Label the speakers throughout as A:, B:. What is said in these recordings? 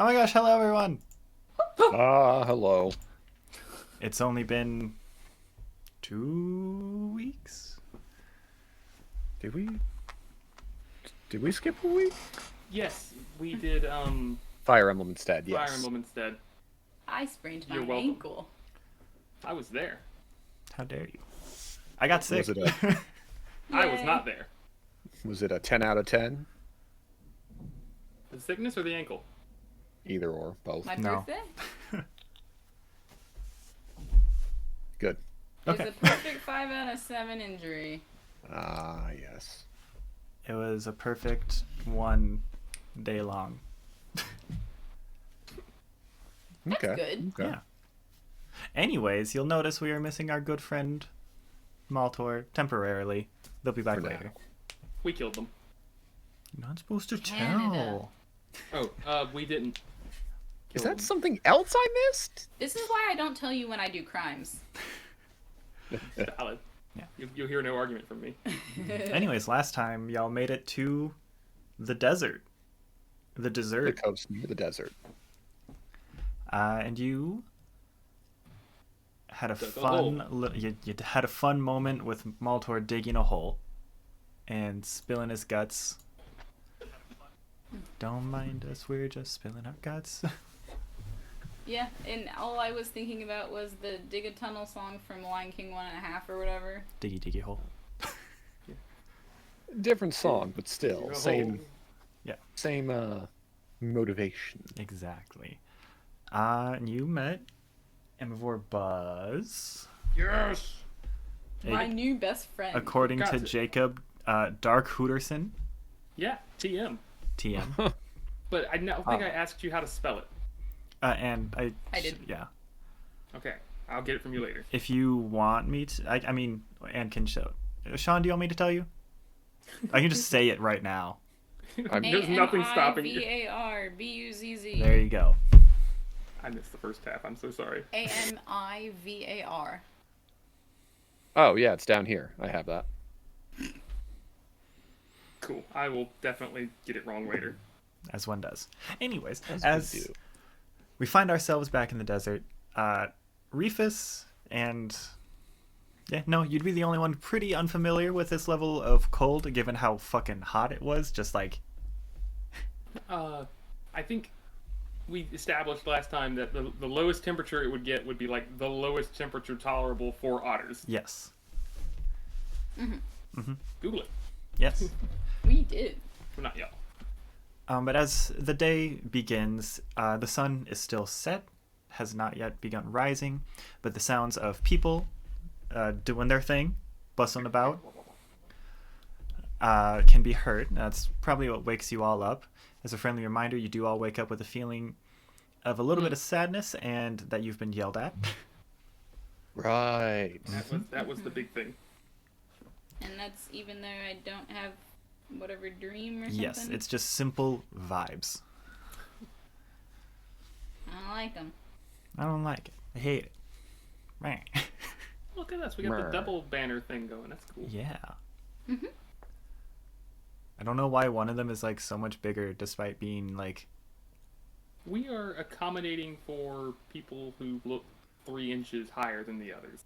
A: Oh my gosh, hello everyone!
B: Hello.
A: It's only been 2 weeks?
B: Did we skip a week?
C: Yes, we did
B: Fire Emblem instead, yes.
C: Fire Emblem instead.
D: I sprained my
C: You're welcome.
D: ankle.
C: I was there.
A: How dare you? I got sick.
B: Was it
C: I was
D: Yay.
C: not there.
B: Was it a 10 out of 10?
C: The sickness or the ankle?
B: Either or, both.
D: My
A: No.
D: birthday?
B: Good.
A: Okay.
D: It's a perfect 5 out of 7 injury.
B: Yes.
A: It was a perfect 1 day long.
D: That's
B: Okay.
D: good.
B: Okay.
A: Yeah. Anyways, you'll notice we are missing our good friend Maltor temporarily. They'll be back
B: For now.
A: later.
C: We killed them.
A: You're not supposed to
D: Canada.
A: tell.
C: Oh, we didn't.
B: Is
C: kill
B: that
C: them.
B: something else I missed?
D: This is why I don't tell you when I do crimes.
C: Valid.
A: Yeah.
C: You'll hear no argument from me.
A: Anyways, last time y'all made it to the desert. The
B: The
A: dessert.
B: coast near the desert.
A: And you had a
C: Dug a
A: fun you had a fun moment with Maltor digging a hole and spilling his guts. Don't mind us, we're just spilling our guts.
D: Yeah, and all I was thinking about was the Dig a Tunnel song from Lion King 1.5 or whatever.
A: Diggy diggy hole.
B: Different song, but still
C: Dig a
B: same
C: hole.
B: same motivation.
A: Exactly. And you met Emivore Buzz.
C: Yes.
D: My new best friend.
A: According to
C: Gotcha.
A: Jacob, Dark Hooterson,
C: Yeah, TM.
A: TM.
C: But I don't think I asked you how to spell it.
A: And
D: I did.
A: Yeah.
C: Okay, I'll get it from you later.
A: If you want me to, I mean, and can show. Sean, do you want me to tell you? I can just say it right now.
C: There's nothing stopping you.
D: A-M-I-V-A-R-B-U-Z-Z.
A: There you go.
C: I missed the first half. I'm so sorry.
D: A-M-I-V-A-R.
B: Oh yeah, it's down here. I have that.
C: Cool. I will definitely get it wrong later.
A: As one does. Anyways,
B: As
A: as
B: we do.
A: we find ourselves back in the desert, Reefus and... Yeah, no, you'd be the only one pretty unfamiliar with this level of cold, given how fucking hot it was. Just like,
C: I think we established last time that the lowest temperature it would get would be like the lowest temperature tolerable for otters.
A: yes.
C: Google it.
A: Yes.
D: We did.
C: Well, not y'all.
A: But as the day begins, the sun is still set, has not yet begun rising, but the sounds of people doing their thing, bustling about, can be heard. That's probably what wakes you all up. As a friendly reminder, you do all wake up with a feeling of a little bit of sadness and that you've been yelled at.
B: Right.
C: That was the big thing.
D: And that's even though I don't have whatever dream or something.
A: Yes, it's just simple vibes.
D: I don't like them.
A: I don't like it. I hate it. Man.
C: Look at us. We got
B: Mer.
C: the double banner thing going. That's cool.
A: Yeah.
D: Mhm.
A: I don't know why one of them is like so much bigger despite being like...
C: We are accommodating for people who look 3 inches higher than the others.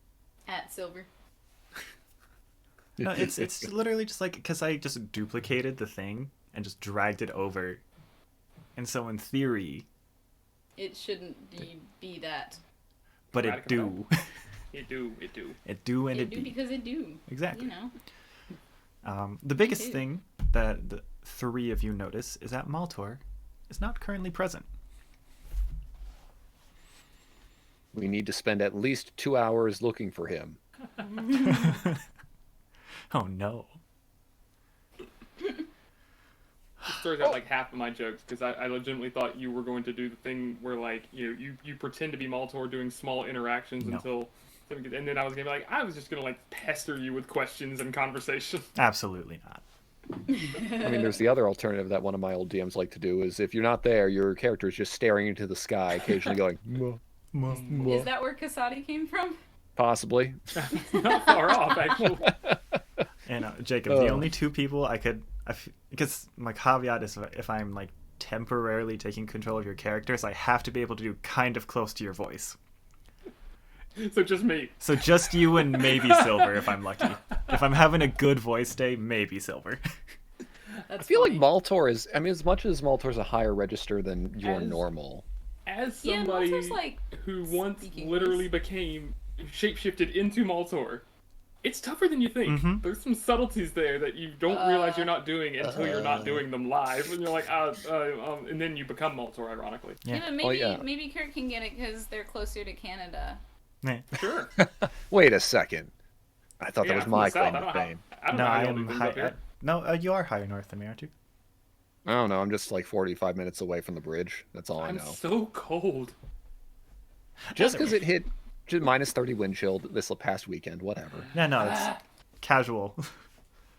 D: At Sylvyre.
A: No, it's literally just like because I just duplicated the thing and just dragged it over, and so in theory,
D: It shouldn't be that.
A: but it
C: Radical
A: do,
C: It do.
A: it do, and
D: It
A: it
D: do
A: be
D: because it do.
A: exactly.
D: You know.
A: The biggest
D: do.
A: thing that the 3 of you notice is that Maltor is not currently present.
B: We need to spend at least 2 hours looking for him.
A: Oh no!
C: This throws out like half of my jokes because I legitimately thought you were going to do the thing where like you pretend to be Maltor doing small interactions
A: No.
C: until, and then I was gonna be like I was just gonna like pester you with questions and conversation.
A: Absolutely not.
B: I mean, there's the other alternative that one of my old DMs like to do is if you're not there, your character is just staring into the sky, occasionally going, "Muh, muh."
D: Is that where Kasadi came from?
B: Possibly.
C: Not far off actually.
A: And Jacob, the only 2 people I could, because my caveat is if I'm like temporarily taking control of your character, so I have to be able to do kind of close to your voice.
C: So just me.
A: So just you and maybe Sylvyre if I'm lucky. If I'm having a good voice day, maybe Sylvyre.
D: That's
B: I feel
D: funny.
B: like Maltor is. I mean, as much as Maltor's a higher register than your
C: As-
B: normal.
C: As
D: Yeah,
C: somebody
D: Maltor's, like,
C: who once
D: speaking
C: literally
D: voice.
C: became shapeshifted into Maltor, it's tougher than you think.
A: Mhm.
C: There's some subtleties there that you don't realize you're not doing until you're not doing them live, and you're like, and then you become Maltor, ironically.
D: Yeah,
A: Yeah.
D: but
B: Oh,
D: maybe
B: yeah.
D: maybe Kurt can get it because they're closer to Canada.
A: Yeah.
C: Sure.
B: Wait a second. I thought
C: Yeah,
B: that was
C: I'm from
B: my
C: the South.
B: claim to fame.
C: I don't
A: No,
C: know how
A: I
C: y'all
A: am
C: do things
A: high.
C: up here.
A: No, you are higher north than me, aren't you?
B: I don't know. I'm just like 45 minutes away from the bridge. That's all I
C: I'm
B: know.
C: so cold.
B: Just because it hit minus 30 wind chill this past weekend, whatever.
A: Yeah, no, it's casual.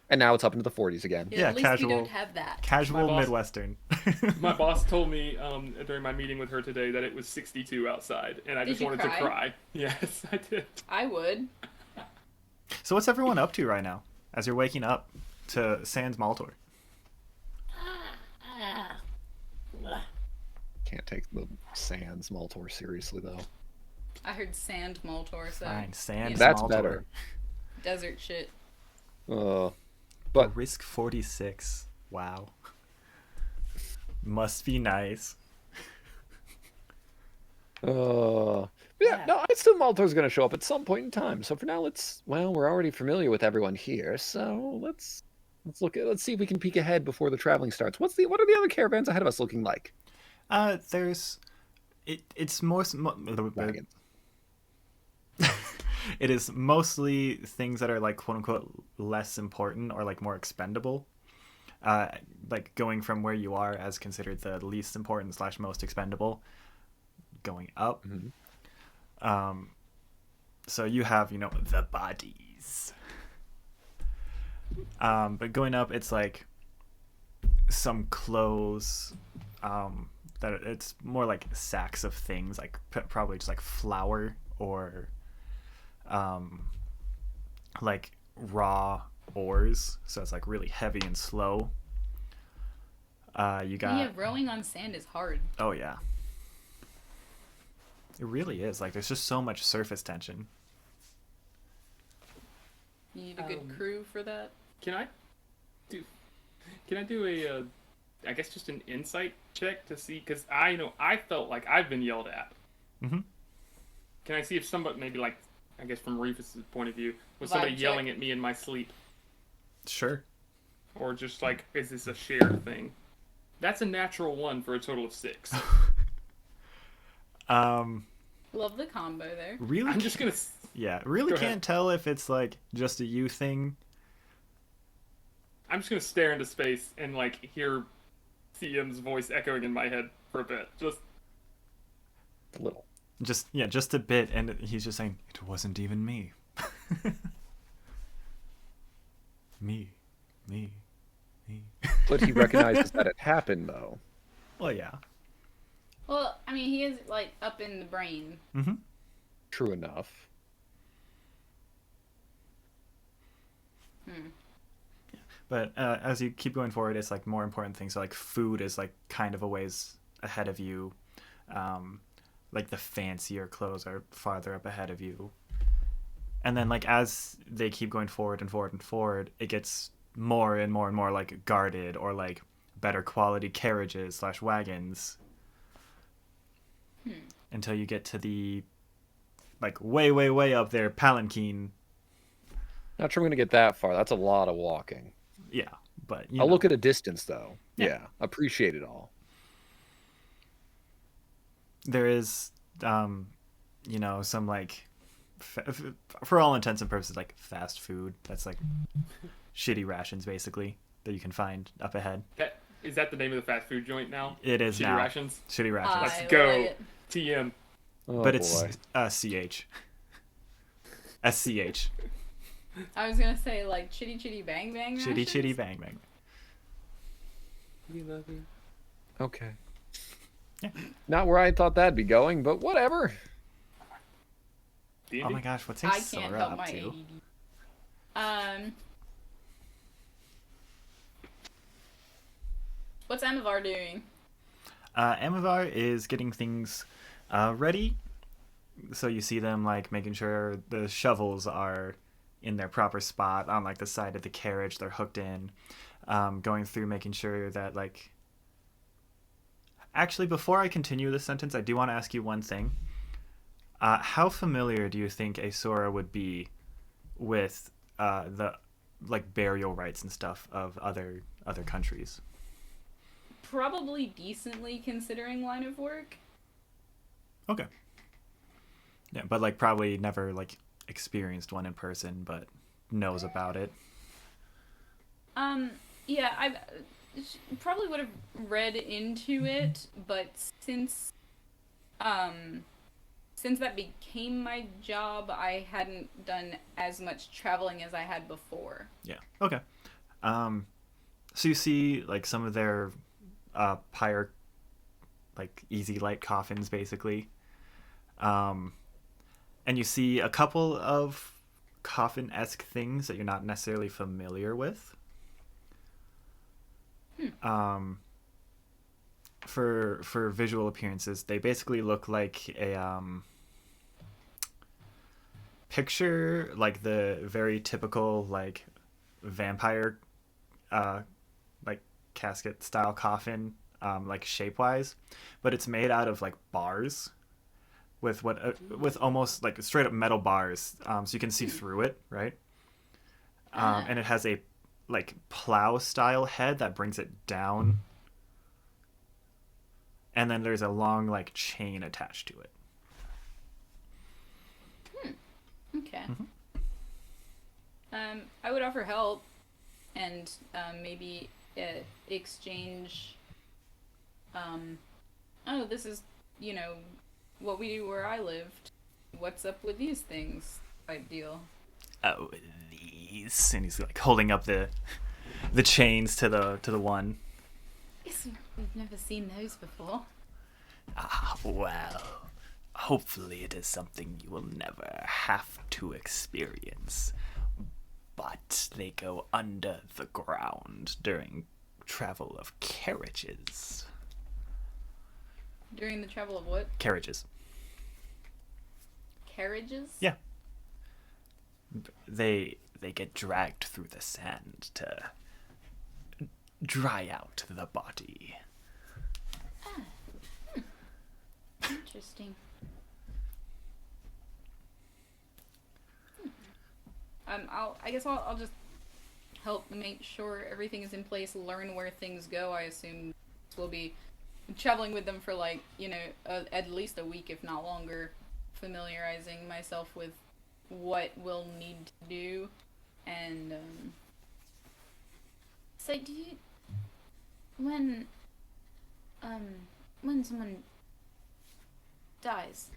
B: And now it's up into the 40s again.
A: Yeah,
D: At least
A: casual.
D: we don't have that.
A: Casual
C: boss-
A: Midwestern.
C: My boss told me during my meeting with her today that it was 62 outside, and I
D: Did
C: just
D: you
C: wanted
D: cry?
C: to cry. Yes, I did.
D: I would.
A: So what's everyone up to right now as you're waking up to Sans Maltor?
B: Can't take the Sans Maltor seriously, though.
D: I heard sand Maltor, so
A: Fine, Sans
B: That's
A: Maltor.
B: better.
D: desert shit.
B: But
A: Risk 46. Wow. Must be nice.
B: yeah, no, I assume Maltor's going to show up at some point in time. So for now, we're already familiar with everyone here. So let's see if we can peek ahead before the traveling starts. What are the other caravans ahead of us looking like?
A: It's more
B: Wagons.
A: it is mostly things that are like quote unquote less important or like more expendable. Like going from where you are as considered the least important / most expendable, going up.
B: Mm-hmm.
A: So you have, the bodies. But going up, it's like some clothes. That it's more like sacks of things, like probably just like flour or, like raw ores. So it's like really heavy and slow. You got.
D: Yeah, rowing on sand is hard.
A: Oh yeah. It really is. Like there's just so much surface tension.
D: You need a good crew for that.
C: Can I do a, I guess just an insight check to see, because I felt like I've been yelled at.
A: Mm-hmm.
C: Can I see if somebody, maybe like, I guess from Reefus' point of view, was
D: Vibe
C: somebody
D: check.
C: yelling at me in my sleep?
A: Sure.
C: Or just like, is this a shared thing? That's a natural 1 for a total of 6.
D: Love the combo there.
A: Really.
C: I'm just gonna.
A: Yeah, really
C: Go ahead.
A: can't tell if it's like just a you thing.
C: I'm just gonna stare into space and like hear CM's voice echoing in my head for a bit. Just
B: A little.
A: Just a bit, and he's just saying it wasn't even me. me.
B: But he recognizes that it happened, though.
A: Well, yeah.
D: Well, I mean, he is like up in the brain.
A: Mm-hmm.
B: True enough.
A: But as you keep going forward, it's like more important things. So like food is like kind of a ways ahead of you. Like the fancier clothes are farther up ahead of you. And then like as they keep going forward and forward and forward, it gets more and more and more like guarded or like better quality carriages / wagons. Until you get to the like way, way, way up there palanquin.
B: Not sure I'm going to get that far. That's a lot of walking.
A: Yeah, but
B: I'll look at a distance, though.
A: Yeah.
B: Appreciate it all.
A: there is some like for all intents and purposes like fast food that's like shitty rations basically that you can find up ahead.
C: Is that the name of the fast food joint now?
A: It is
C: Shitty
A: now
C: rations.
A: shitty rations.
C: Let's
D: I
C: go.
D: like it.
C: TM.
B: Oh,
A: But it's
B: boy.
A: CH SCH
D: I was gonna say like chitty chitty bang bang.
A: chitty
D: rations?
A: chitty bang bang.
C: We love you.
B: Okay.
A: Yeah.
B: Not where I thought that'd be going, but whatever.
C: D&D?
A: Oh my gosh, what's
D: I can't
A: Aeseora
D: help
A: up
D: my
A: to?
D: ADD. What's Amavar doing?
A: Amivar is getting things ready. So you see them like making sure the shovels are in their proper spot on like the side of the carriage. They're hooked in, going through making sure that like. Actually, before I continue this sentence, I do want to ask you one thing. How familiar do you think Aeseora would be with the like burial rites and stuff of other countries?
D: Probably decently considering line of work.
A: Okay. Yeah, but like probably never like experienced one in person, but knows about it.
D: Yeah, I probably would have read into it, but since that became my job, I hadn't done as much traveling as I had before.
A: Yeah. Okay. So you see like some of their pyre like easy light coffins basically. And you see a couple of coffin-esque things that you're not necessarily familiar with. For visual appearances, they basically look like a picture like the very typical like vampire like casket style coffin, like shape wise, but it's made out of like bars with with almost like straight up metal bars, so you can see through it, right? And it has a like plow style head that brings it down, and then there's a long like chain attached to it.
D: Okay. I would offer help and maybe exchange. Oh, this is, what we do where I lived. What's up with these things? Type deal.
A: Oh, these, and he's like holding up the chains to the one.
D: Yes, we've never seen those before.
A: Ah, well, hopefully it is something you will never have to experience. But they go under the ground during travel of carriages.
D: During the travel of what?
A: Carriages.
D: Carriages?
A: Yeah. They get dragged through the sand to dry out the body.
D: Interesting. I guess I'll just help make sure everything is in place, learn where things go. I assume we'll be traveling with them for like, at least a week, if not longer, familiarizing myself with what we'll need to do. And so do you, when someone dies,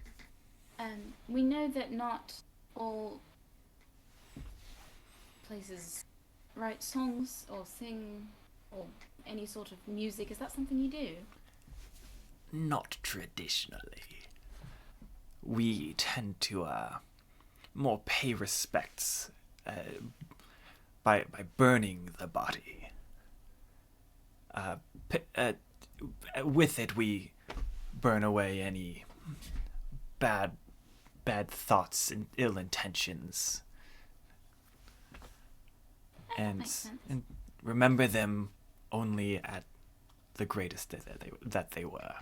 D: we know that not all places write songs or sing or any sort of music. Is that something you do?
A: Not traditionally. We tend to more pay respects by burning the body. With it, we burn away any bad thoughts and ill intentions, and remember them only at the greatest that they were.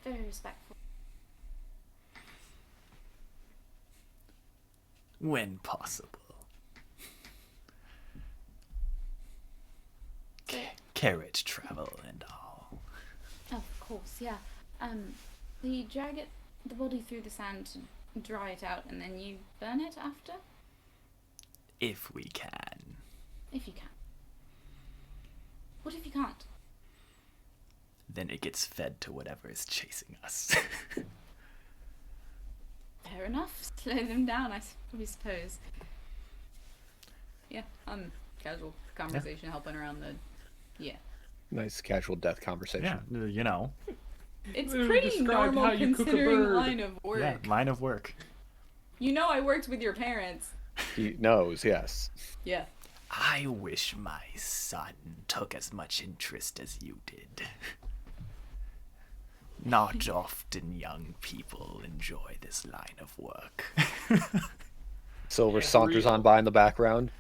D: Very respectful.
A: When possible. Carriage travel and all.
D: Of course, yeah. So you drag the body through the sand to dry it out, and then you burn it after?
A: If we can.
D: If you can. What if you can't?
A: Then it gets fed to whatever is chasing us.
D: Fair enough. Slow them down, I suppose. Yeah, casual conversation, helping around the... Yeah.
B: Nice casual death conversation.
A: Yeah,
D: It's
C: Literally
D: pretty
C: described
D: normal
C: how you cook a
D: considering
C: bird.
D: line of work.
A: Yeah, line of work.
D: I worked with your parents.
B: He knows, yes.
D: Yeah.
A: I wish my son took as much interest as you did. Not often young people enjoy this line of work.
B: Sylvyre saunters on by in the background.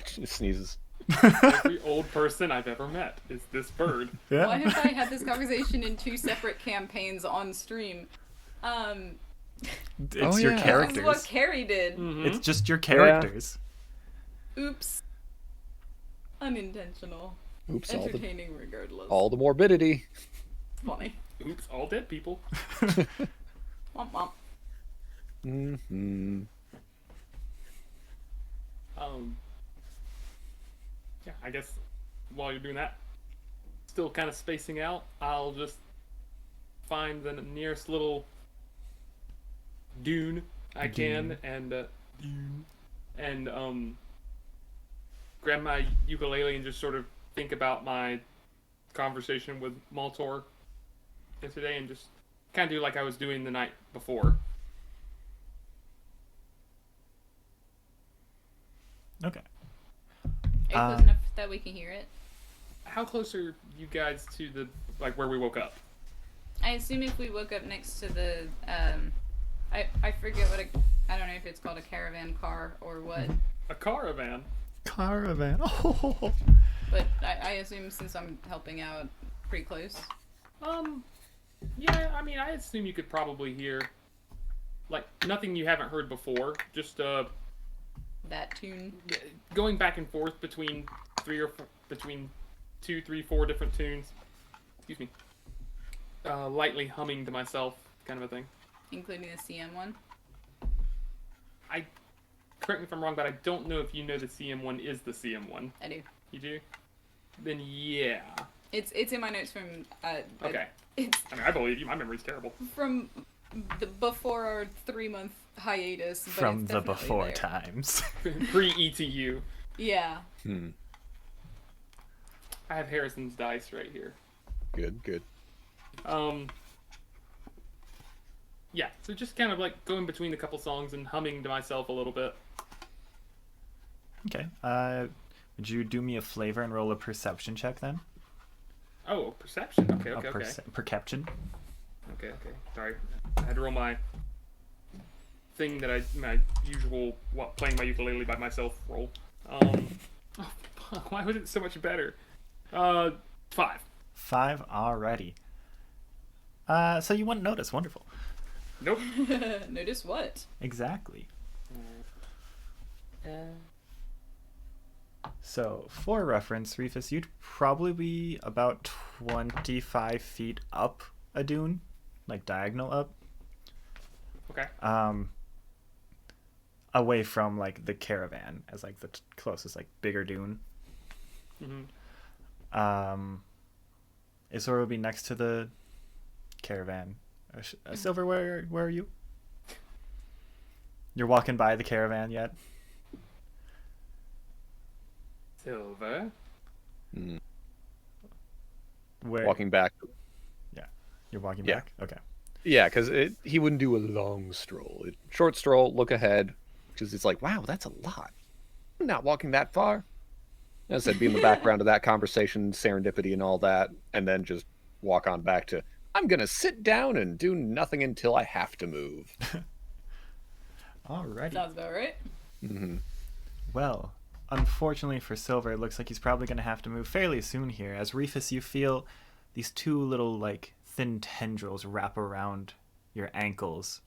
B: Sneezes.
C: Every old person I've ever met is this bird.
A: Yeah.
D: Why have I had this conversation in 2 separate campaigns on stream?
A: It's your
B: yeah.
D: This
A: characters.
D: is what Carrie did.
A: It's just your characters.
D: Oops. Unintentional.
B: Oops,
D: Entertaining regardless.
B: all the morbidity.
D: Funny.
C: Oops, all dead people.
D: Womp womp.
B: Mm-hmm.
C: Yeah, I guess while you're doing that, still kind of spacing out, I'll just find the nearest little dune I can and grab my ukulele and just sort of think about my conversation with Maltor today and just kind of do like I was doing the night before.
A: Okay.
D: Are you close enough that we can hear it?
C: How close are you guys to the like where we woke up?
D: I assume if we woke up next to the, I forget what I don't know if it's called a caravan car or what,
C: A caravan.
A: Caravan. Oh.
D: but I assume since I'm helping out, pretty close.
C: Yeah, I mean, I assume you could probably hear, like, nothing you haven't heard before. Just,
D: That tune.
C: going back and forth between 2, 3, 4 different tunes. Excuse me. Lightly humming to myself, kind of a thing.
D: Including the CM one.
C: Correct me if I'm wrong, but I don't know if you know the CM one is the CM one.
D: I do.
C: You do? Then yeah.
D: It's in my notes from,
C: Okay.
D: it's
C: I mean, I believe you. My memory's terrible.
D: from the before our 3-month hiatus. But
A: From
D: it's
A: the
D: definitely
A: before
D: there.
A: times.
C: Pre-ETU.
D: Yeah.
C: I have Harrison's dice right here.
B: Good.
C: Yeah, so just kind of like going between a couple songs and humming to myself a little bit.
A: Okay. Would you do me a flavor and roll a perception check then?
C: Oh, perception. Okay.
A: Perception.
C: Okay. Sorry, I had to roll my thing that my usual playing my ukulele by myself roll. Oh, fuck, why was it so much better? 5.
A: 5 already. So you wouldn't notice. Wonderful.
C: Nope.
D: Notice what?
A: Exactly. So, for reference, Reefus, you'd probably be about 25 feet up a dune, like diagonal up.
C: Okay.
A: Away from like the caravan as like the closest like bigger dune. Aeseora would be next to the caravan. Sylvyre, where are you? You're walking by the caravan yet?
C: Sylvyre.
A: Where?
B: Walking back.
A: Yeah, you're walking
B: Yeah.
A: back. Okay.
B: Yeah, because he wouldn't do a long stroll. Short stroll, look ahead, because it's like, wow, that's a lot. I'm not walking that far. As I said, be in the background of that conversation, serendipity and all that, and then just walk on back to, I'm going to sit down and do nothing until I have to move.
A: Alrighty.
D: Sounds about right.
A: Well, unfortunately for Sylvyre, it looks like he's probably going to have to move fairly soon here. As Reefus, you feel these 2 little, like, thin tendrils wrap around your ankles.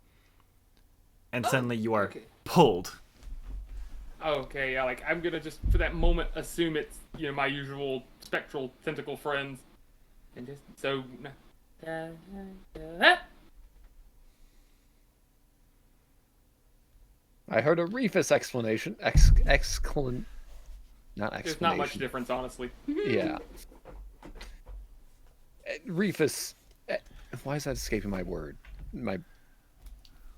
A: And suddenly you are pulled.
C: Okay, yeah, like I'm gonna just for that moment assume it's my usual spectral tentacle friends, and just so.
B: I heard a Reefus explanation. Not explanation.
C: There's not much difference, honestly.
B: Yeah. Reefus. Why is that escaping my word? My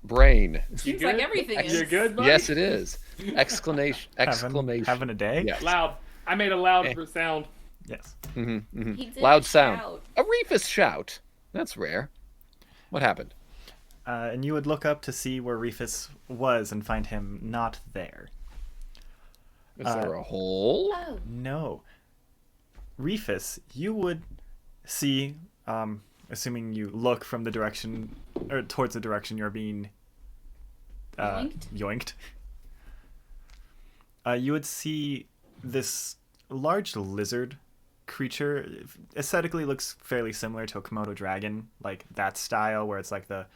B: brain.
C: You
D: Seems like
C: good?
D: everything is.
C: You good, buddy?
B: Yes, it is. Exclamation.
A: Having a day?
B: Yes.
C: Loud. I made a loud sound.
A: Yes.
D: He did
B: Loud sound.
D: shout.
B: A Reefus shout. That's rare. What happened?
A: And you would look up to see where Reefus was and find him not there.
B: Is there a hole?
D: Oh.
A: No. Reefus, you would see, assuming you look from the direction, or towards the direction you're being yoinked. You would see this large lizard creature. Aesthetically looks fairly similar to a Komodo dragon, like that style where it's like the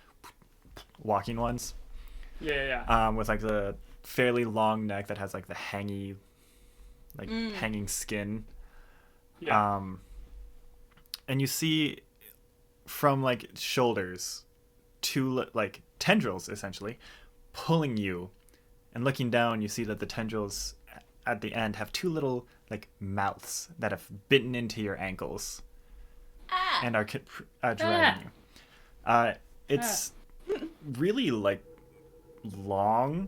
A: walking ones.
C: Yeah.
A: With like the fairly long neck that has like the hanging skin.
C: Yeah.
A: And you see from like shoulders two like tendrils essentially pulling you, and looking down you see that the tendrils at the end have two little like mouths that have bitten into your ankles and are dragging you. It's really like long,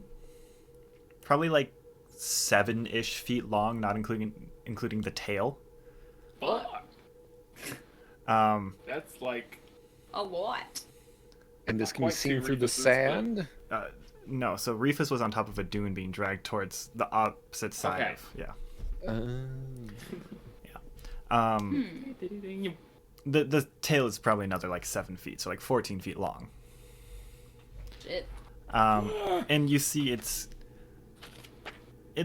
A: probably like 7-ish feet long, not including the tail.
C: Fuck. That's like
D: A lot.
B: And this can be
C: quite
B: seen
C: two
B: through the
C: Reefuses, but-
B: sand?
A: No, so Reefus was on top of a dune being dragged towards the opposite side
C: Okay.
A: of, yeah.
C: You-
A: The tail is probably another like 7 feet, so like 14 feet long.
D: Shit.
A: And you see it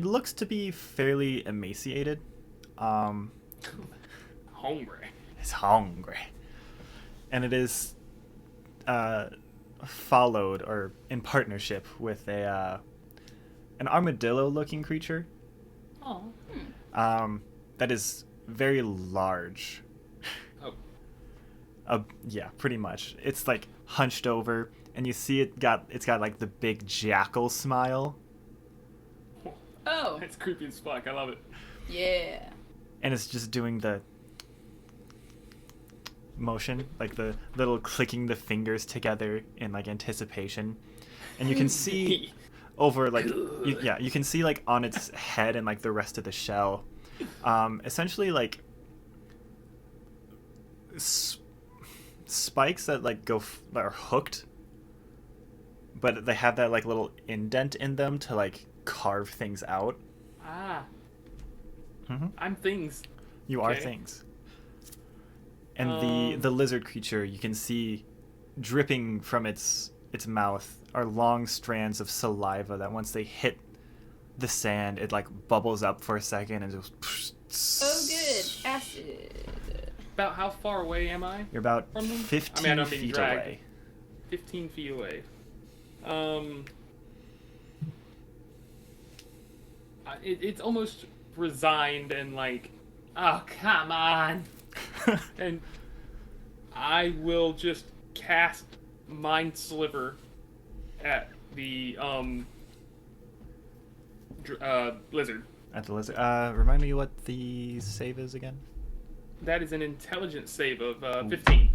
A: looks to be fairly emaciated.
C: hungry.
A: It's hungry. And it is followed or in partnership with an armadillo looking creature
C: Oh.
A: that is very large.
C: Oh.
A: Yeah, pretty much. It's like hunched over, and you see it's got like the big jackal smile,
D: Oh.
C: It's creepy as fuck. I love it.
D: Yeah.
A: and it's just doing the motion, like the little clicking the fingers together in like anticipation. And you can see over like you can see like on its head and like the rest of the shell, essentially like spikes that like that are hooked, but they have that like little indent in them to like carve things out. Mhm.
C: I'm things.
A: You are
C: Okay.
A: things. And the lizard creature, you can see dripping from its mouth are long strands of saliva that once they hit the sand, it like bubbles up for a second and just.
D: Oh, good. Acid.
C: About how far away am I?
A: You're about
C: From them?
A: 15
C: I mean, I'm being
A: feet
C: dragged.
A: away.
C: 15 feet away. It's almost resigned and like, oh, come on. And I will just cast Mind Sliver at the lizard.
A: At the lizard. Remind me what the save is again.
C: That is an intelligence save of 15.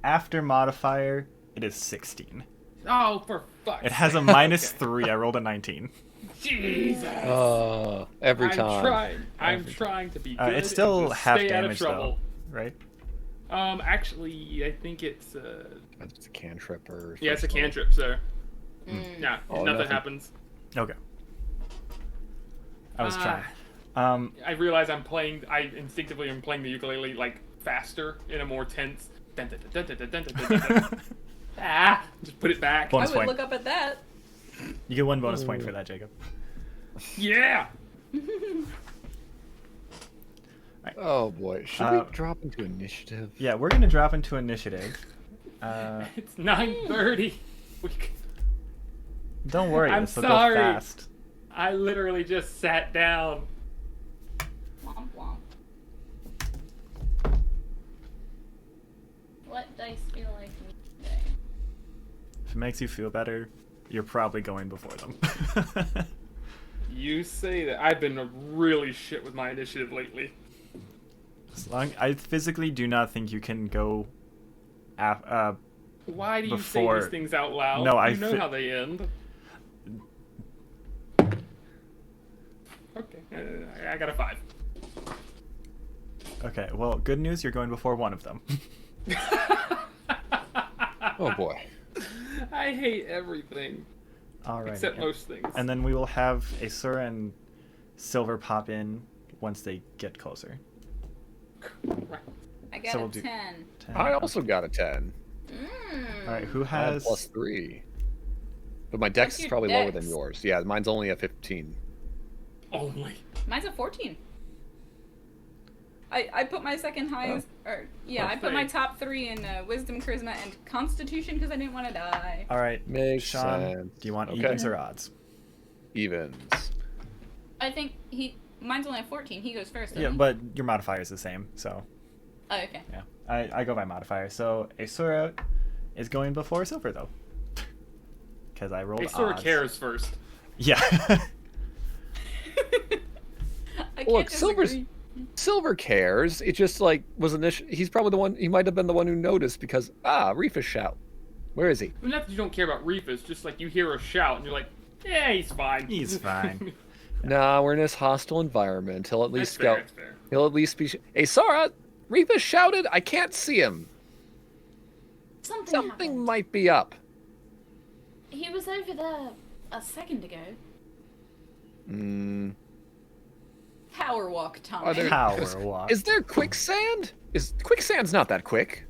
A: After modifier, it is 16.
C: Oh, for fuck's
A: It has a
C: sake.
A: minus
C: Okay.
A: 3. I rolled a 19.
C: Jesus.
B: Every
C: I'm
B: time.
C: trying to be good.
A: It's still
C: and just
A: half
C: stay
A: damage
C: out of trouble.
A: though, right?
C: Actually, I think it's
B: It's a cantrip or
C: yeah, it's a
B: first level.
C: cantrip. So
D: Mm.
C: yeah,
B: Oh,
C: nothing
B: nothing.
C: happens.
A: Okay. I was
C: Ah.
A: trying.
C: I realize I instinctively am playing the ukulele like faster in a more tense. Dun, dun, dun, dun, dun, dun, dun, dun, dun. Just put it back.
A: Bonus
D: I would
A: point.
D: look up at that.
A: You get 1 bonus point for that, Jacob.
C: Yeah.
B: Oh boy, should
A: Uh,
B: we drop into initiative?
A: Yeah, we're gonna drop into initiative.
C: It's 9:30.
A: Don't worry,
C: I'm
A: this will
C: sorry.
A: go fast.
C: I literally just sat down.
D: Womp womp. What dice feel like me today?
A: If it makes you feel better, you're probably going before them.
C: You say that. I've been really shit with my initiative lately.
A: I physically do not think you can go.
C: Why do you
A: Before-
C: say these things out loud?
A: No,
C: you know how they end. Okay, I got a 5.
A: Okay, well, good news, you're going before one of them.
B: Oh boy.
C: I hate everything.
A: Alright.
C: Except most things.
A: And then we will have Aeseora and Sylvyre pop in once they get closer.
C: Right.
D: I got
A: So
D: a
A: we'll do
D: 10.
A: 10.
B: I also got a 10.
A: Alright, who
B: I had
A: has...
B: +3. But my dex
D: What's
B: is
D: your
B: probably lower than
D: dex?
B: yours. Yeah, mine's only a 15.
C: Only.
D: Mine's a 14. I put my second highest, or yeah, I put my
C: Perfect.
D: top 3 in Wisdom, Charisma, and Constitution because I didn't want to die.
A: Alright,
B: Makes
A: Sean,
B: sense.
A: do you want
B: Okay.
A: evens or odds?
B: Evens.
D: I think mine's only a 14. He goes first.
A: Yeah,
D: Doesn't he?
A: but your modifier is the same, so...
D: Oh, okay.
A: Yeah, I go by modifier. So Aeseora is going before Sylvyre, though. Because I rolled
C: Aeseora
A: odds.
C: cares first.
A: Yeah.
D: I
B: Look,
D: can't disagree.
B: Sylvyre cares. It just like was he's probably the one. He might have been the one who noticed because Reefus shout. Where is he?
C: Well, not that you don't care about Reefus, just like you hear a shout and you're like, yeah, he's fine.
A: He's fine.
B: Nah, we're in this hostile environment. He'll at least
C: That's fair,
B: go.
C: that's fair.
B: He'll at least be. Aeseora, Reefus shouted. I can't see him. Something
E: happened.
B: might be up.
E: He was over there a second ago.
D: Power walk, Tommy.
B: Are there-
A: Power walk.
B: Is there quicksand? Quicksand's not that quick.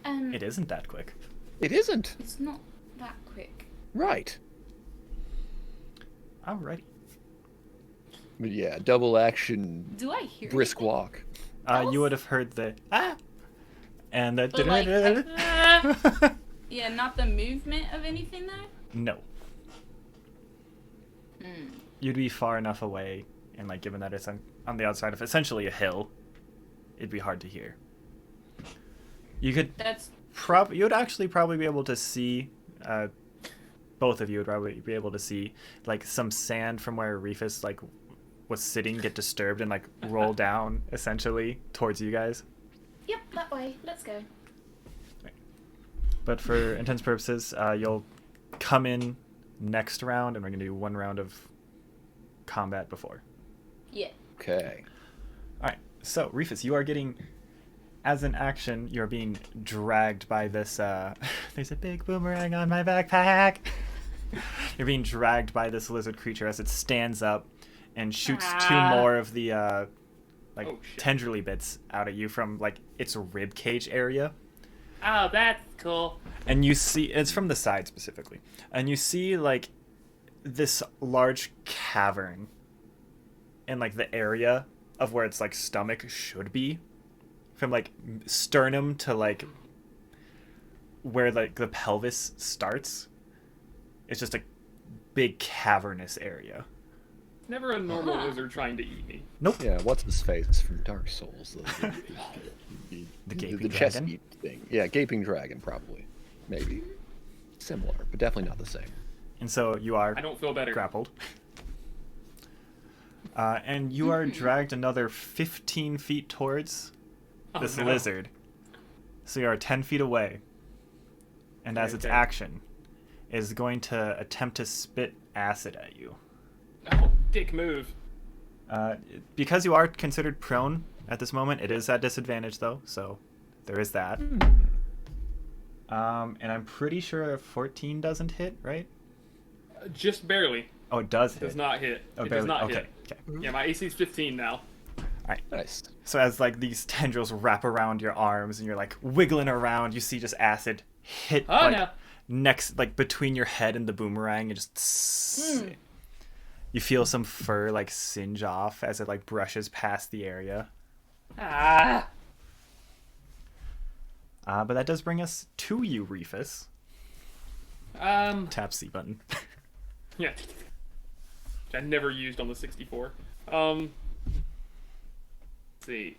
A: It isn't that quick.
B: It isn't.
D: It's not that quick.
B: Right.
A: Alrighty.
B: But yeah, double action,
D: Do I hear
B: brisk
D: anything?
B: walk.
A: You would have heard the and the
D: But, like, Yeah, not the movement of anything though.
A: no. You'd be far enough away, and like given that it's on the outside of essentially a hill, it'd be hard to hear. You could
D: That's
A: you would actually probably be able to see. Both of you would probably be able to see like some sand from where Reefus like was sitting get disturbed and like roll down essentially towards you guys.
E: Yep, that way. Let's go.
A: But for intents purposes, you'll come in next round, and we're gonna do one round of combat before.
D: yeah.
B: Okay.
A: All right. So Reefus, you are getting, as an action, you're being dragged by this. There's a big boomerang on my backpack. You're being dragged by this lizard creature as it stands up and shoots two more of the
C: Oh, shit.
A: tendrily bits out at you from like its rib cage area.
C: Oh, that's cool.
A: And you see it's from the side specifically, and you see like this large cavern in like the area of where its like stomach should be, from like sternum to like where like the pelvis starts. It's just a big cavernous area.
C: Never a normal lizard trying to eat me.
A: Nope.
B: Yeah, what's his face from Dark Souls?
A: The gaping
B: chest
A: dragon?
B: eat thing. Yeah, gaping dragon probably, maybe similar, but definitely not the same.
A: And so you are
C: I don't feel better.
A: grappled. And you are dragged another 15 feet towards this
C: no.
A: lizard. So you are 10 feet away. And as its
C: Okay.
A: action, is going to attempt to spit acid at you.
C: Oh, dick move.
A: Because you are considered prone at this moment, it is at disadvantage though, so there is that. And I'm pretty sure a 14 doesn't hit, right?
C: Just barely.
A: Oh, it does hit.
C: Does not hit.
A: Oh,
C: It
A: barely.
C: does not
A: Okay.
C: hit.
A: Okay.
C: Yeah, my AC is 15 now.
B: Nice.
A: So as like these tendrils wrap around your arms and you're like wiggling around, you see just acid hit
C: Oh,
A: like
C: no.
A: next, like between your head and the boomerang, and just you feel some fur like singe off as it like brushes past the area.
C: Ah.
A: But that does bring us to you, Reefus. Tap C button.
C: Yeah. Which I never used on the 64. Let's see.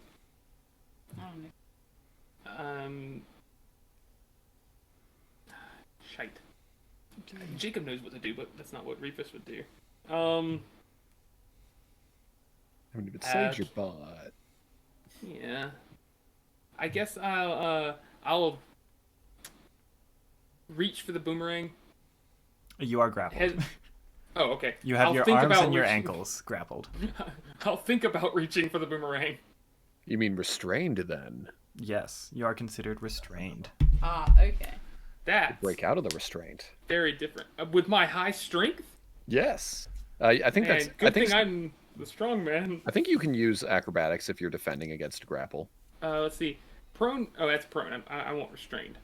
D: I don't know.
C: Shite. Jacob knows what to do, but that's not what Reefus would do.
B: I haven't even saved your
C: Ouch.
B: butt.
C: Yeah. I guess I'll reach for the boomerang.
A: You are grappled.
C: Head... Oh, okay.
A: You have
C: I'll
A: your
C: think
A: arms
C: about
A: and your
C: reaching-
A: ankles grappled.
C: I'll think about reaching for the boomerang.
B: You mean restrained then?
A: Yes, you are considered restrained.
D: Ah, okay.
C: That's
B: Break out of the restraint.
C: very different. With my high strength,
B: Yes. I think
C: man,
B: that's.
C: good
B: I think.
C: thing I'm the strong man.
B: I think you can use acrobatics if you're defending against grapple.
C: Let's see. Prone. Oh, that's prone. I want restrained.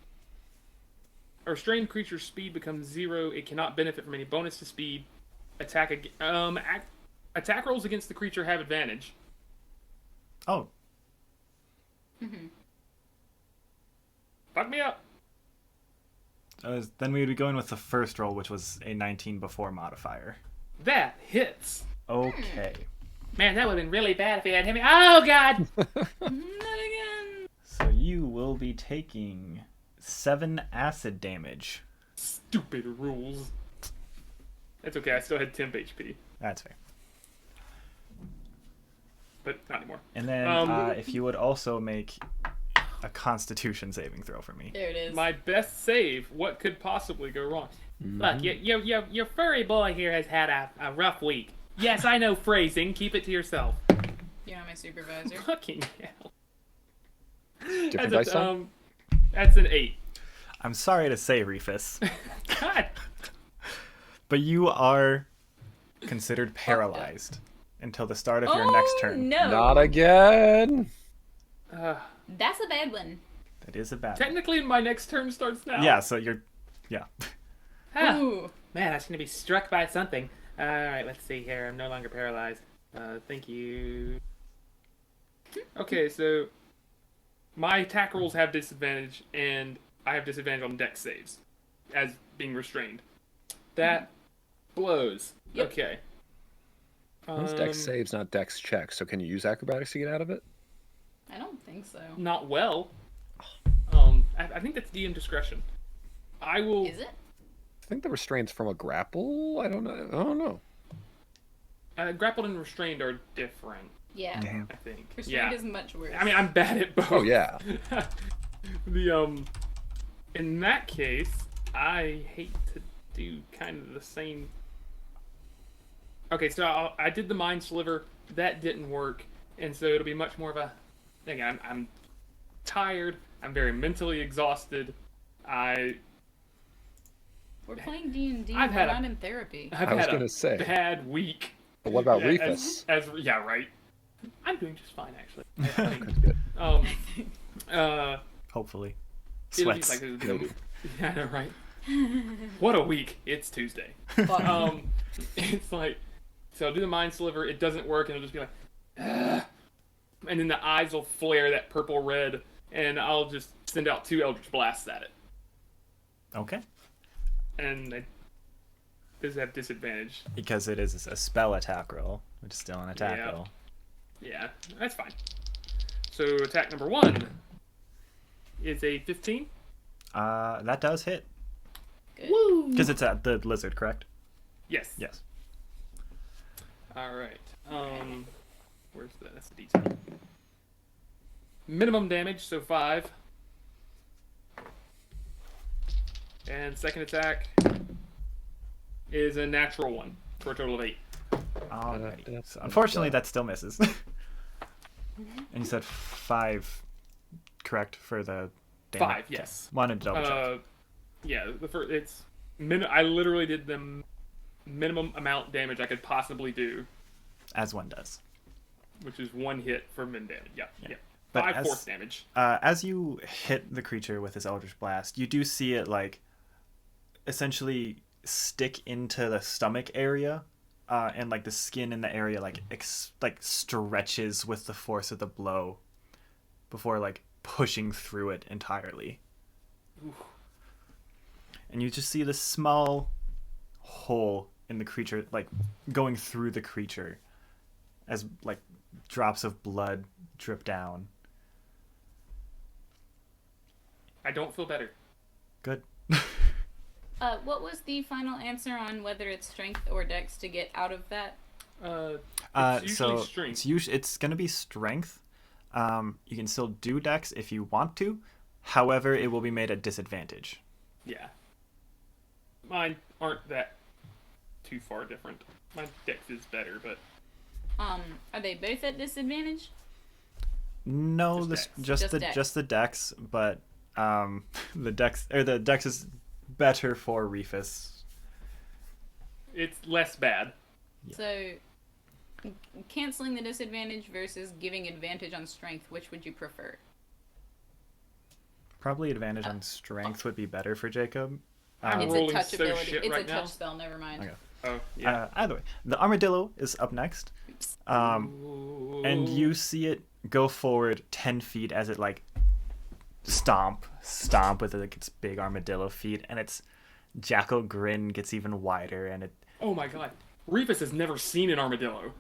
C: A restrained creature's speed becomes 0. It cannot benefit from any bonus to speed. Attack rolls against the creature have advantage.
A: Oh,
C: Fuck me up.
A: then we would be going with the first roll, which was a 19 before modifier.
C: That hits.
A: Okay.
C: Man, that would have been really bad if he had hit me. Oh, God!
D: Not again.
A: So you will be taking 7 acid damage.
C: Stupid rules. That's okay. I still had temp HP.
A: That's fair.
C: But not anymore.
A: And then if you would also make a Constitution saving throw for me.
D: There it is.
C: My best save. What could possibly go wrong?
F: Look, your furry boy here has had a rough week. Yes, I know phrasing. Keep it to yourself.
D: You're not my supervisor.
C: Fucking hell.
B: Different dice type?
C: That's an 8.
A: I'm sorry to say, Reefus,
C: God.
A: but you are considered paralyzed until the start of your next turn.
D: No.
B: Not again.
D: That's a bad one.
A: That is a bad one.
C: Technically, my next turn starts now.
A: Yeah, so you're... Yeah.
F: Ah,
D: Ooh.
F: man, I seem to be struck by something. All right, let's see here. I'm no longer paralyzed.
C: Thank you. Okay, so my attack rolls have disadvantage, and I have disadvantage on dex saves as being restrained. That blows.
D: Yep.
C: Okay.
B: It's dex saves, not dex checks. So can you use acrobatics to get out of it?
D: I don't think so.
C: Not well. I think that's DM discretion. I will.
D: Is it?
B: I think the restraint's from a grapple. I don't know.
C: Grappled and restrained are different,
D: Yeah.
A: Damn.
C: I think.
D: Restraint is much worse.
C: I mean, I'm bad at both.
B: Oh yeah.
C: In that case, I hate to do kind of the same. Okay, so I did the mind sliver. That didn't work, and so it'll be much more of a. Again, I'm tired. I'm very mentally exhausted.
D: We're playing D&D.
C: I've
D: We're
C: had
D: not in therapy.
C: I've
B: I was
C: had
B: gonna
C: a
B: say.
C: bad week.
B: But what about
C: Yeah,
B: Reefus?
C: Yeah, right. I'm doing just fine, actually. I think.
B: Good.
A: Hopefully.
C: It'll be
A: Sweats.
C: like
B: Maybe.
C: yeah, I know, right? What a week! It's Tuesday.
D: Fuck.
C: It's like, so I'll do the mind sliver. It doesn't work, and it'll just be like, "Ugh." And then the eyes will flare that purple red, and I'll just send out 2 Eldritch Blasts at it,
A: Okay.
C: and it does have disadvantage.
A: Because it is a spell attack roll, which is still an attack
C: Yeah.
A: roll.
C: Yeah, that's fine. So attack number 1 is a 15.
A: That does hit.
D: Good.
A: Because it's at the lizard, correct?
C: Yes.
A: Yes.
C: All right. Where's that? That's the detail. Minimum damage, so 5. And second attack is a natural 1 for a total of 8.
A: Alrighty. So unfortunately, that still misses. And you said 5, correct, for the damage?
C: 5, yes.
A: Wanted to double check.
C: Yeah, the first it's I literally did the minimum amount damage I could possibly do,
A: As one does.
C: which is 1 hit for min damage. Yeah.
A: But
C: 5
A: as-
C: force damage.
A: As you hit the creature with this Eldritch Blast, you do see it, like, essentially stick into the stomach area, and, like, the skin in the area, like, stretches with the force of the blow before, like, pushing through it entirely.
C: Oof.
A: And you just see this small hole in the creature, like, going through the creature as, like, drops of blood drip down.
C: I don't feel better.
A: Good.
D: What was the final answer on whether it's strength or dex to get out of that?
C: It's usually
A: So
C: strength.
A: it's gonna be strength. You can still do dex if you want to. However, it will be made at disadvantage.
C: Yeah. Mine aren't that too far different. My dex is better, but
D: Are they both at disadvantage?
A: No,
C: Just
A: this
C: dex.
A: just
D: Just
A: the
D: dex.
A: just the dex, but the dex is better for Reefus.
C: It's less bad.
D: So, canceling the disadvantage versus giving advantage on strength, which would you prefer?
A: Probably advantage on strength would be better for Jacob.
C: I'm
D: It's a
C: rolling
D: touch
C: so
D: ability.
C: shit
D: It's
C: right
D: a
C: now.
D: touch spell. Never mind.
A: Okay.
C: Oh, yeah.
A: Either way, the armadillo is up next. And you see it go forward 10 feet as it like stomp with like its big armadillo feet, and its jackal grin gets even wider, and it.
C: Oh my god. Reefus has never seen an armadillo.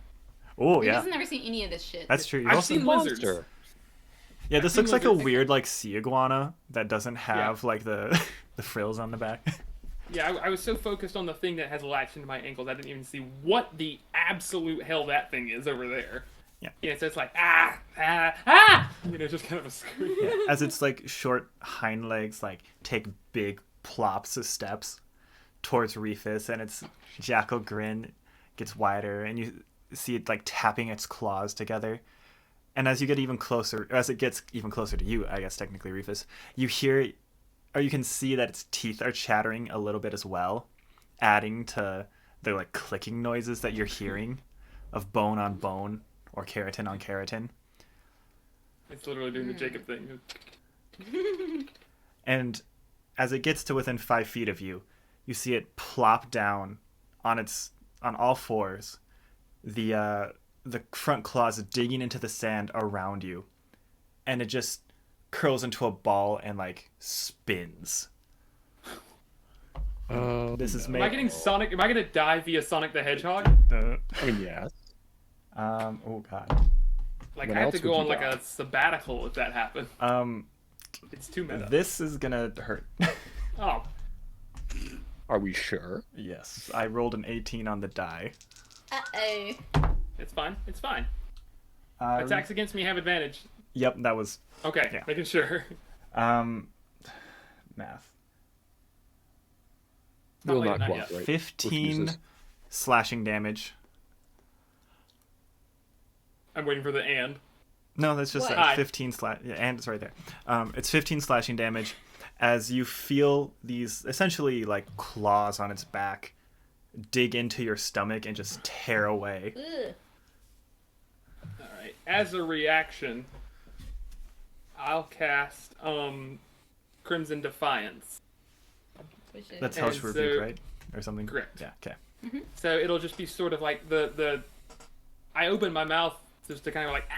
A: Oh
D: We've
A: yeah,
D: just never seen any of this shit.
A: that's true. You've
C: I've
A: also-
C: seen lizards.
B: Monster.
A: Yeah, this
C: I've seen
A: looks like a
C: lizards.
A: weird like sea iguana that doesn't have like the the frills on the back.
C: Yeah, I was so focused on the thing that has latched into my ankles, I didn't even see what the absolute hell that thing is over there. Yeah, so it's like, you know, just kind of a scream.
A: Yeah, as its like short hind legs like take big plops of steps towards Reefus, and its jackal grin gets wider, and you see it like tapping its claws together. And as you get even closer, or as it gets even closer to you, I guess technically Reefus, you hear, or you can see that its teeth are chattering a little bit as well, adding to the like clicking noises that you're hearing of bone on bone or keratin on keratin.
C: It's literally doing the Jacob thing.
A: And as it gets to within 5 feet of you, you see it plop down on all fours, the front claws digging into the sand around you, and it just curls into a ball and like spins. This is
C: Am I getting Sonic? Am I gonna die via Sonic the Hedgehog?
B: I mean, yes.
A: Oh god.
C: Like
B: When
C: I have
B: else
C: to go
B: would
C: on
B: you
C: like
B: die?
C: a sabbatical if that happened. It's too meta.
A: This is gonna hurt.
C: Oh,
B: Are we sure?
A: Yes, I rolled an 18 on the die.
D: Uh-oh.
C: it's fine. It's fine.
A: Uh,
C: Attacks against me have advantage.
A: Yep, that was
C: Okay,
A: Yeah.
C: making sure.
A: math.
C: Not
B: Will
C: late,
B: not
C: not yet.
B: cooperate.
A: 15
B: Refuses.
A: slashing damage.
C: I'm waiting for the and.
A: No, that's just
D: What?
C: Hi.
A: 15 slash. Yeah, and it's right there. It's 15 slashing damage as you feel these essentially like claws on its back dig into your stomach and just tear away.
D: Ugh.
C: All right. As a reaction, I'll cast Crimson Defiance.
D: Which is...
A: That's Hellish
C: And
A: Rebuke,
C: so-
A: right? Or something?
C: Correct.
A: Yeah, okay.
C: So it'll just be sort of like the I open my mouth just to kind of like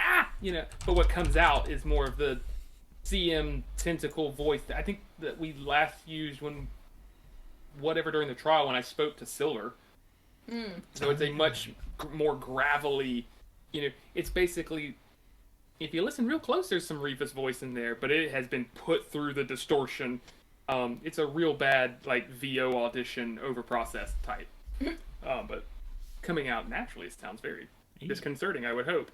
C: you know, but what comes out is more of the CM tentacle voice that I think that we last used when during the trial when I spoke to Sylvyre. So it's a much more gravelly, you know, it's basically, if you listen real close, there's some Reefus voice in there, but it has been put through the distortion. It's a real bad like VO audition overprocessed type. But coming out naturally, it sounds very disconcerting, I would hope.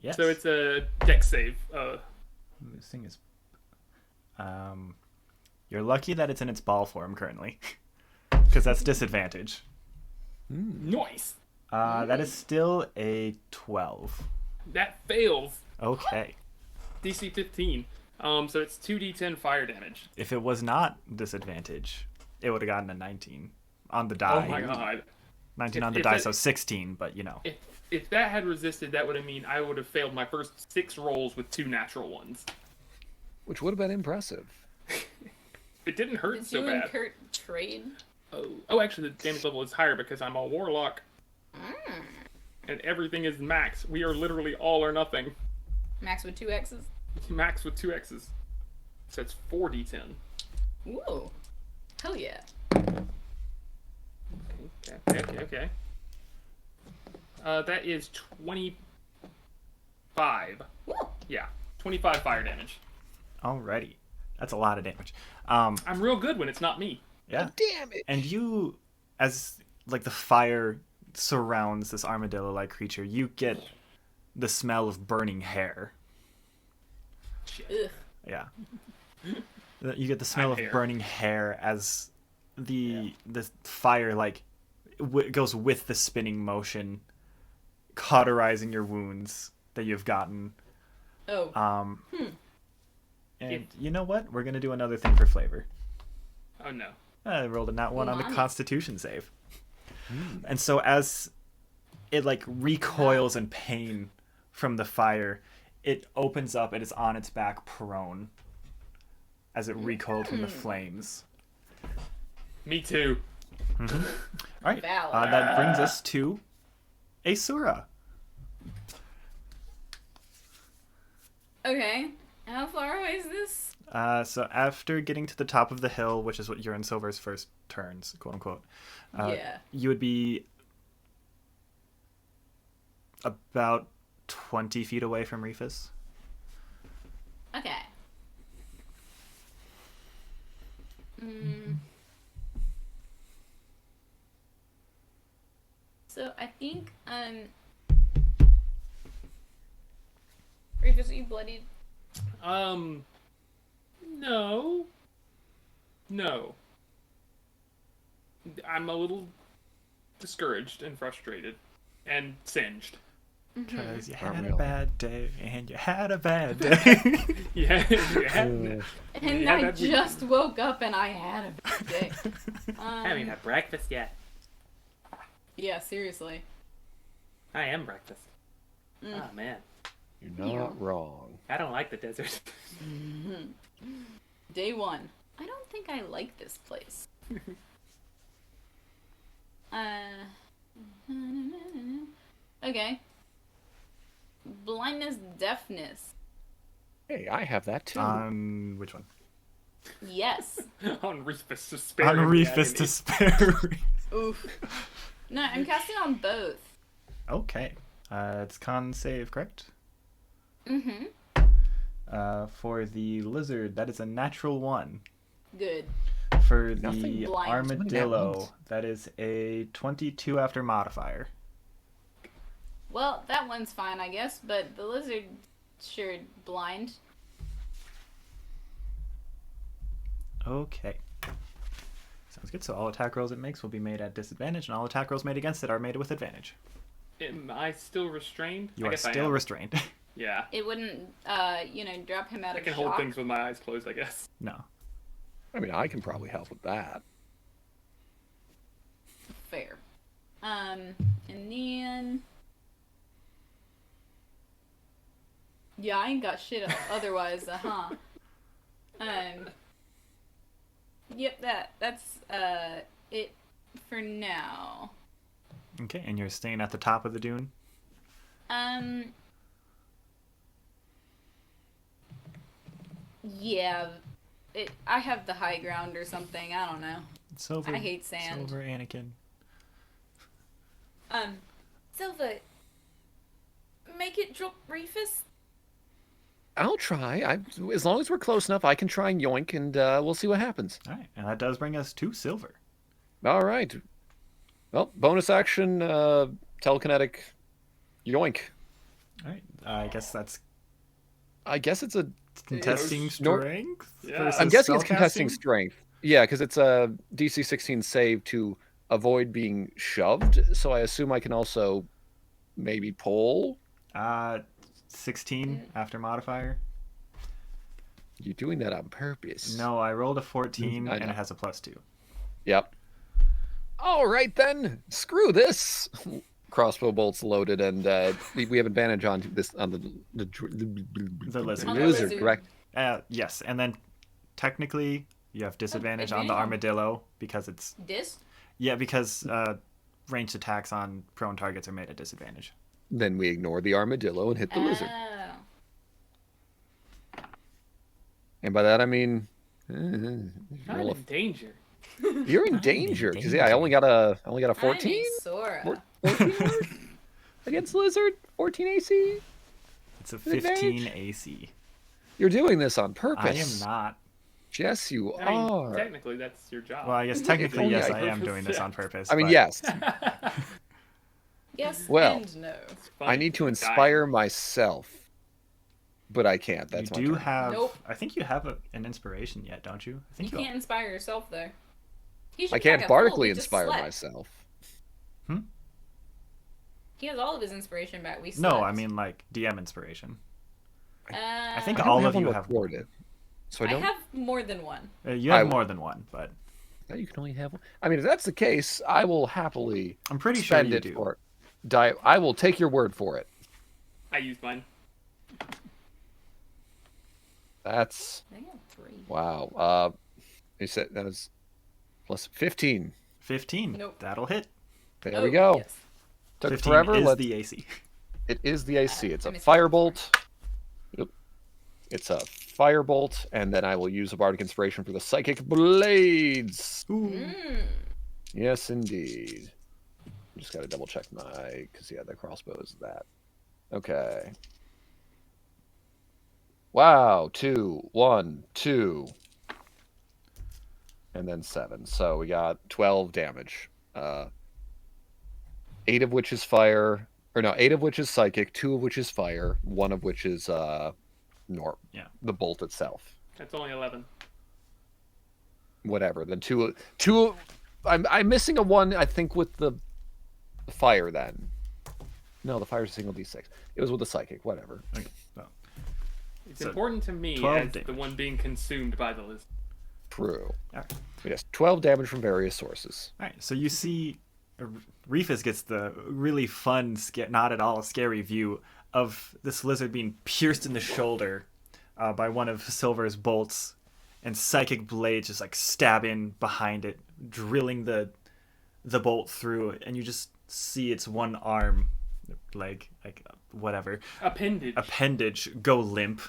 A: Yes.
C: So it's a dex save.
A: This thing is. You're lucky that it's in its ball form currently, because that's disadvantage.
C: Nice.
A: That is still a 12.
C: That fails.
A: Okay.
C: DC 15. So it's 2d10 fire damage.
A: If it was not disadvantage, it would have gotten a 19 on the die.
C: Oh my god.
A: 19 on the
C: If
A: die,
C: that-
A: so 16, but you know.
C: If that had resisted, that would have mean I would have failed my first 6 rolls with 2 natural ones.
B: Which would have been impressive.
C: It didn't hurt
D: Did
C: so
D: you
C: bad.
D: and Kurt trade?
C: Oh, actually, the damage level is higher because I'm a warlock. And everything is max. We are literally all or nothing.
D: Max with 2 X's?
C: Max with 2 X's. So it's 4d10.
D: Ooh. Hell yeah.
C: Okay. That is 25.
D: Woo.
C: Yeah, 25 fire damage.
A: Alrighty. That's a lot of damage.
C: I'm real good when it's not me.
A: Yeah.
B: Damn it!
A: And you, as like the fire surrounds this armadillo-like creature, you get the smell of burning hair.
D: Ugh.
A: Yeah. You get the smell of
C: hair.
A: burning hair as the fire like goes with the spinning motion, cauterizing your wounds that you've gotten.
D: Oh.
A: And you know what? We're gonna do another thing for flavor.
C: Oh no.
A: I rolled a nat 1 on the
D: Umami.
A: Constitution save. And so as it like recoils in pain from the fire, it opens up. It is on its back, prone, as it recoiled from the flames.
C: Me too.
A: All right,
D: Valid.
A: that brings us to Aeseora.
D: Okay. How far away is this?
A: So after getting to the top of the hill, which is what you're in Sylvyre's first turns, quote unquote,
D: Yeah.
A: you would be about 20 feet away from Reefus.
D: Okay. So I think Reefus, are you bloodied?
C: No. No. I'm a little discouraged and frustrated and singed.
A: Because you
B: Aren't
A: had
B: we
A: a
B: all?
A: bad day, and you had a bad day.
C: Yeah.
D: And
C: Yeah,
D: I
C: that'd be-
D: just woke up and I had a bad day.
F: I haven't even had breakfast yet.
D: Yeah, seriously.
F: I am breakfast. Oh man,
B: You're not wrong.
F: I don't like the desert.
D: Day 1. I don't think I like this place. Okay. Blindness, deafness.
B: Hey, I have that too.
A: Which one?
D: Yes.
C: On Reefus to
A: On
C: spare.
A: Reefus to spare.
D: Oof. No, I'm casting on both.
A: Okay. It's con save, correct?
D: Mm-hmm.
A: For the lizard, that is a natural 1.
D: Good.
A: For
B: Nothing
A: the
D: blind.
A: armadillo, that is a 22 after modifier.
D: Well, that one's fine, I guess, but the lizard sure blind.
A: Okay. Sounds good. So all attack rolls it makes will be made at disadvantage, and all attack rolls made against it are made with advantage.
C: Am I still restrained?
A: You
C: I
A: are
C: guess I
A: still
C: am.
A: restrained.
C: Yeah.
D: It wouldn't, drop him out
C: I
D: of
C: can
D: shock.
C: hold things with my eyes closed, I guess.
A: No.
B: I mean, I can probably help with that.
D: Fair. And then... Yeah, I ain't got shit otherwise, huh? Yep, that's it for now.
A: Okay, and you're staying at the top of the dune?
D: Yeah, I have the high ground or something, I don't know.
A: Silver.
D: I hate sand.
A: Silver Anakin.
E: Silva, make it drop Reefus.
B: I'll try. As long as we're close enough, I can try and yoink, and we'll see what happens.
A: All right, and that does bring us to silver.
B: All right. Well, bonus action, telekinetic, yoink.
A: All right, I guess that's
B: I guess it's a.
A: contesting
B: Nor-
A: strength.
C: Yeah.
A: versus
B: I'm guessing it's contesting
A: spellcasting?
B: strength. Yeah, because it's a DC 16 save to avoid being shoved. So I assume I can also maybe pull.
A: 16 after modifier.
B: You're doing that on purpose.
A: No, I rolled a 14
B: I
A: and
B: know.
A: it has a +2.
B: Yep. All right then. Screw this. Crossbow bolts loaded, and we have advantage on this on the
A: lizard.
D: On the
B: lizard,
D: lizard.
B: correct?
A: Yes, and then technically you have disadvantage on the
D: advantage on-
A: armadillo because it's because ranged attacks on prone targets are made at disadvantage.
B: Then we ignore the armadillo and hit the lizard.
D: Oh.
B: And by that I mean
F: I'm
B: roll a-
F: in danger.
B: you're in danger because I only got a 14.
D: Sora.
B: 14 against lizard. 14 AC.
A: It's a
B: Advantage.
A: 15 AC.
B: You're doing this on
A: I
B: purpose.
A: am not.
B: Yes, you
C: I mean,
B: are.
C: technically, that's your job.
A: Well, I guess technically
B: Oh,
A: yes,
B: yeah,
A: I am
C: purpose,
A: doing this
C: yeah.
A: on purpose.
B: I mean,
A: but
B: yes.
D: Yes
B: Well,
D: and no.
B: I need to inspire myself, but I can't. That's
A: you
B: my
A: do
B: turn.
A: have.
D: Nope.
A: I think you have an inspiration yet, don't you? I
D: You
A: think you.
D: can't inspire yourself though. He should
B: I can't
D: pack a full,
B: bardically
D: we just
B: inspire
D: slept.
B: myself.
D: He has all of his inspiration back. We
A: No,
D: slept.
A: I mean like DM inspiration. I think
B: I don't
A: all
B: have
A: of
B: one
A: you have.
B: recorded. So I
D: I
B: don't.
D: have more than one.
A: You have
B: I-
A: more than one, but
B: You can only have one. I mean, if that's the case, I will happily
A: I'm pretty sure
B: spend
A: you
B: it
A: do.
B: for it. I will take your word for it.
C: I used mine.
B: That's
D: I think I have 3.
B: wow. You said that was plus 15.
A: 15.
D: Nope.
A: That'll hit.
B: There we go.
D: Yes.
B: Took
A: 15
B: forever.
A: is
B: Let's
A: the AC.
B: It is the AC. It's
D: I
B: a
D: missed that
B: firebolt. Yep. It's a firebolt, and then I will use a bardic inspiration for the psychic blades. Yes, indeed. Just gotta double check because the crossbow is that. Okay. Wow, 2, 1, 2, and then 7. So we got 12 damage. 8 of which is fire. Or no, 8 of which is psychic, 2 of which is fire, 1 of which is
A: Yeah.
B: the bolt itself.
C: That's only 11.
B: Whatever. Then two. I'm missing a 1. I think with the fire. Then no, the fire's a single d6. It was with the psychic. Whatever.
A: Okay. Well,
C: It's
A: So,
C: important to me
A: 12
C: as the
A: damage.
C: one being consumed by the lizard.
B: True.
A: Alright.
B: Yes, 12 damage from various sources.
A: All right, so you see Reefus gets the really fun, not at all scary view of this lizard being pierced in the shoulder by one of Sylvyre's bolts, and psychic blades just like stab in behind it, drilling the bolt through, and you just see its one arm, leg, like whatever,
C: Appendage.
A: go limp,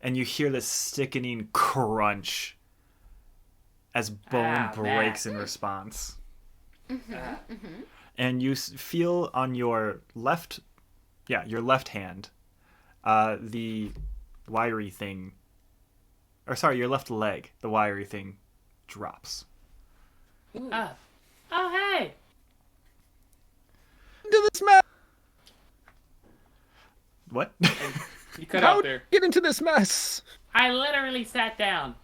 A: and you hear this sickening crunch as bone breaks in response. And you feel on your left hand, the wiry thing, or sorry, your left leg, the wiry thing drops.
F: Oh, hey!
B: Into this mess.
A: What?
C: You cut
B: How
C: out there.
B: get into this mess?
F: I literally sat down.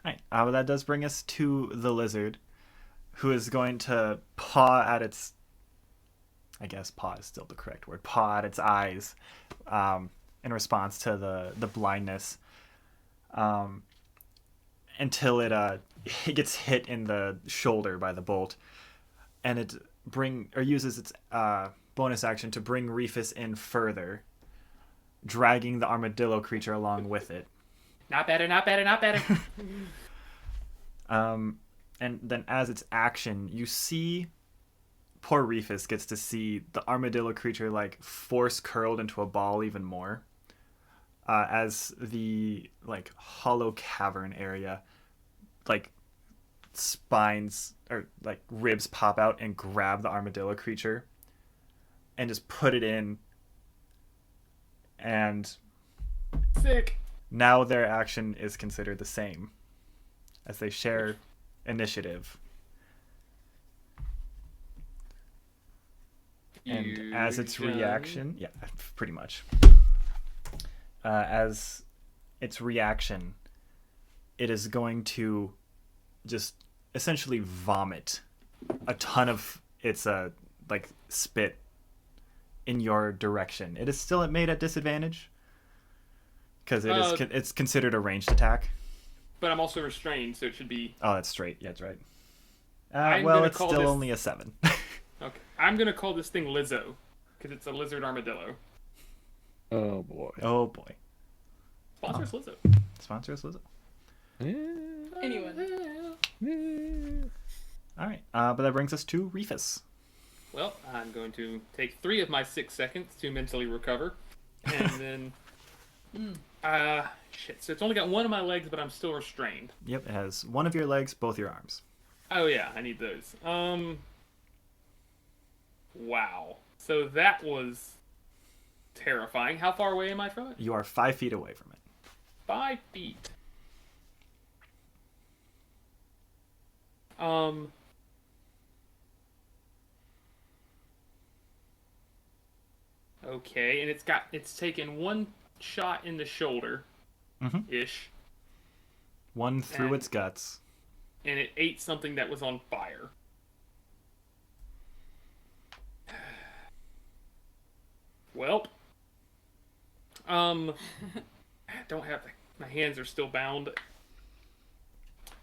A: Alright, well, that does bring us to the lizard, who is going to paw at its... I guess paw is still the correct word. Paw at its eyes in response to the blindness, until it gets hit in the shoulder by the bolt, and it uses its bonus action to bring Reefus in further, dragging the armadillo creature along with it.
F: Not better, not better, not better.
A: And then as its action, you see poor Reefus gets to see the armadillo creature like force curled into a ball even more, as the like hollow cavern area, like spines or like ribs pop out and grab the armadillo creature and just put it in. And
C: Sick.
A: now their action is considered the same, as they share initiative. And as its reaction, yeah, pretty much. As its reaction, it is going to just essentially vomit a ton of its like spit in your direction. It is still made at disadvantage because it's considered a ranged attack.
C: But I'm also restrained, so it should be...
A: Oh, that's straight. Yeah, that's right.
C: I'm
A: Well,
C: gonna
A: it's
C: call
A: still
C: this-
A: only a 7.
C: Okay. I'm going to call this thing Lizzo, because it's a lizard armadillo.
B: Oh boy.
A: Oh boy.
C: Sponsor is Lizzo.
A: Sponsor is Lizzo.
D: Anyone.
A: All right, but that brings us to Reefus.
C: Well, I'm going to take 3 of my 6 seconds to mentally recover. And then... shit. So it's only got one of my legs, but I'm still restrained.
A: Yep, it has one of your legs, both your arms.
C: Oh yeah, I need those. Wow. So that was terrifying. How far away am I from it?
A: You are 5 feet away from it.
C: 5 feet. Okay, and it's taken one shot in the shoulder, ish,
A: One through
C: And-
A: its guts.
C: and it ate something that was on fire. Welp. Don't have the My hands are still bound.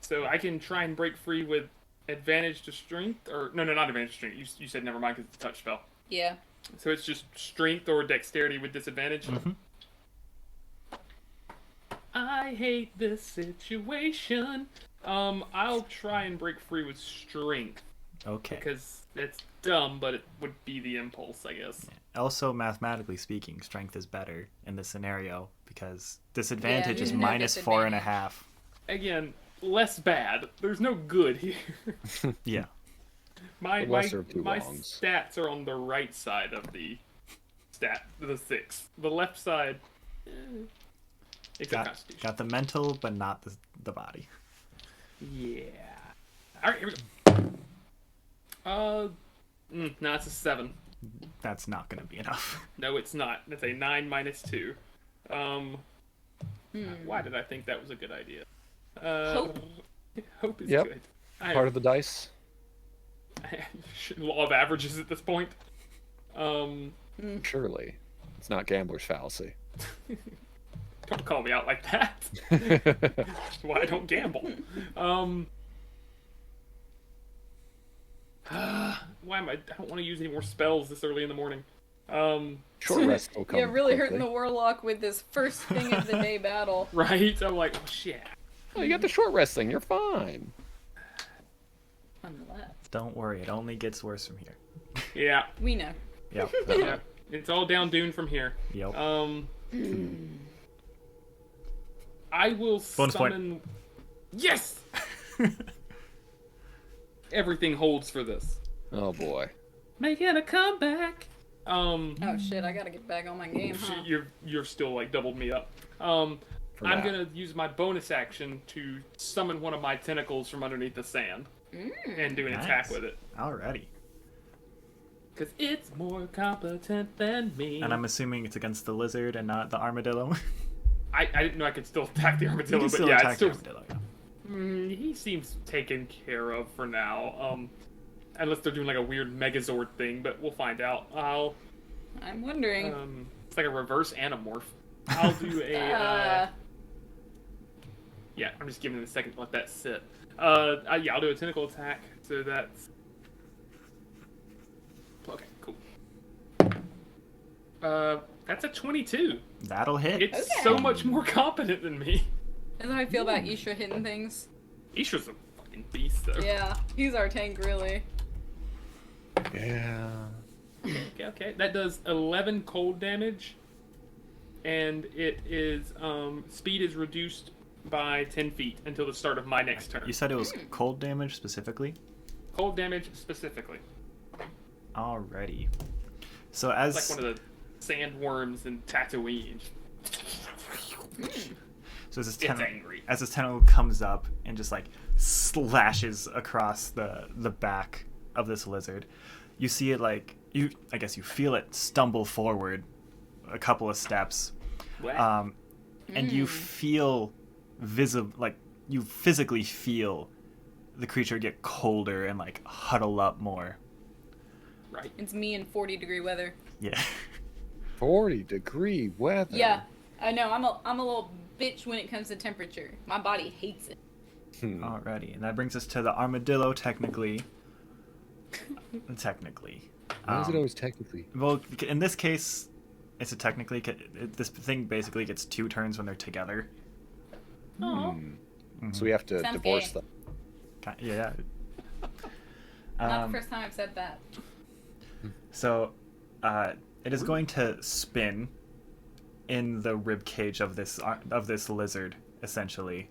C: So I can try and break free with advantage to strength, or no, not advantage to strength. You said never mind because it's a touch spell.
D: Yeah.
C: So it's just strength or dexterity with disadvantage.
A: Mm-hmm.
C: I hate this situation. I'll try and break free with strength
A: Okay.
C: because it's dumb, but it would be the impulse, I guess.
A: Also, mathematically speaking, strength is better in this scenario because disadvantage
D: Yeah,
A: is
D: no
A: minus
D: disadvantage.
A: 4.5.
C: Again, less bad. There's no good here.
A: Yeah.
C: My
B: The lesser of two
C: my
B: wrongs.
C: stats are on the right side of the the 6. The left side, except Constitution.
A: Got the mental, but not the body.
C: Yeah. All right, here we go. No, it's a 7.
A: That's not going to be enough.
C: No, it's not. It's a 9 minus 2. Why did I think that was a good idea?
D: Hope.
C: Hope is
B: Yep.
C: good.
B: Part of the dice.
C: Law of averages at this point.
B: Surely. It's not gambler's fallacy.
C: Don't call me out like that. That's why I don't gamble. Why am I don't want to use any more spells this early in the morning.
B: Short rest will come.
D: Yeah, really
B: quickly.
D: hurting the warlock with this first thing of the day battle.
C: Right? I'm like, oh shit.
B: Oh, you got the short rest thing. You're fine.
D: Nonetheless.
A: Don't worry, it only gets worse from here.
C: Yeah.
D: We know.
A: Yep.
C: Yeah. It's all down dune from here.
A: Yep.
C: I will
A: Bonus point.
C: summon. Yes. Everything holds for this.
B: Oh boy.
C: Making a comeback.
D: Oh shit, I gotta get back on my game, huh?
C: You're still like doubled me up.
B: For
C: I'm
B: now.
C: gonna use my bonus action to summon one of my tentacles from underneath the sand and do an attack with it.
A: Alrighty.
C: Cause it's more competent than me.
A: And I'm assuming it's against the lizard and not the armadillo.
C: I didn't know I could still attack the
A: You
C: armadillo,
A: can
C: but
A: still
C: yeah,
A: attack
C: it's still,
A: the armadillo. Yeah.
C: he seems taken care of for now. Unless they're doing like a weird Megazord thing, but we'll find out.
D: I'm wondering.
C: It's like a reverse anamorph. I'll do a. Yeah, I'm just giving it a second to let that sit. Yeah, I'll do a tentacle attack. So that's. Okay, cool. That's a 22.
A: That'll hit.
C: It's
D: Okay.
C: so much more competent than me.
D: That's how I feel about Isha hitting things.
C: Isha's a fucking beast, though.
D: Yeah, he's our tank, really.
B: Yeah.
C: Okay. That does 11 cold damage, and it is speed is reduced by 10 feet until the start of my next turn.
A: You said it was cold damage specifically?
C: Cold damage specifically.
A: Alrighty. So as
C: It's like one of the sandworms in Tatooine.
A: so as this
C: It's angry.
A: as this tentacle comes up and just like slashes across the back of this lizard, you see it like I guess you feel it stumble forward a couple of steps,
C: What?
A: and you feel you physically feel the creature get colder and like huddle up more.
C: Right.
D: It's me in 40-degree weather.
A: Yeah.
B: 40-degree weather.
D: Yeah, I know. I'm a little bitch when it comes to temperature. My body hates it.
A: Alrighty, and that brings us to the armadillo. Technically.
B: Why is it always technically?
A: Well, in this case, it's a technically. This thing basically gets 2 turns when they're together.
C: Oh.
B: So we have to
D: Sounds
B: divorce
D: gay.
B: them.
A: Yeah.
D: Not the first time I've said that.
A: So, it is going to spin in the rib cage of this lizard, essentially,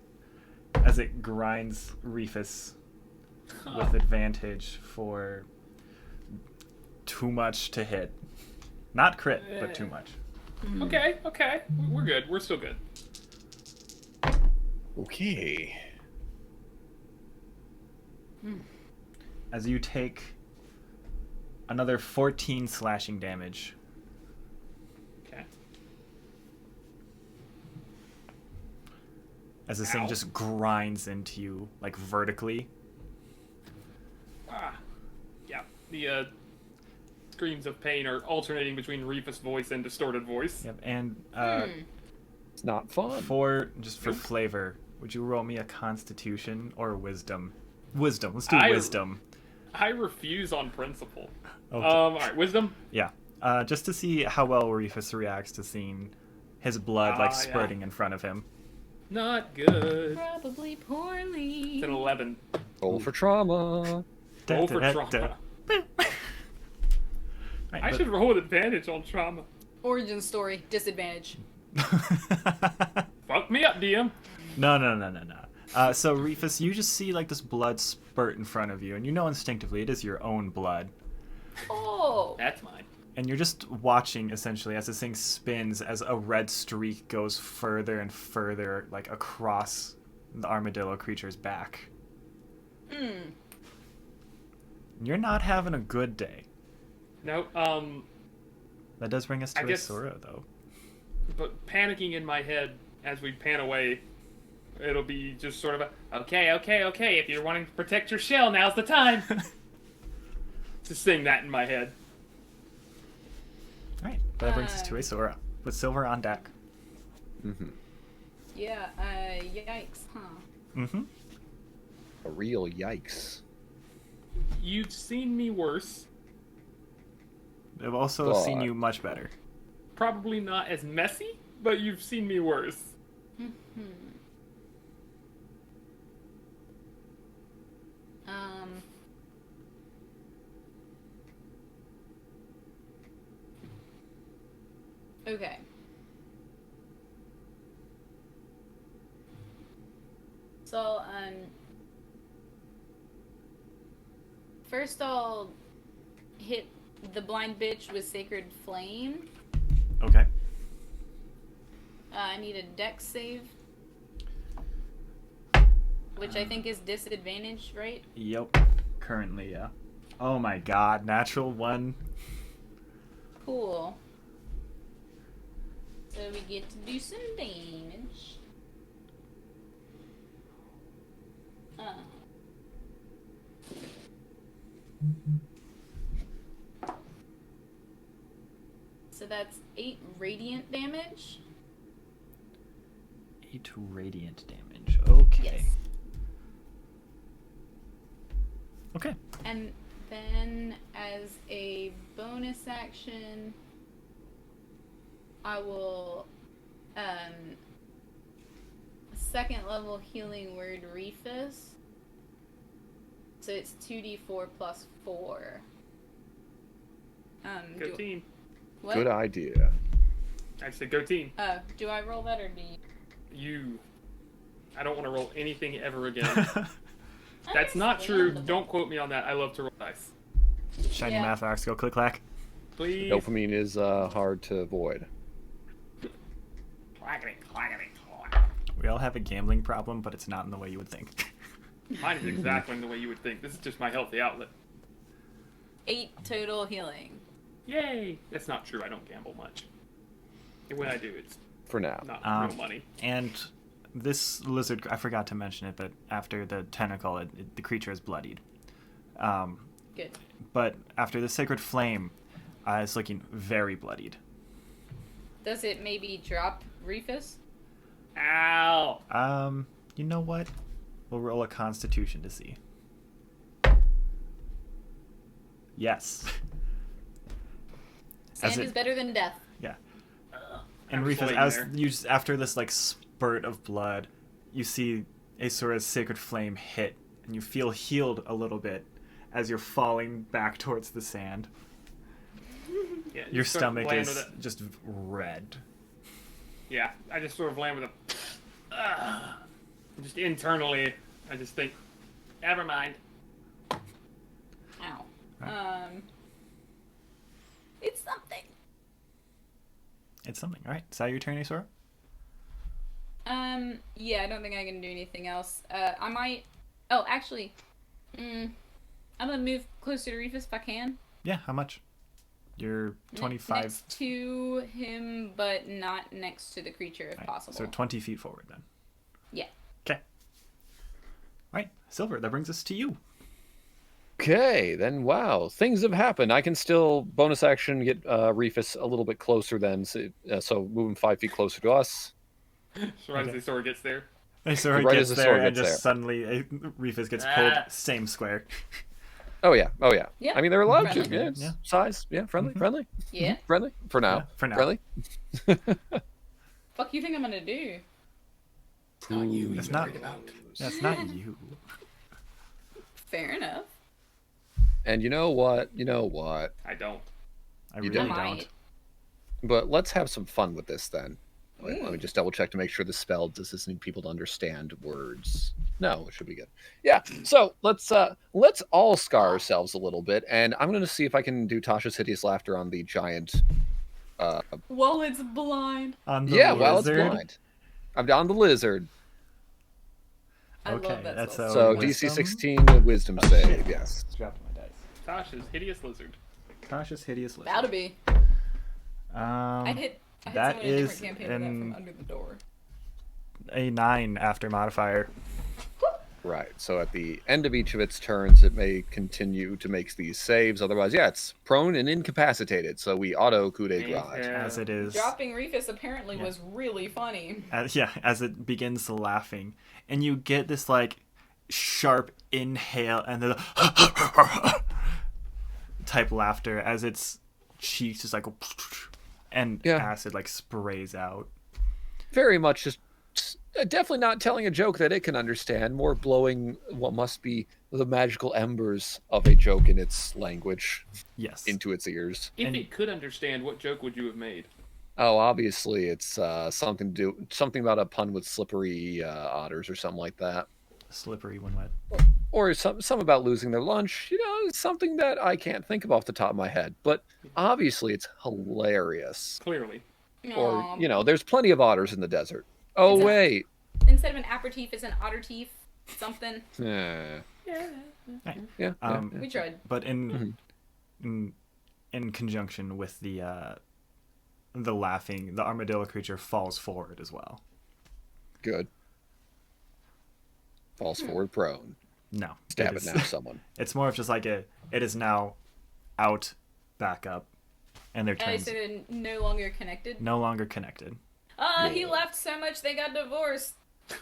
A: as it grinds Reefus with advantage for too much to hit. Not crit, but too much.
C: Okay. We're good. We're still good.
B: Okay.
A: As you take another 14 slashing damage.
C: Okay.
A: As this
C: Ow.
A: thing just grinds into you, like vertically.
C: Yeah. The screams of pain are alternating between Reefus voice and distorted voice.
A: Yep, and
B: It's not fun.
A: For flavor, would you roll me a Constitution or a Wisdom? Wisdom. Let's do Wisdom.
C: I refuse on principle.
A: Okay.
C: All right, wisdom.
A: Yeah. Just to see how well Reefus reacts to seeing his blood spurting in front of him.
C: Not good.
D: Probably poorly.
C: It's an 11.
B: Roll for trauma.
C: Roll for trauma. I should roll with advantage on trauma.
D: Origin story, disadvantage.
C: Fuck me up, DM.
A: No. So Reefus, you just see like this blood spurt in front of you, and you know instinctively it is your own blood.
D: Oh.
C: That's mine.
A: And you're just watching essentially as this thing spins as a red streak goes further and further, like across the armadillo creature's back. You're not having a good day.
C: No,
A: That does bring us to
C: I guess-
A: Aeseora, though.
C: but panicking in my head as we pan away, it'll be just sort of a, okay, if you're wanting to protect your shell, now's the time. To sing that in my head.
A: All right, that brings us to Aeseora with Sylvyre on deck.
D: Yeah, yikes, huh?
A: Mm-hmm.
B: A real yikes.
C: You've seen me worse.
A: I've also seen you much better.
C: Probably not as messy, but you've seen me worse.
D: Okay. So, first I'll hit the blind bitch with Sacred Flame.
A: Okay.
D: I need a dex save. Which I think is disadvantage, right?
A: Yep. Currently, yeah. Oh my god, natural one.
D: Cool. So we get to do some damage. So that's 8 radiant damage.
A: 8 radiant damage. Okay.
D: Yes.
A: Okay.
D: And then as a bonus action, I will second level healing word Reefus. So it's 2d4 plus 4.
C: Go team.
D: What?
B: Good idea.
C: I said go team.
D: Do I roll that or do you?
C: I don't want to roll anything ever again. That's not true. Don't quote me on that. I love to roll dice.
A: Shiny
D: Yeah.
A: math arcs go click clack.
C: Please.
B: Dopamine is hard to avoid.
C: Clackety, clackety, clack.
A: We all have a gambling problem, but it's not in the way you would think.
C: Mine is exactly the way you would think. This is just my healthy outlet.
D: 8 total healing.
C: Yay! That's not true. I don't gamble much. And when I do, it's
B: For now.
C: not real money.
A: And this lizard, I forgot to mention it, but after the tentacle, the creature is bloodied.
D: Good.
A: But after the sacred flame, it's looking very bloodied.
D: Does it maybe drop Reefus?
C: Ow!
A: You know what? We'll roll a constitution to see. Yes.
D: Sand is better than death.
A: Yeah. And
C: I'm
A: Reefus,
C: floating
A: as
C: there.
A: you after this like spurt of blood, you see Aeseora's sacred flame hit, and you feel healed a little bit as you're falling back towards the sand.
C: Yeah,
A: Your
C: just sort of
A: stomach
C: land
A: is
C: with a-
A: just red.
C: Yeah, I just sort of land with a. Just internally, I just think, never mind.
D: Ow.
A: Right.
D: It's something.
A: It's something. All right. Is that your turn, Aeseora?
D: Yeah, I don't think I can do anything else. I might. Oh, actually, I'm gonna move closer to Reefus if I can.
A: Yeah. How much? You're 25.
D: Next to him, but not next to the creature if
A: Right,
D: possible.
A: So 20 feet forward then.
D: Yeah.
A: Okay. All right, Sylvyre. That brings us to you.
B: Okay, then wow, things have happened. I can still bonus action get Reefus a little bit closer then, so move him 5 feet closer to us.
C: So right as the sword gets there.
A: Aeseora
B: Right
A: gets
B: as the
A: there
B: sword
A: and
B: gets
A: just
B: there.
A: suddenly Reefus gets pulled
F: Ah.
A: same square.
B: Oh yeah.
D: Yeah,
B: I mean, they're allowed to.
D: friendly.
B: Yeah, it's
A: Yeah.
B: size. Yeah, friendly.
A: Mhm.
B: Friendly.
D: Yeah.
B: Friendly for now.
A: Yeah, for now.
B: Friendly.
D: Fuck you think I'm gonna do?
C: Not you.
A: That's
C: even
A: not.
C: worried about.
A: That's not you.
D: Fair enough.
B: And you know what? You know what?
C: I don't.
A: I
B: You
A: really
B: don't.
A: don't.
D: Might.
B: But let's have some fun with this then. Let me
D: Mm.
B: just double check to make sure the spell does need people to understand words. No, it should be good. Yeah. So let's all scar ourselves a little bit, and I'm gonna see if I can do Tasha's hideous laughter on the giant.
D: While it's blind.
A: On the
B: Yeah, while it's
A: lizard?
B: blind. I'm down the lizard.
D: I
A: Okay,
D: love that
A: that's
D: spell.
A: a
B: So
A: wisdom?
B: DC 16 wisdom
A: Oh,
B: save.
A: shit.
B: Yes.
A: Dropped my dice.
C: Tasha's hideous lizard.
A: Cautious, hideous lizard.
D: Bow to be.
A: Um,
D: I hit
A: that
D: someone in a
A: is
D: different campaign with that from under the door.
A: a 9 after modifier.
B: Right. So at the end of each of its turns, it may continue to make these saves. Otherwise, yeah, it's prone and incapacitated. So we auto coup de grace.
A: As it is.
D: Dropping Reefus apparently was really funny.
A: As it begins laughing. And you get this, like, sharp inhale and then type laughter as its cheeks just like, and
B: Yeah.
A: acid, like, sprays out.
B: Very much just definitely not telling a joke that it can understand, more blowing what must be the magical embers of a joke in its language
A: Yes.
B: into its ears.
C: If
A: And-
C: it could understand, what joke would you have made?
B: Oh, obviously it's something about a pun with slippery otters or something like that,
A: Slippery when wet.
B: or some about losing their lunch. You know, something that I can't think of off the top of my head, but obviously it's hilarious.
C: Clearly.
B: Or
D: Aw.
B: you know, there's plenty of otters in the desert. Oh
D: It's a-
B: wait.
D: Instead of an aperitif, it's an otter teeth. Something.
B: Yeah.
D: Yeah.
B: Yeah.
D: We tried.
A: But in conjunction with the laughing, the armadillo creature falls forward as well.
B: Good. Falls forward prone.
A: No.
B: Stab it
A: is-
B: now, someone.
A: It's more of just like it is now out, back up, and their
D: And I
A: turns
D: said they're no longer connected.
A: no longer connected.
D: He laughed so much they got divorced.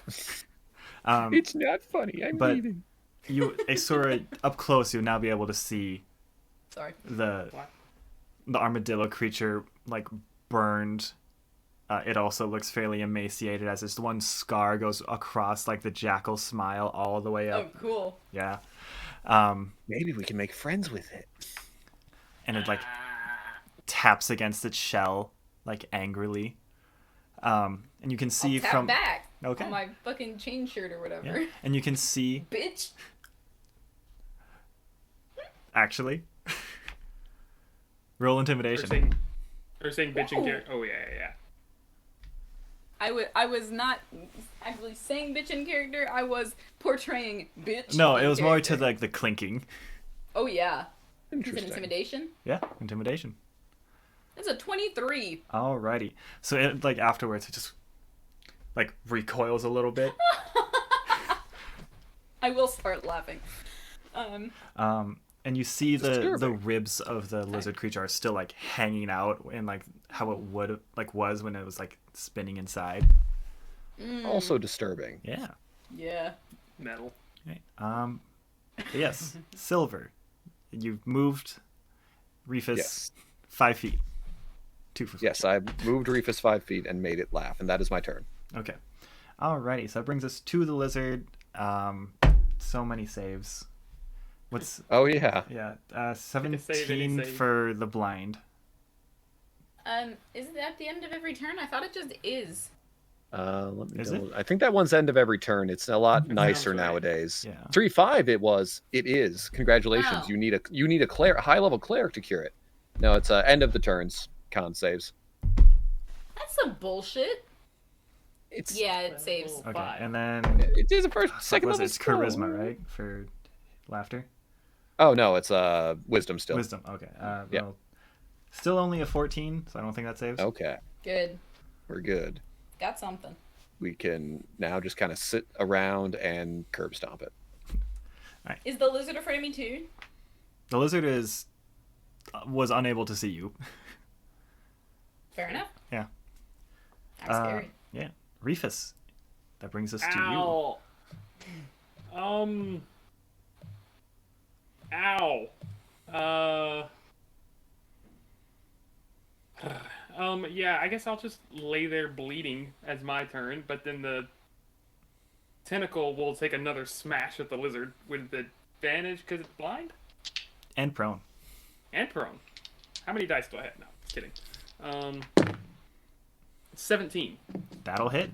B: It's not funny. I'm
A: but-
B: leaving.
A: You, Aeseora, up close, you'll now be able to see
D: Sorry.
A: the
C: What?
A: armadillo creature like burned. It also looks fairly emaciated as this one scar goes across like the jackal smile all the way
D: Oh,
A: up.
D: cool.
A: Yeah.
B: Maybe we can make friends with it.
A: And it like taps against its shell like angrily. And you can see
D: I'll tap
A: from
D: back
A: Okay.
D: on my fucking chain shirt or whatever.
A: yeah, and you can see
D: Bitch.
A: actually roll
C: Or
A: intimidation.
C: saying bitch and care. Oh, yeah.
D: I was not actually saying bitch in character. I was portraying bitch.
A: No,
D: in
A: it was more to
D: character.
A: like the clinking.
D: Oh yeah. Is it
B: Interesting.
D: intimidation?
A: Yeah, intimidation.
D: It's a 23.
A: Alrighty. So it like afterwards it just like recoils a little bit.
D: I will start laughing.
A: And you see the
B: Disturbing.
A: ribs of the lizard creature are still like hanging out and like how it would like was when it was like spinning inside.
B: Also disturbing.
A: Yeah.
D: Yeah.
C: Metal.
A: Okay. Yes, Silver. You've moved Reefus
B: Yes.
A: 5 feet. 2 for
B: Yes, I moved Reefus 5 feet and made it laugh, and that is my turn.
A: Okay. Alrighty, so that brings us to the lizard. So many saves. What's
B: Oh yeah.
A: yeah?
C: save, any
A: 17
C: save.
A: for the blind.
D: Is it at the end of every turn? I thought it just is.
B: Let me
A: Is
B: double- I think that one's end of every turn. It's a lot nicer
C: sounds right.
B: nowadays.
A: Yeah.
B: 3-5 it was. It is. Congratulations.
D: Wow.
B: You need a high level cleric to cure it. No, it's end of the turns. Con saves.
D: That's some bullshit.
B: It's
D: Yeah, it saves.
A: Okay,
C: 5.
A: and then
B: It is a first
A: what
B: second
A: was
B: level
A: it? It's
B: spell.
A: charisma, right? For laughter.
B: Oh no, it's wisdom still.
A: Wisdom. Okay.
B: Yeah.
A: Well, still only a 14, so I don't think that saves.
B: Okay,
D: Good.
B: we're good.
D: Got something.
B: We can now just kind of sit around and curb stomp it.
D: Is the lizard afraid of me too?
A: The lizard was unable to see you.
D: Fair enough.
A: Yeah.
D: I'm scary.
A: Yeah. Reefus, that brings us to you.
C: Ow. Ow. Yeah, I guess I'll just lay there bleeding as my turn, but then the tentacle will take another smash at the lizard with the advantage because it's blind
A: And prone.
C: and prone. How many dice do I have? No, just kidding. 17.
A: That'll hit.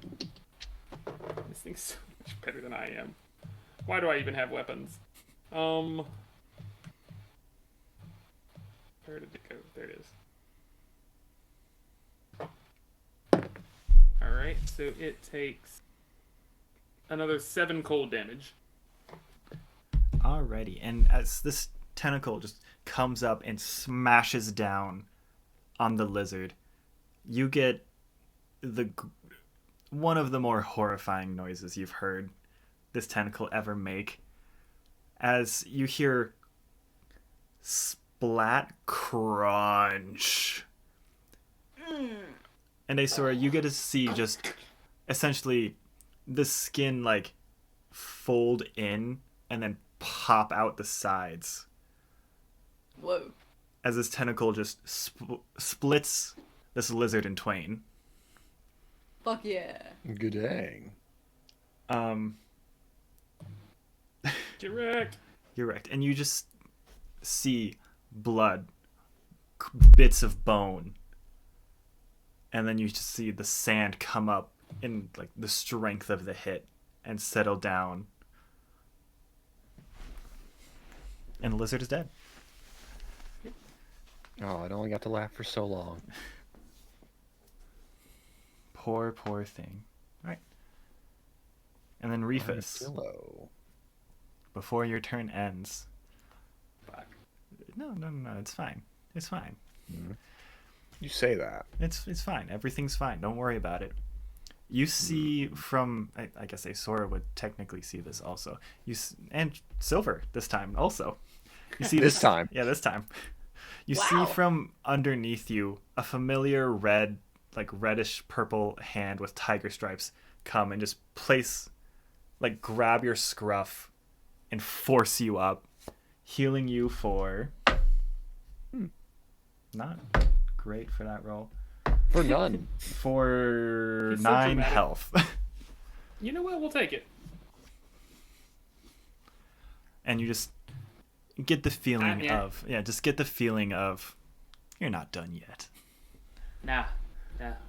C: This thing's so much better than I am. Why do I even have weapons? Where did it go? There it is. Alright, so it takes another 7 cold damage.
A: Alrighty, and as this tentacle just comes up and smashes down on the lizard, you get one of the more horrifying noises you've heard this tentacle ever make, as you hear splat crunch. And Aeseora, you get to see just essentially the skin like fold in and then pop out the sides
D: Whoa.
A: as this tentacle just splits this lizard in twain.
D: Fuck yeah.
B: Good dang.
C: Get wrecked!
A: You're right. And you just see blood, bits of bone, and then you just see the sand come up in like the strength of the hit and settle down. And the lizard is dead.
B: Oh, I'd only got to laugh for so long.
A: Poor, poor thing. Right. And then Reefus,
B: Armadillo.
A: before your turn ends.
C: Fuck.
A: No, it's fine. It's fine.
B: You say that.
A: It's fine. Everything's fine. Don't worry about it. You see from, I guess Aeseora would technically see this also. And Sylvyre this time also. You see
B: This time.
A: Yeah, this time. You
D: Wow.
A: see from underneath you a familiar red, like reddish purple hand with tiger stripes come and just grab your scruff and force you up, healing you for not great for that roll.
B: For none.
A: For
C: He's so
A: 9
C: dramatic.
A: health.
C: You know what? We'll take it.
A: And you just get the feeling
F: yeah.
A: of get the feeling of you're not done yet.
F: Nah.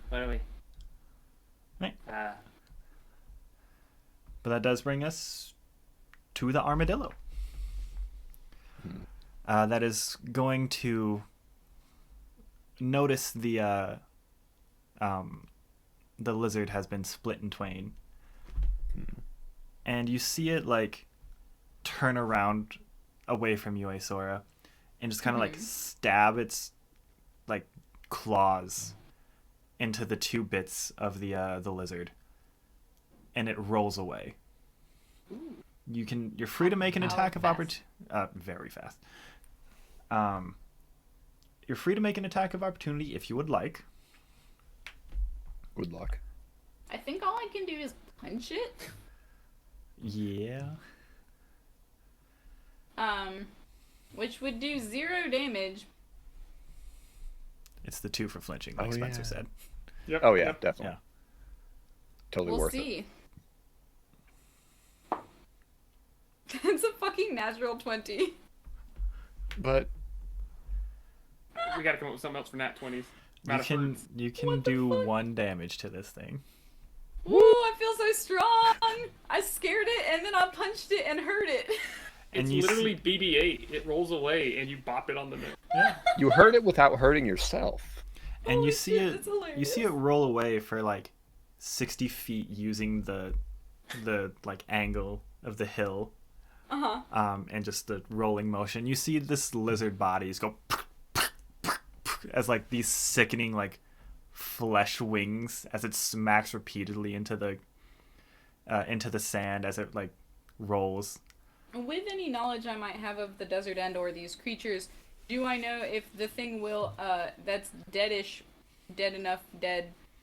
F: What are we?
A: Right.
F: Uh,
A: But that does bring us to the armadillo. That is going to notice the lizard has been split in twain. And you see it like turn around away from you, Aeseora, and just kind of like stab its like claws into the two bits of the lizard, and it rolls away. You're free to make an
D: How
A: attack of
D: fast?
A: opportunity. Very fast. You're free to make an attack of opportunity if you would like.
B: Good luck.
D: I think all I can do is punch it.
A: Yeah.
D: Which would do 0 damage.
A: It's the 2 for flinching, like
B: Oh,
A: Spencer
B: yeah.
A: said.
C: Yep.
B: Oh yeah,
C: Yep.
B: definitely.
A: Yeah.
B: Totally
D: We'll
B: worth
D: see. It's a fucking natural 20.
B: it. But
C: We gotta come up with something else for nat 20s.
A: You can do 1 damage to this thing.
D: Woo, I feel so strong. I scared it and then I punched it and hurt it.
C: It's
A: And you
C: literally BB-8. It rolls away and you bop it on the nose.
B: you hurt it without hurting yourself.
A: And
D: Holy
A: you see
D: shit,
A: it
D: that's hilarious.
A: you see it roll away for like 60 feet using the like angle of the hill. And just the rolling motion. You see this lizard bodies go as like these sickening like flesh wings as it smacks repeatedly into the sand as it like rolls.
D: With any knowledge I might have of the desert end or these creatures, do I know if the thing will that's dead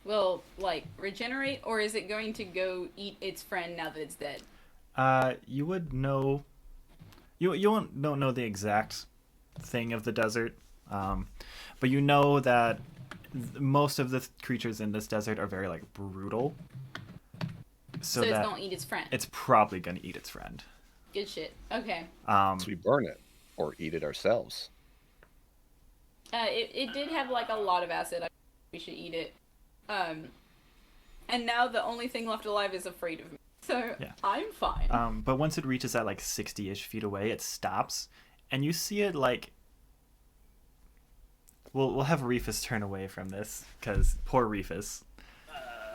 D: will like regenerate, or is it going to go eat its friend now that it's dead?
A: You would know. Don't know the exact thing of the desert, but you know that most of the creatures in this desert are very like brutal.
D: So it's gonna eat its friend.
A: It's probably gonna eat its friend.
D: Good shit. Okay.
B: So we burn it or eat it ourselves.
D: It did have like a lot of acid. I we should eat it. And now the only thing left alive is afraid of me. So
A: Yeah.
D: I'm fine.
A: But once it reaches that like 60-ish feet away, it stops, and you see it like. We'll have Reefus turn away from this because poor Reefus.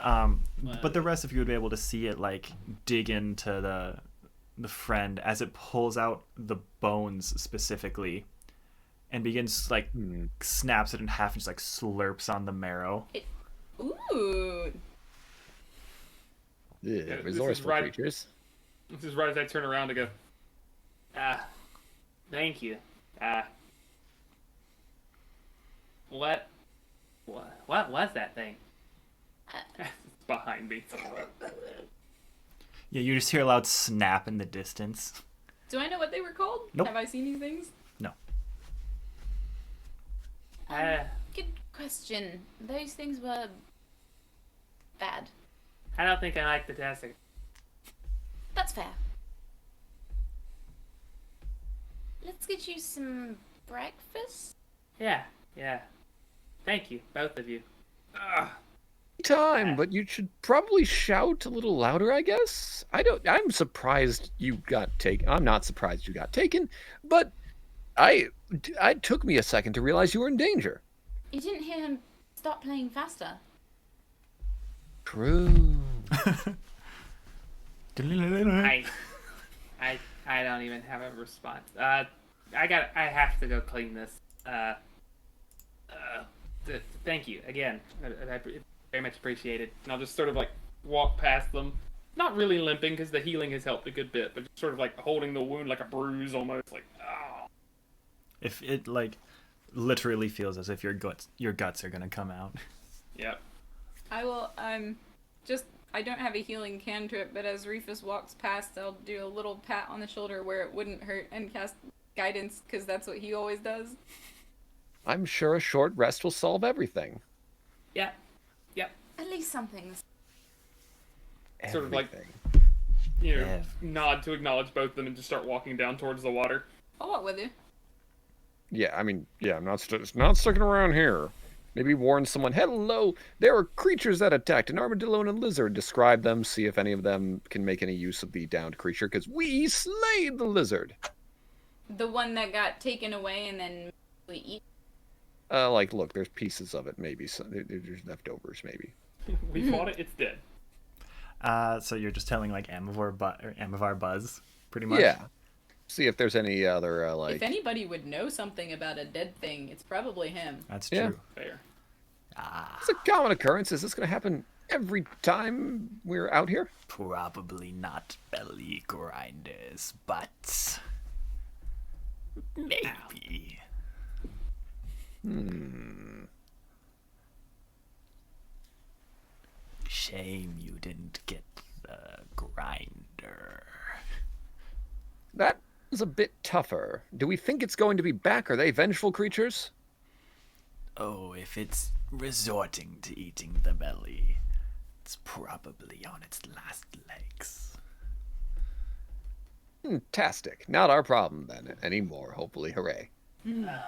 A: But the rest of you would be able to see it like dig into the friend as it pulls out the bones specifically, and begins like snaps it in half and just like slurps on the marrow.
D: Ooh.
B: Yeah,
C: this
B: resourceful
C: is right.
B: creatures.
C: This is right as I turn around to go.
F: Thank you. What was that thing?
C: It's behind me.
A: Yeah, you just hear a loud snap in the distance.
D: Do I know what they were called?
A: Nope.
D: Have I seen these things?
A: No.
E: Good question. Those things were bad.
F: I don't think I like the desert.
E: That's fair. Let's get you some breakfast.
F: Yeah. Thank you, both of you.
B: Time, but you should probably shout a little louder, I guess. I'm surprised you got taken. I'm not surprised you got taken, but it took me a second to realize you were in danger.
E: You didn't hear him stop playing faster.
B: True.
F: I don't even have a response. I have to go clean this. Thank you again. I very much appreciated.
C: And I'll just sort of like walk past them. Not really limping because the healing has helped a good bit, but just sort of like holding the wound like a bruise almost. Like, oh.
A: If it like literally feels as if your guts are gonna come out.
C: Yep.
D: I will, I don't have a healing cantrip, but as Reefus walks past, I'll do a little pat on the shoulder where it wouldn't hurt and cast guidance, because that's what he always does.
B: I'm sure a short rest will solve everything.
F: Yep.
E: At least something.
C: Sort of like,
B: Everything.
C: nod to acknowledge both of them and just start walking down towards the water.
D: I'll walk with you.
B: Yeah, I mean, yeah, I'm not sticking around here. Maybe warn someone, hello, there are creatures that attacked, an armadillo and a lizard. Describe them, see if any of them can make any use of the downed creature, because we slayed the lizard.
D: The one that got taken away and then we eat.
B: Look, there's pieces of it, maybe. So there's leftovers, maybe.
C: We fought it, it's dead.
A: So you're just telling like Amavar Buzz, pretty much.
B: Yeah. See if there's any other
D: If anybody would know something about a dead thing, it's probably him.
A: That's
B: Yeah.
A: true.
C: Fair.
B: It's a common occurrence. Is this going to happen every time we're out here?
A: Probably not belly grinders, but maybe. Shame you didn't get the grinder.
B: That is a bit tougher. Do we think it's going to be back? Are they vengeful creatures?
A: Oh, if it's resorting to eating the belly, it's probably on its last legs.
B: Fantastic. Not our problem then anymore, hopefully. Hooray.
A: Yeah.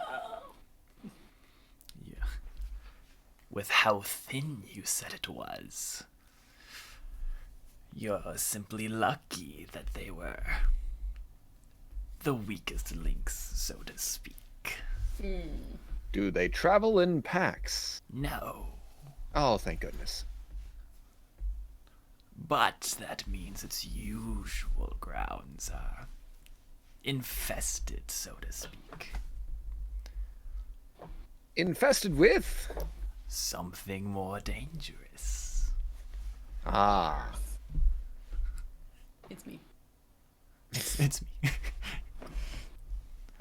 A: With how thin you said it was. You're simply lucky that they were the weakest links, so to speak.
B: Do they travel in packs?
A: No.
B: Oh, thank goodness.
A: But that means its usual grounds are infested, so to speak.
B: Infested with?
A: Something more dangerous.
B: Ah.
D: It's me.
A: It's me.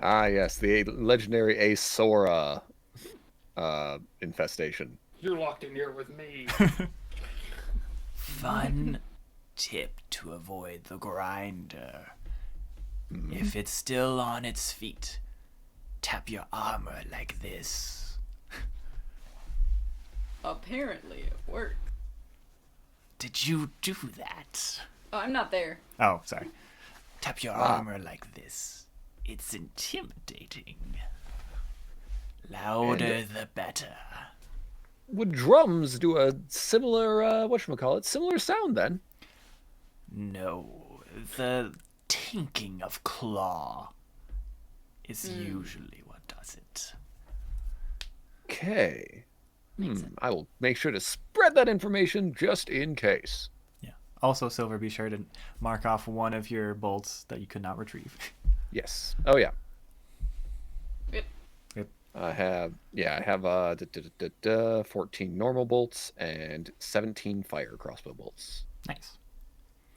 B: Ah, yes, the legendary Aeseora infestation.
C: You're locked in here with me.
A: Fun tip to avoid the grinder. If it's still on its feet, tap your armor like this.
D: Apparently it worked.
A: Did you do that?
D: Oh, I'm not there.
A: Oh, sorry. Tap your armor like this. It's intimidating. Louder the better.
B: Would drums do a similar, similar sound then?
A: No, the tinking of claw is usually what does it.
B: Okay. I will make sure to spread that information just in case.
A: Yeah. Also, Sylvyre, be sure to mark off one of your bolts that you could not retrieve.
B: Yes. Oh, yeah.
D: Yep.
B: I have 14 normal bolts and 17 fire crossbow bolts.
A: Nice.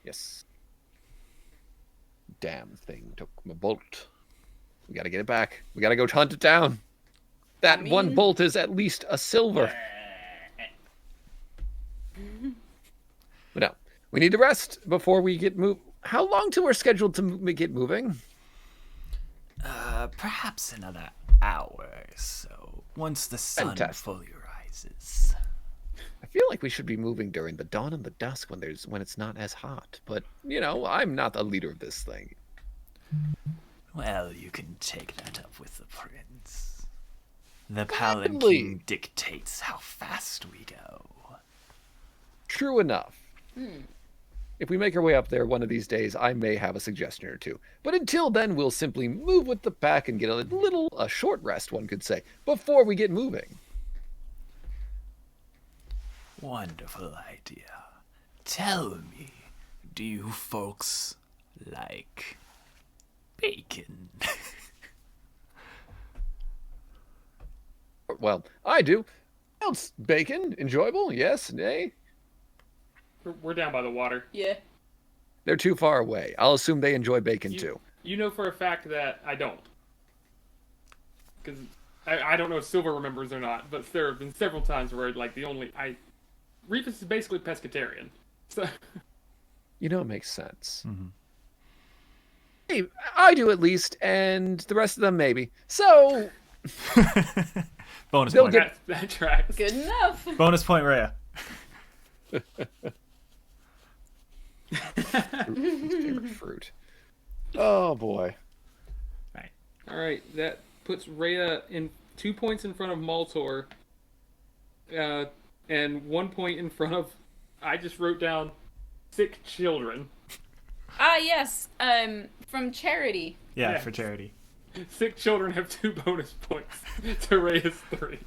B: Yes. Damn thing took my bolt. We gotta get it back. We gotta go hunt it down. That one bolt is at least a silver. But no, we need to rest before we get moved. How long till we're scheduled to get moving?
A: Perhaps another hour or so, once the sun
B: Fantastic.
A: fully rises.
B: I feel like we should be moving during the dawn and the dusk when it's not as hot. But, I'm not the leader of this thing.
A: Well, you can take that up with the prince. The
B: Gladly.
A: palanquin dictates how fast we go.
B: True enough. If we make our way up there one of these days, I may have a suggestion or two. But until then, we'll simply move with the pack and get a short rest, one could say, before we get moving.
A: Wonderful idea. Tell me, do you folks like bacon?
B: Well, I do. Else bacon, enjoyable, yes, nay?
C: We're down by the water.
D: Yeah.
B: They're too far away. I'll assume they enjoy bacon too.
C: You know for a fact that I don't. Because I don't know if Silver remembers or not, but there have been several times where, like, Reefus is basically pescatarian. So.
B: It makes sense. Hey, I do at least, and the rest of them maybe. So,
A: Bonus
B: They'll
A: point.
B: get-
C: That tracks.
D: Good enough.
A: Bonus point, Rhea.
B: favorite fruit. Oh boy.
C: Alright, that puts Rhea in 2 points in front of Maltor, and 1 point in front of, I just wrote down, sick children.
D: Ah, yes. From charity.
A: Yeah,
C: Yeah.
A: for charity.
C: Sick children have 2 bonus points to Rhea's 3.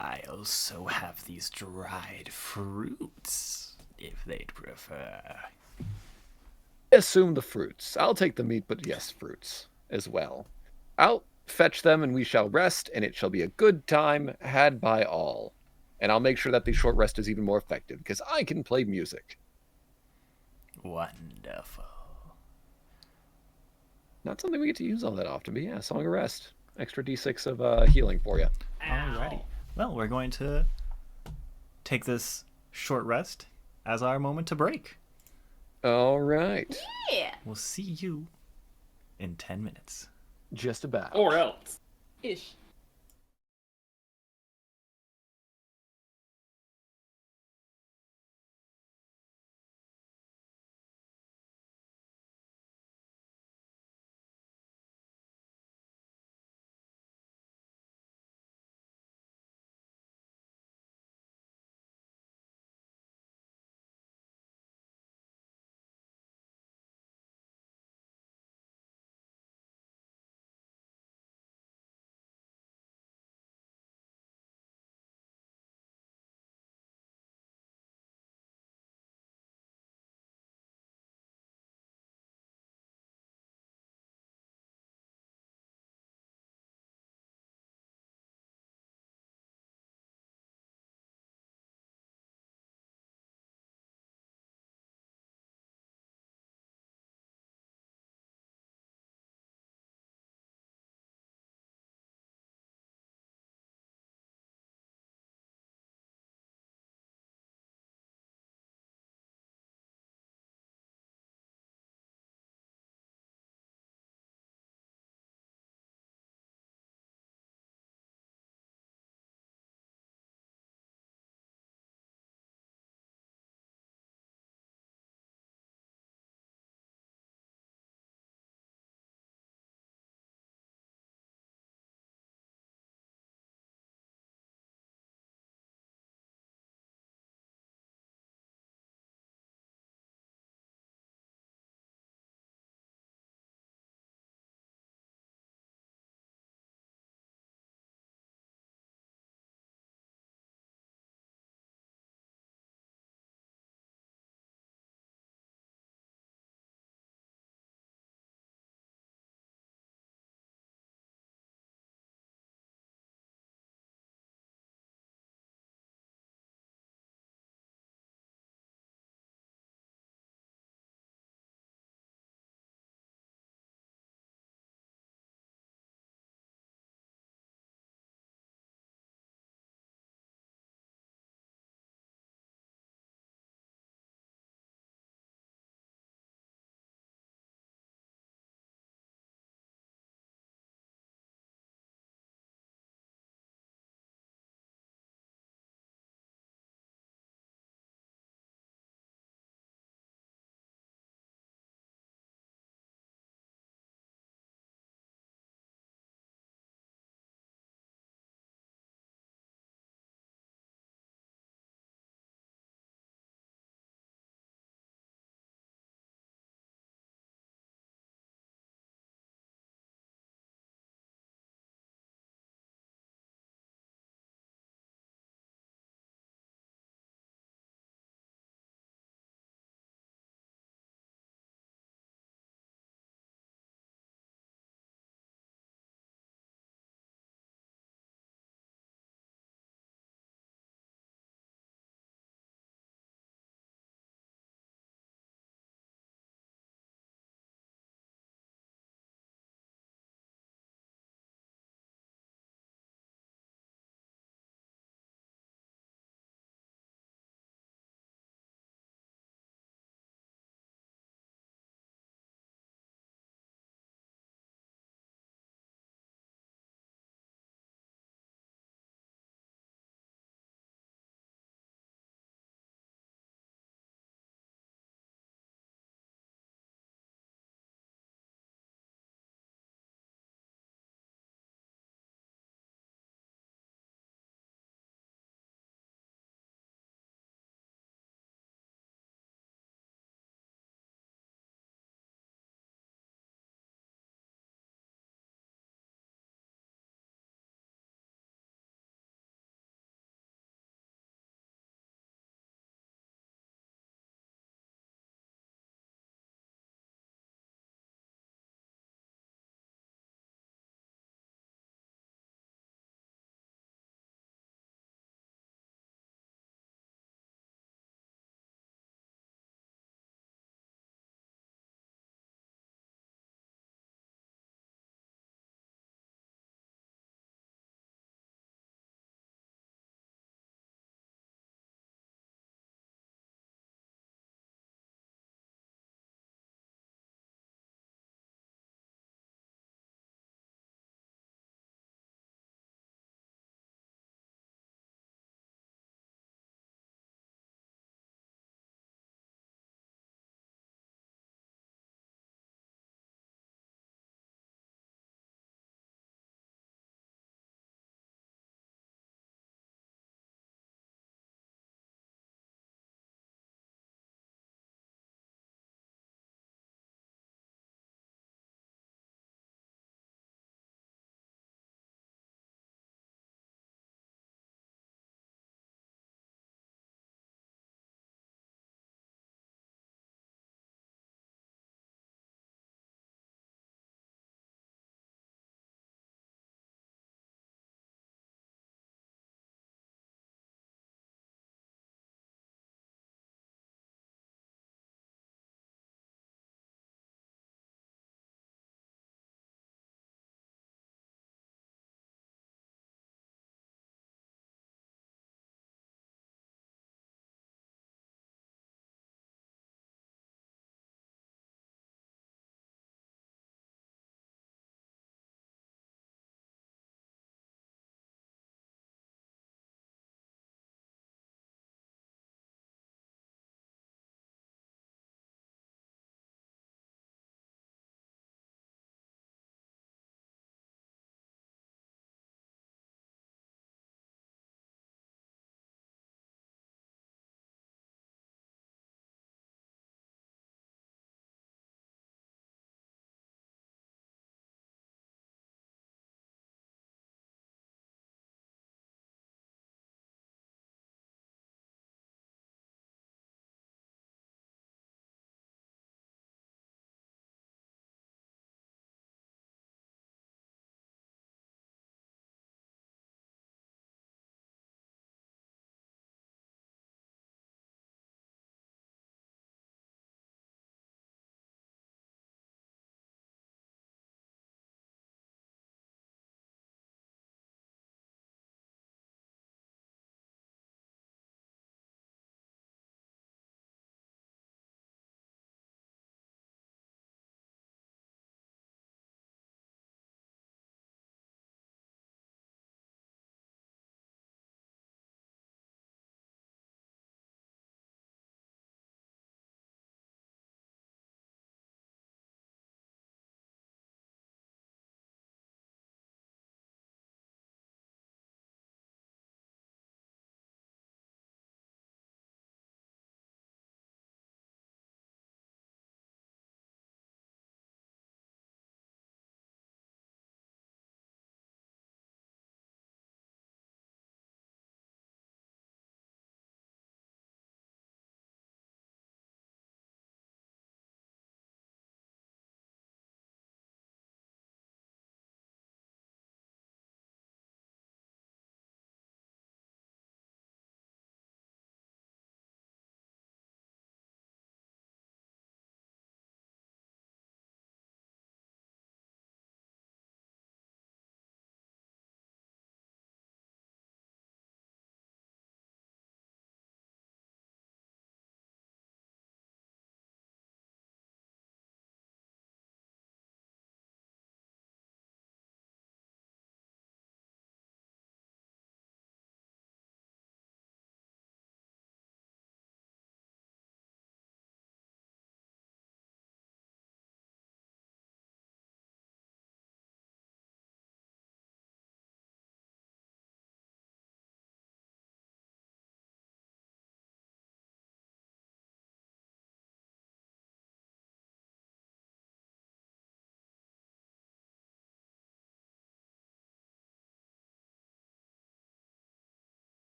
A: I also have these dried fruits, if they'd prefer.
B: Assume the fruits. I'll take the meat, but yes, fruits as well. I'll fetch them, and we shall rest, and it shall be a good time had by all. And I'll make sure that the short rest is even more effective, because I can play music.
A: Wonderful.
B: Not something we get to use all that often, but yeah, Song of Rest. Extra d6 of healing for you.
A: Alrighty. Well, we're going to take this short rest as our moment to break.
B: All right.
D: Yeah.
A: We'll see you in 10 minutes.
B: Just about.
C: Or else.
D: Ish.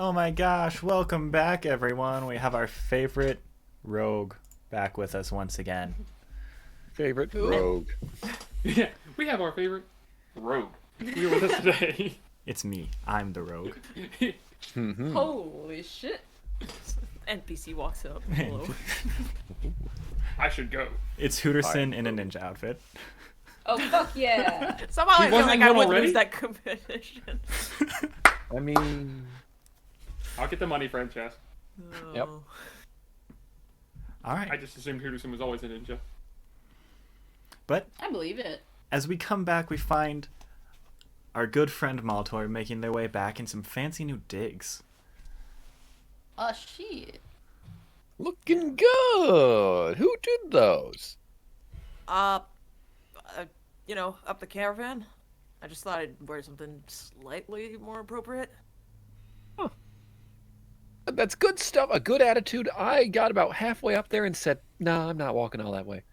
A: Oh my gosh, welcome back everyone. We have our favorite rogue back with us once again.
B: Favorite rogue.
C: Yeah, we have our favorite rogue. Here with us today.
A: It's me. I'm the rogue.
D: Holy shit.
G: NPC walks up. Hello.
C: I should go.
A: It's Hooterson in a ninja outfit.
D: Oh, fuck yeah.
G: Somehow I feel
C: wasn't
G: like I
C: one
G: would
C: already?
G: lose that competition.
B: I mean,
C: I'll get the money, Francesca.
B: Yep.
G: Oh.
A: All right.
C: I just assumed Hooterson was always a ninja.
A: But
D: I believe it.
A: as we come back, we find our good friend Maltor making their way back in some fancy new digs.
D: Oh, shit.
B: looking good. Who did those?
G: You know, up the caravan. I just thought I'd wear something slightly more appropriate.
B: That's good stuff. A good attitude. I got about halfway up there and said, "Nah, I'm not walking all that way."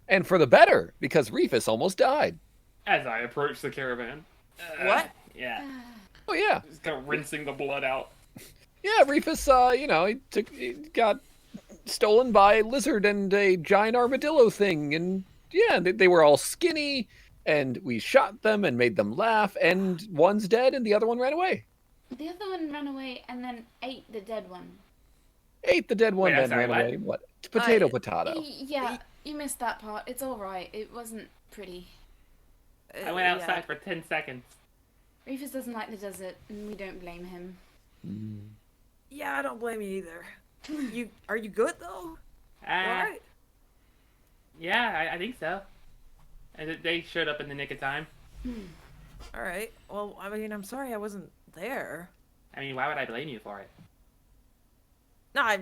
B: And for the better, because Reefus almost died.
C: As I approach the caravan.
G: What?
C: Yeah.
B: Oh yeah,
C: Just kind of rinsing the blood out.
B: yeah. Reefus, he got stolen by a lizard and a giant armadillo thing, and yeah, they were all skinny, and we shot them and made them laugh, and one's dead and the other one ran away.
E: The other one ran away and then ate the dead one.
B: Ate the dead one,
C: Wait, I'm
B: then
C: sorry,
B: ran
C: what?
B: away. What? Potato.
E: Yeah, you missed that part. It's alright. It wasn't pretty.
F: I went outside for 10 seconds.
E: Reefus doesn't like the desert, and we don't blame him.
G: Yeah, I don't blame you either. Are you good though?
F: Uh,
G: Alright.
F: Yeah, I think so. And they showed up in the nick of time.
G: Alright. Well, I mean, I'm sorry I wasn't there.
F: I mean, why would I blame you for it?
G: No,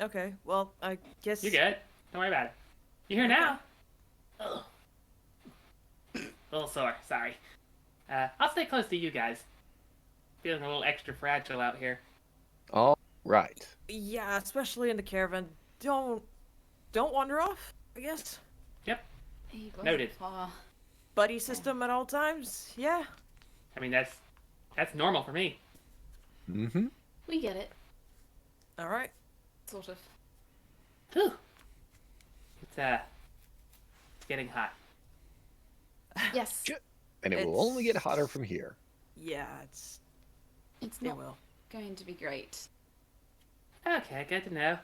G: okay. Well, I guess.
F: You're good. Don't worry about it. You here now? Ugh. A little sore, sorry. I'll stay close to you guys. Feeling a little extra fragile out here.
B: All right.
G: Yeah, especially in the caravan. Don't wander off, I guess.
F: Yep.
E: He goes
F: Noted.
E: far.
G: Buddy system at all times. Yeah.
F: I mean, that's normal for me.
B: Mm-hmm.
E: We get it,
G: Alright.
E: sort of.
F: Whew. It's getting hot.
E: Yes,
B: And it will only get hotter from here.
G: Yeah, it's.
E: it's
G: It
E: not
G: will.
E: going to be great.
F: Okay, good to know.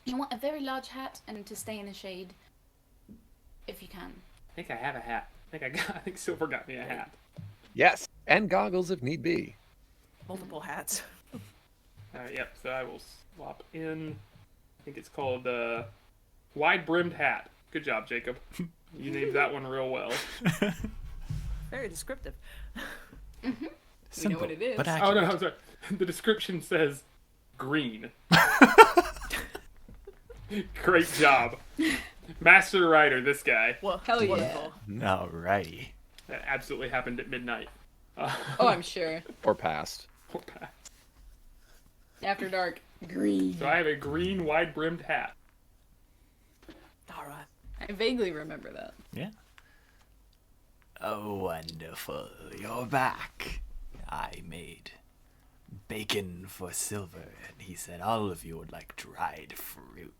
E: You want a very large hat and to stay in the shade, if you can.
F: I think I have a hat. I think Silver got me a hat.
B: Yes, and goggles if need be.
G: Multiple hats.
C: Yep, so I will swap in. I think it's called wide-brimmed hat. Good job, Jacob. You named that one real well.
G: Very descriptive.
A: Simple,
D: what it is.
A: but
C: Oh,
A: accurate.
C: no, I'm sorry. The description says green. Great job. Master writer, this guy.
G: Well,
D: Hell yeah.
G: wonderful.
A: Alrighty.
C: That absolutely happened at midnight.
D: Oh, I'm sure.
B: Or past.
D: After dark. Green.
C: So I have a green wide-brimmed hat.
G: Alright.
D: I vaguely remember that.
A: Yeah. Oh, wonderful. You're back. I made bacon for Silver, and he said all of you would like dried fruit.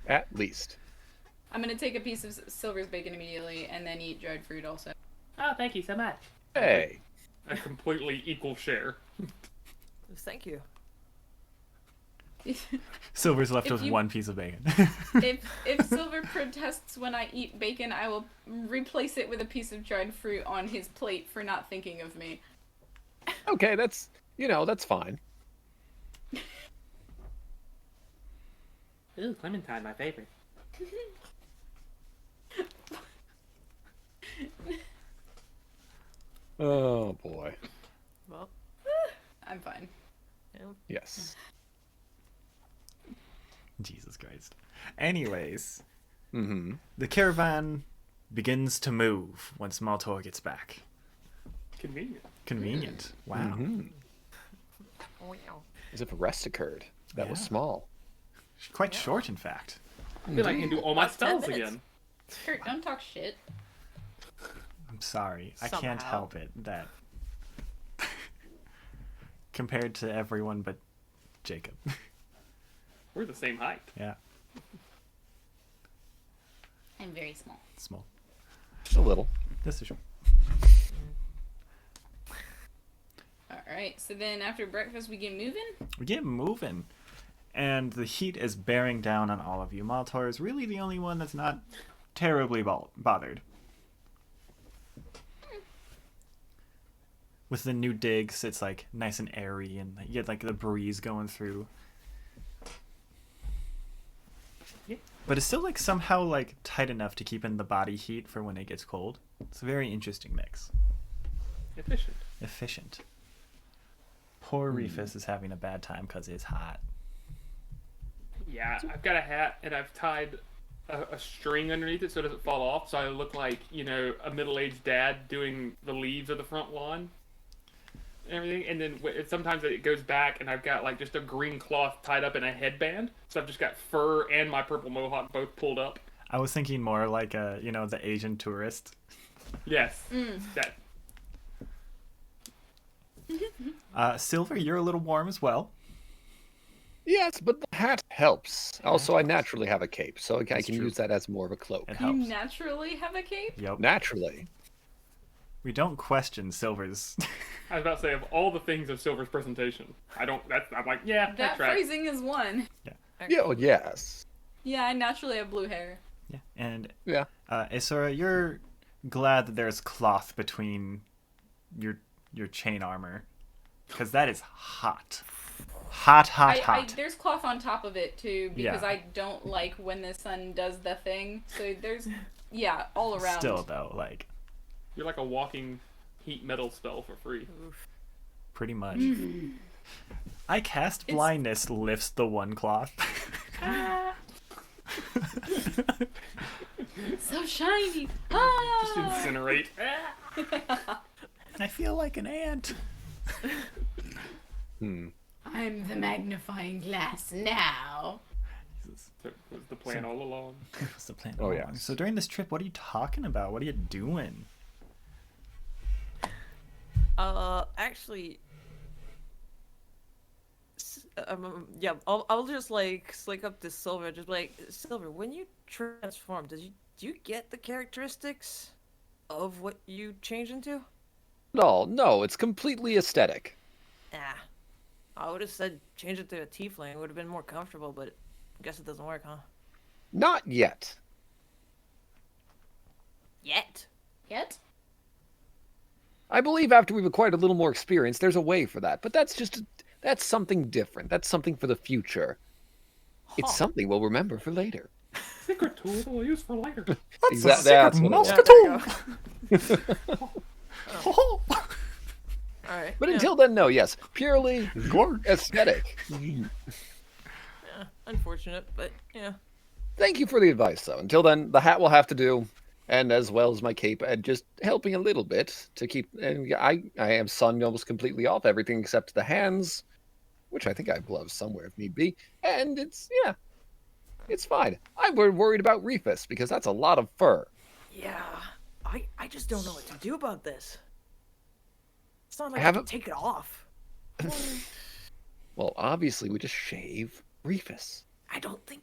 B: At least.
D: I'm gonna take a piece of Silver's bacon immediately and then eat dried fruit also.
F: Oh, thank you so much.
B: Hey.
C: A completely equal share.
G: Thank you.
A: Silver's left
D: If
A: with
D: you-
A: one piece of bacon.
D: If Silver protests when I eat bacon, I will replace it with a piece of dried fruit on his plate for not thinking of me.
B: Okay, that's fine.
F: Ooh, clementine, my favorite.
B: Oh boy.
G: Well,
D: I'm fine.
B: Yes.
A: Jesus Christ. Anyways,
B: Mm-hmm.
A: the caravan begins to move once Maltor gets back.
C: Convenient.
A: Convenient. Wow.
B: Mm-hmm. As if a rest occurred. That was
A: Yeah.
B: small.
A: Quite short, in fact.
C: I feel like I can do all my
G: About 10
C: spells
G: minutes.
C: again.
D: Kurt, don't talk shit.
A: I'm sorry. I can't
G: Somehow.
A: help it. That compared to everyone but Jacob.
C: We're the same height.
A: Yeah,
E: I'm very small.
A: small.
B: A little.
A: This is true.
D: Alright, so then after breakfast we get moving?
A: We get moving. And the heat is bearing down on all of you. Maltor is really the only one that's not terribly bothered. With the new digs, it's like nice and airy, and you get like the breeze going through.
C: Yeah.
A: But it's still like somehow like tight enough to keep in the body heat for when it gets cold. It's a very interesting mix.
C: Efficient.
A: Efficient. Poor Reefus is having a bad time because it's hot.
C: Yeah, I've got a hat and I've tied a string underneath it so it doesn't fall off. So I look like, a middle-aged dad doing the leaves of the front lawn and everything. And then sometimes it goes back and I've got like just a green cloth tied up in a headband. So I've just got fur and my purple mohawk both pulled up.
A: I was thinking more like the Asian tourist.
C: Yes. That.
A: Sylvyre, you're a little warm as well.
B: Yes, but the hat helps. Also, I naturally have a cape, so I
A: That's
B: can
A: true.
B: use that as more of a cloak.
A: It
D: You
A: helps.
D: naturally have a cape?
A: Yep.
B: Naturally.
A: We don't question Sylvyre's.
C: I was about to say, of all the things of Silver's presentation, I'm like, yeah,
D: That
C: that's right.
D: phrasing is one.
B: Yeah, well, yes.
D: Yeah, I naturally have blue hair.
A: Yeah. And
B: Yeah.
A: Aeseora, you're glad that there's cloth between your chain armor, because that is hot. Hot.
D: There's cloth on top of it too because
A: Yeah.
D: I don't like when the sun does the thing. So there's all around.
A: Still though, like
C: You're like a walking heat metal spell for free.
A: pretty much. I cast blindness lifts the one cloth.
D: So shiny.
C: Just
D: Ah!
C: incinerate.
A: I feel like an ant.
E: I'm the magnifying glass now.
C: That was the plan all along.
A: What's the plan?
B: Oh,
A: all
B: yeah.
A: along? So during this trip, what are you talking about? What are you doing?
G: Actually, I'll just like slick up to Sylvyre, just like Sylvyre. When you transform, do you get the characteristics of what you change into?
B: No, it's completely aesthetic.
G: Ah, I would have said change it to a tiefling. It would have been more comfortable, but I guess it doesn't work, huh?
B: Not yet.
G: Yet.
E: Yet?
B: I believe after we've acquired a little more experience, there's a way for that. But that's something different. That's something for the future. It's something we'll remember for later.
C: Secret tool that we'll use for later.
B: That's what it was.
G: Yeah, there you go. All right.
B: But until then, no, yes. Purely aesthetic.
G: Yeah, unfortunate, but yeah.
B: Thank you for the advice, though. Until then, the hat will have to do, and as well as my cape, and just helping a little bit to keep. And I am sun almost completely off everything except the hands, which I think I have gloves somewhere if need be. And it's fine. I'm worried about Reefus because that's a lot of fur.
G: Yeah, I just don't know what to do about this. It's not like
B: I
G: I
B: haven't-
G: can take it off.
B: Well, obviously, we just shave Reefus.
G: I don't think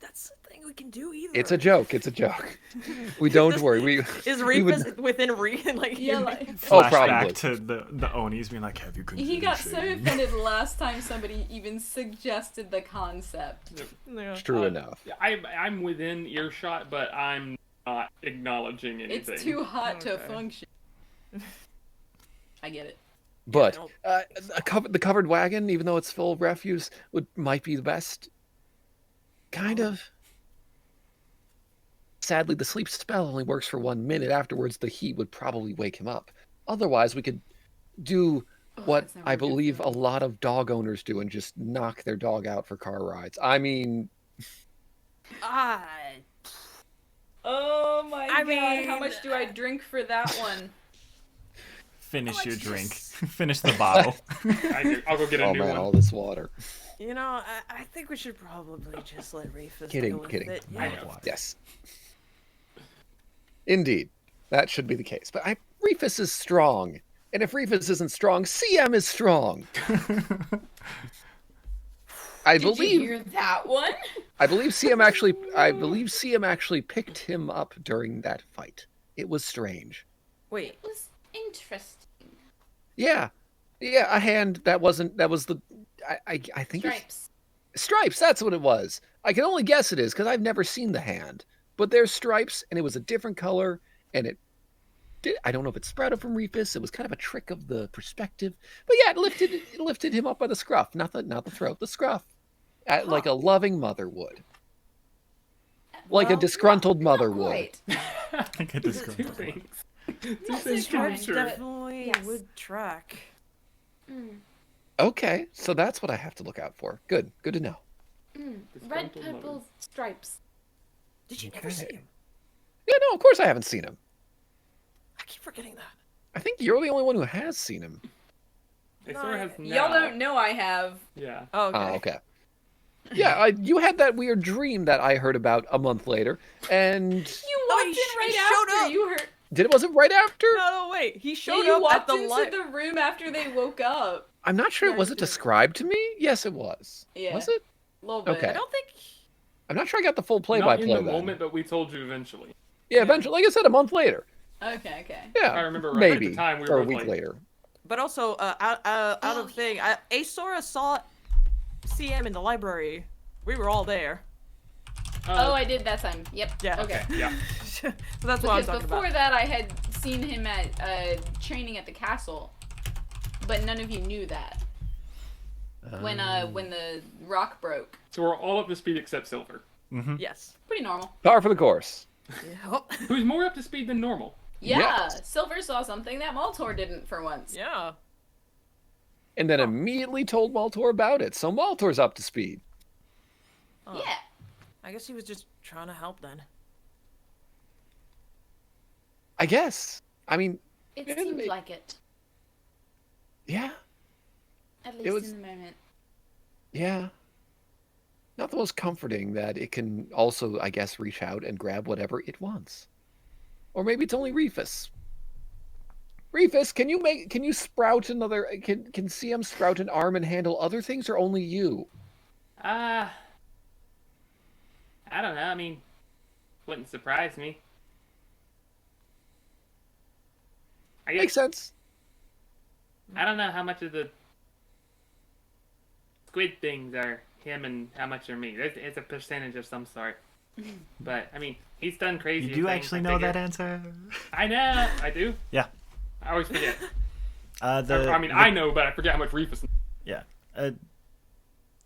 G: that's the thing we can do either.
B: It's a joke. We don't worry.
G: Is
B: we would-
G: Reefus within like
D: Yeah,
G: you-
D: like
B: Oh,
A: Flashback
B: probably.
A: to the Onis being like, "Have you considered
D: he got so
A: shaving?"
D: offended last time somebody even suggested the concept.
G: Yeah.
B: It's true enough.
C: I'm within earshot, but I'm not acknowledging anything.
D: It's too hot to
G: Okay.
D: function. I get it.
B: But
G: Yeah,
B: the covered wagon, even though it's full of refuse, might be the best. Kind of. Sadly, the sleep spell only works for 1 minute. Afterwards, the heat would probably wake him up. Otherwise, we could do what
D: that's never
B: I
D: a good
B: believe
D: thing.
B: a lot of dog owners do and just knock their dog out for car rides. I mean,
D: Oh my
G: I
D: god, how
G: mean,
D: much do I drink for that one?
A: Finish your
G: Let's
A: drink.
G: just-
A: Finish the bottle.
C: I'll go get a
B: oh
C: new
B: man,
C: one.
B: all this water.
G: You know, I think we should probably just let Reefus
B: Kidding,
G: deal with
B: kidding.
G: it.
A: I
G: Yeah.
A: know. Water.
B: Yes. Indeed. That should be the case. But Reefus is strong. And if Reefus isn't strong, CM is strong. I
E: Did you
B: believe
E: hear that one?
B: I believe CM actually picked him up during that fight. It was strange.
G: Wait,
E: It was interesting.
B: Yeah. Yeah, a hand that was the I think
E: Stripes.
B: Stripes, that's what it was. I can only guess it is because I've never seen the hand. But there's stripes and it was a different color and I don't know if it sprouted from Reefus. It was kind of a trick of the perspective. But yeah, it lifted him up by the scruff, not the throat, the scruff. Like a loving mother would. Like a
E: Well,
B: disgruntled
E: not
B: mother would.
E: quite.
A: Like a
C: Two
A: disgruntled.
C: things. Two
E: Not
C: things
E: so
C: for
E: kind,
C: sure.
E: but-
G: definitely
E: yes.
G: would track.
E: Mm,
B: Okay, so that's what I have to look out for. Good to know.
E: Red,
C: Disgruntled
E: purple
C: mother.
E: stripes.
G: Did you never see
B: Okay.
G: him?
B: Yeah, no, of course I haven't seen him.
G: I keep forgetting that.
B: I think you're the only one who has seen him.
C: Aeseora has
D: Y'all
C: now.
D: don't know I have.
C: Yeah.
G: Oh, okay.
B: Oh, okay. Yeah, you had that weird dream that I heard about a month later, and
D: You
G: No,
D: walked
G: he
D: in
G: sh-
D: right
G: he showed
D: after.
G: up.
D: You heard.
B: was it right after?
G: No, wait. He
D: Yeah,
G: showed
D: you
G: up
D: walked
G: at the
D: into
G: light.
D: the room after they woke up.
B: I'm not sure.
D: Yeah,
B: Was
D: you
B: it
D: did.
B: described to me? Yes, it was.
D: Yeah.
B: Was it?
D: A little bit.
B: Okay.
G: I don't think.
B: I'm not sure I got the full
C: Not
B: play-by-play
C: in the
B: then.
C: moment, but we told you eventually.
B: Yeah, eventually, like I said, a month later.
D: Okay. Okay.
B: Yeah,
C: I remember right at
B: maybe,
C: the time we
B: or
C: were
B: a
C: both
B: week
C: like-
B: later.
G: But also, out of thing, Aeseora saw CM in the library. We were all there.
D: Oh, I did that time. Yep.
G: Yeah.
D: Okay.
C: Yeah.
G: So that's what I'm
D: Because
G: talking
D: before
G: about.
D: that, I had seen him at training at the castle, but none of you knew that when the rock broke.
C: So we're all up to speed except Silver,
G: Yes.
D: Pretty normal.
B: Par for the course.
G: Yep.
C: who's more up to speed than normal.
D: Yeah.
B: Yes.
D: Silver saw something that Maltor didn't for once.
G: Yeah.
B: And then immediately told Maltor about it, so Maltor's up to speed.
G: Oh.
D: Yeah.
G: I guess he was just trying to help then.
B: I guess. I mean,
E: It
B: Yeah,
E: seemed
B: they-
E: like it.
B: yeah,
E: At least
B: was-
E: in the moment.
B: yeah. Not the most comforting that it can also, I guess, reach out and grab whatever it wants. Or maybe it's only Reefus. Reefus, can you sprout another? Can CM sprout an arm and handle other things, or only you?
F: I don't know. I mean, wouldn't surprise me. I
B: Makes
F: guess
B: sense.
F: I don't know how much of the squid things are him and how much are me. It's a percentage of some sort. But I mean, he's done crazy.
A: You do actually know that answer?
F: I know. I do.
A: Yeah.
C: I always forget.
A: I
C: I know, but I forget how much Reefus.
A: Yeah.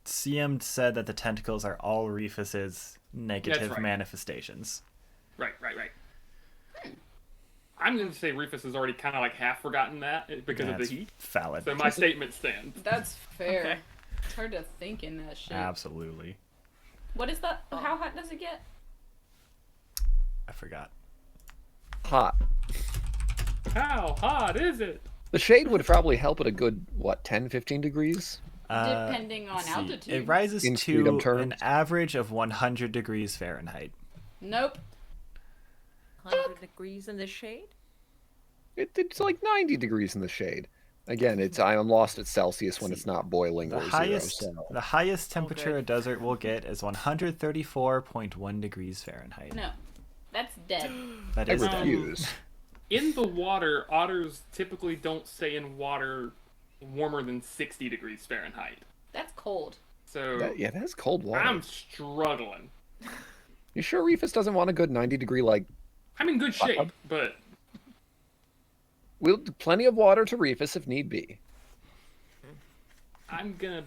A: CM said that the tentacles are all Reefus's negative
C: right.
A: manifestations.
C: Right. I'm going to say Reefus has already kind of like half forgotten that because of the
A: That's
C: heat.
A: valid.
C: So my statement stands.
D: That's fair.
G: Okay.
D: It's hard to think in that shit.
A: Absolutely.
D: What is that? How hot does it get?
A: I forgot.
B: Hot.
C: How hot is it?
B: The shade would probably help at a good, 10, 15 degrees?
D: Depending on
A: Let's see.
D: altitude.
A: It rises
B: In
A: to
B: freedom
A: an
B: terms?
A: average of 100 degrees Fahrenheit.
D: Nope.
G: 100 degrees in the shade?
B: It's like 90 degrees in the shade. Again, I'm lost at Celsius when it's not boiling
A: The
B: or
A: highest,
B: zero. So.
A: the highest temperature
G: Okay.
A: a desert will get is 134.1 degrees Fahrenheit.
D: No. That's dead.
A: That
B: I
A: is dead.
B: refuse.
C: In the water, otters typically don't stay in water warmer than 60 degrees Fahrenheit.
D: That's cold.
C: So
B: That's cold water.
C: I'm struggling.
B: You sure Reefus doesn't want a good 90 degree,
C: I'm in good shape, but
B: we'll plenty of water to Reefus if need be.
C: I'm gonna.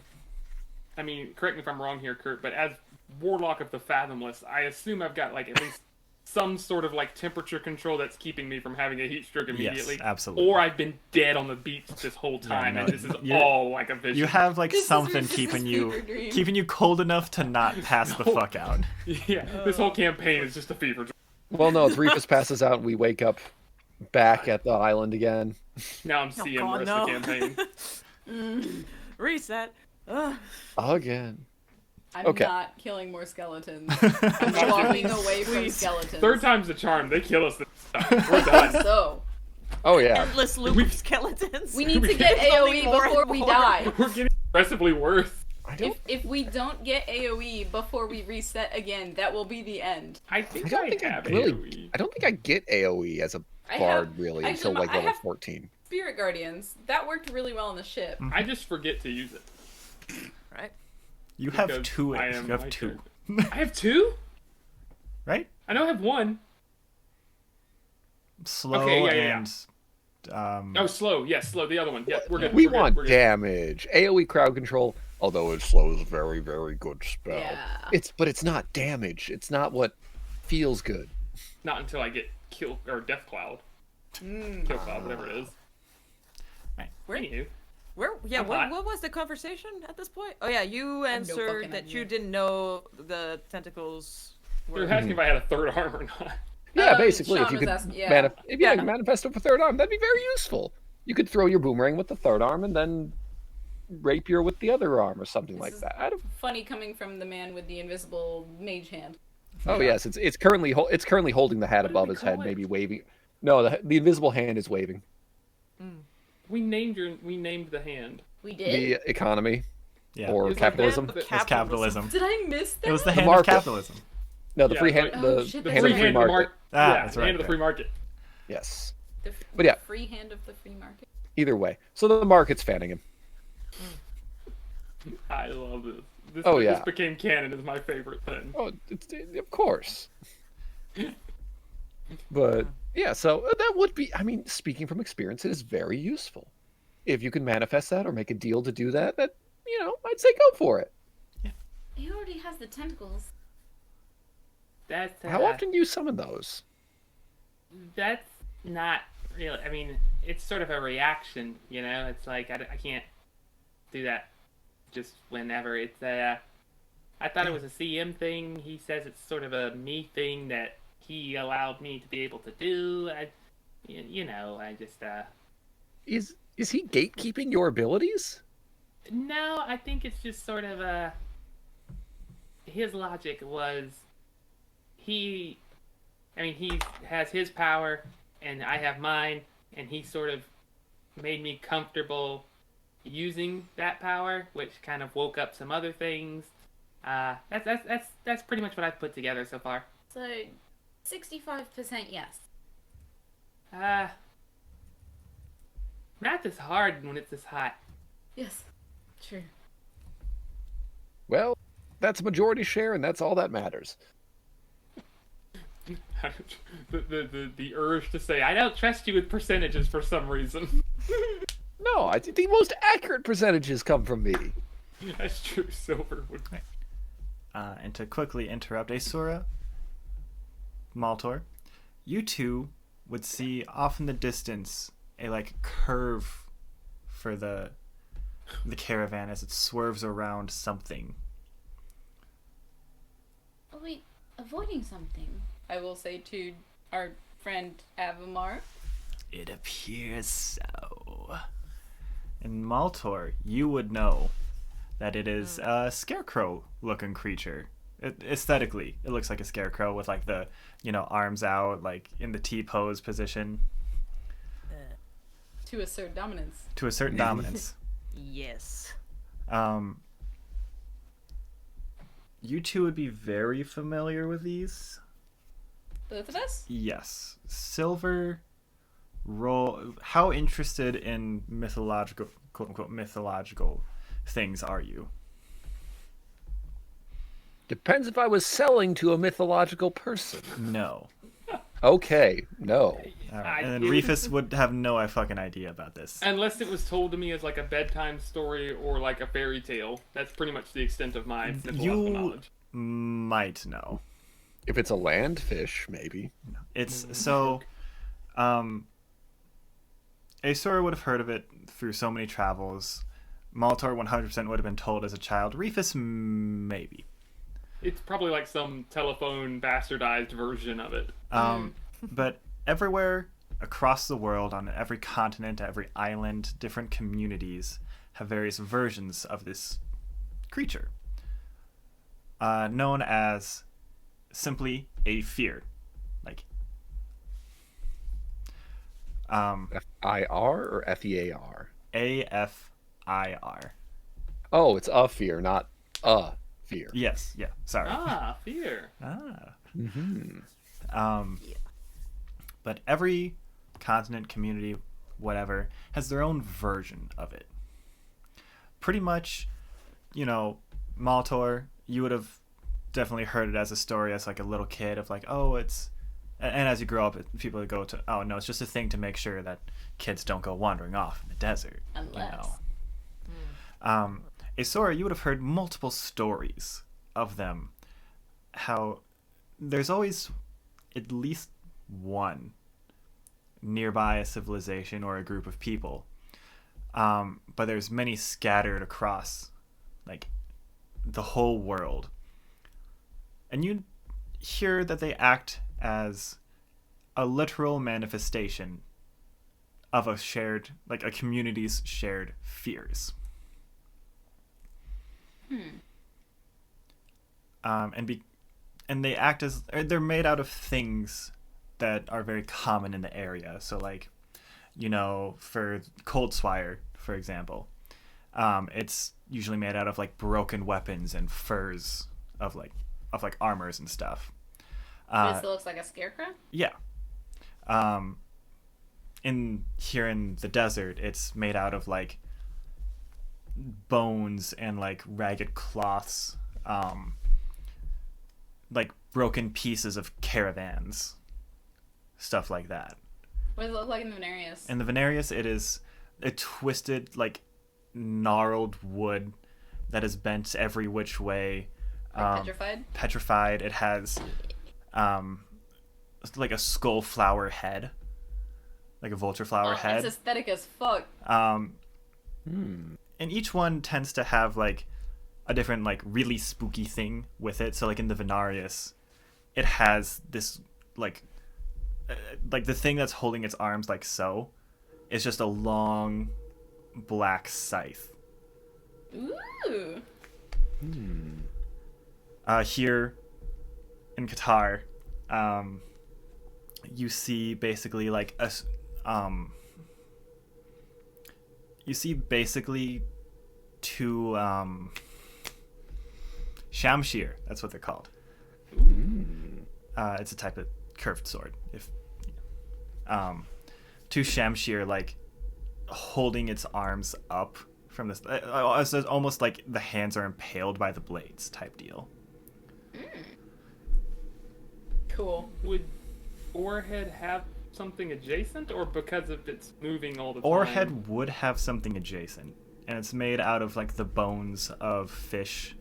C: I mean, correct me if I'm wrong here, Kurt, but as Warlock of the Fathomless, I assume I've got like at least some sort of like temperature control that's keeping me from having a heat stroke immediately.
A: absolutely.
C: Or I've been dead on the beach this whole time,
A: no,
C: and this is
A: you-
C: all like a vision.
A: You have like
D: This is
A: something
D: Reefus's
A: keeping
D: fever dream.
A: you cold enough to not pass the fuck out.
C: Yeah, this whole campaign is just a fever dream.
B: Well, no, if Reefus passes out and we wake up back at the island again.
C: Now I'm seeing
G: God,
C: the rest
G: no.
C: of the campaign.
G: Reset. Ugh.
B: Again.
D: I'm
B: Okay.
D: not killing more skeletons. I'm walking away from
G: Please.
D: skeletons.
C: Third time's the charm. They kill us this time. We're done.
D: So,
B: Oh yeah.
G: Endless loop of skeletons.
D: We need to get
G: Becoming
D: AoE
G: more and
D: before we
G: more.
D: die.
C: We're getting progressively worse.
B: I don't.
D: If we don't get AoE before we reset again, that will be the end.
C: I think
B: I don't think I
C: have
B: really.
C: AoE.
B: I don't think I get AOE as a
D: I
B: bard
D: have-
B: really
D: actually,
B: until like
D: I
B: level
D: have-
B: 14.
D: Spirit Guardians, that worked really well on the ship.
C: I just forget to use it.
G: Right.
A: You have
C: Because
A: two.
C: I
A: You
C: am
A: have
C: my
A: two,
C: I have two?
A: right?
C: I know I have one.
A: Slow
C: Okay, yeah.
A: and
C: Oh, slow. Yes, slow. The other one. Yeah, we're good.
B: We
C: we're good,
B: want
C: we're good.
B: damage. AOE crowd control, although it slows a very, very good spell.
D: Yeah.
B: But it's not damage. It's not what feels good.
C: Not until I get kill or death cloud.
D: Mm.
C: Kill cloud, whatever it is.
A: Right.
C: Anywho,
G: Where?
C: I'm hot.
G: What was the conversation at this point? Oh yeah, you
D: have no
G: answered
D: fucking
G: that
D: idea.
G: you didn't know the tentacles
C: they were
G: were.
C: asking if I had a third arm or not.
B: Yeah, basically,
D: Sean
B: if you
D: was
B: could
D: asking- yeah.
B: if you
G: Yeah.
B: could manifest up a third arm, that'd be very useful. You could throw your boomerang with the third arm and then rapier with the other arm or something like
D: is-
B: that. I don't,
D: Funny coming from the man with the invisible mage hand.
B: oh yes, it's currently holding the hat
C: What did
B: above
C: we
B: his head,
C: call it?
B: maybe waving. No, the invisible hand is waving.
C: We named the hand.
D: We did?
B: The economy
A: yeah.
B: or
C: It was like
B: capitalism.
C: that,
A: It was capitalism.
D: Did I miss that?
A: It was the
B: The
A: hand
B: market.
A: of capitalism.
B: No, the
C: Yeah,
B: free hand,
C: right.
D: Oh,
B: the
D: shit,
C: The
D: that's
B: hand of
C: free
B: free
C: hand of the
B: market.
C: market.
A: That's
C: the
A: right,
C: hand of the
A: yeah.
C: free market.
B: Yes.
D: The
B: But yeah.
D: free hand of the free market.
B: Either way, so the market's fanning him.
C: I love this.
B: Oh,
C: This
B: yeah.
C: became canon as my favorite thing.
B: Oh, of course. But yeah, so that would be. I mean, speaking from experience, it is very useful. If you can manifest that or make a deal to do that, I'd say go for it.
E: He already has the tentacles.
F: That's
B: How often do you summon those?
F: That's not really. I mean, it's sort of a reaction, you know. It's like I can't do that just whenever. It's I thought it was a CM thing. He says it's sort of a me thing that he allowed me to be able to do. I just
B: Is he gatekeeping your abilities?
F: no. I think it's just sort of his logic was he has his power and I have mine, and he sort of made me comfortable using that power, which kind of woke up some other things. That's pretty much what I've put together so far.
E: So, 65% yes.
F: Math is hard when it's this hot.
E: Yes. True.
B: Well, that's a majority share, and that's all that matters.
C: the urge to say I don't trust you with percentages for some reason.
B: No, I think the most accurate percentages come from me.
C: That's true. Silver would.
A: And to quickly interrupt Aeseora, Maltor, you two would see off in the distance a curve for the caravan as it swerves around something.
E: Are we avoiding something?
D: I will say to our friend Avamar.
A: It appears so. And Maltor, you would know that it is a scarecrow-looking creature. Aesthetically, it looks like a scarecrow with the arms out, in the T-pose position.
D: To assert dominance.
A: To a certain dominance.
G: Yes.
A: You two would be very familiar with these.
D: Both of us?
A: Yes. Silver roll. How interested in mythological, quote unquote, mythological things are you?
B: Depends if I was selling to a mythological person.
A: No.
B: Okay, no.
A: All right. And then Reefus would have no fucking idea about this.
C: Unless it was told to me as a bedtime story or a fairy tale. That's pretty much the extent of my mythological
A: You
C: knowledge.
A: might know.
B: If it's a land fish, maybe.
A: It's so. Aeseora would have heard of it through so many travels. Maltor 100% would have been told as a child. Reefus, maybe.
C: It's probably some telephone bastardized version of it.
A: But everywhere across the world, on every continent, every island, different communities have various versions of this creature. Known as simply a fear.
B: F-I-R or F-E-A-R?
A: AFIR.
B: Oh, it's a fear, not a fear.
A: Yes, yeah, sorry.
F: Ah, fear.
B: Mm-hmm.
A: But every continent, community, whatever, has their own version of it. Pretty much, Maltor, you would have definitely heard it as a story as like a little kid of like, oh, it's, and as you grow up, people would go to, oh no, it's just a thing to make sure that kids don't go wandering off in the desert.
E: Unless.
A: Aeseora, you would have heard multiple stories of them. How there's always at least one nearby a civilization or a group of people. But there's many scattered across like the whole world. And you hear that they act as a literal manifestation of a community's shared fears. And they act as, they're made out of things that are very common in the area. So like, for Coldspire, for example, it's usually made out of like broken weapons and furs of armors and stuff.
D: But it still looks like a scarecrow?
A: Yeah. Here in the desert, it's made out of like bones and like ragged cloths, like broken pieces of caravans, stuff like that.
D: What does it look like in the Venarius?
A: In the Venarius, it is a twisted, like gnarled wood that is bent every which way.
D: Petrified?
A: Petrified. It has like a skull flower head, like a vulture flower head.
D: It's aesthetic as fuck.
A: And each one tends to have like a different like really spooky thing with it. So like in the Venarius, it has this like the thing that's holding its arms like so is just a long black scythe.
D: Ooh.
A: Here in Qatar, you see basically like two Shamshir. That's what they're called. It's a type of curved sword. Two Shamshir like holding its arms up from this. It's almost like the hands are impaled by the blades type deal.
D: Cool.
C: Would Orehead have something adjacent, or because of its moving all the time?
A: Orehead would have something adjacent, and it's made out of like the bones of fish,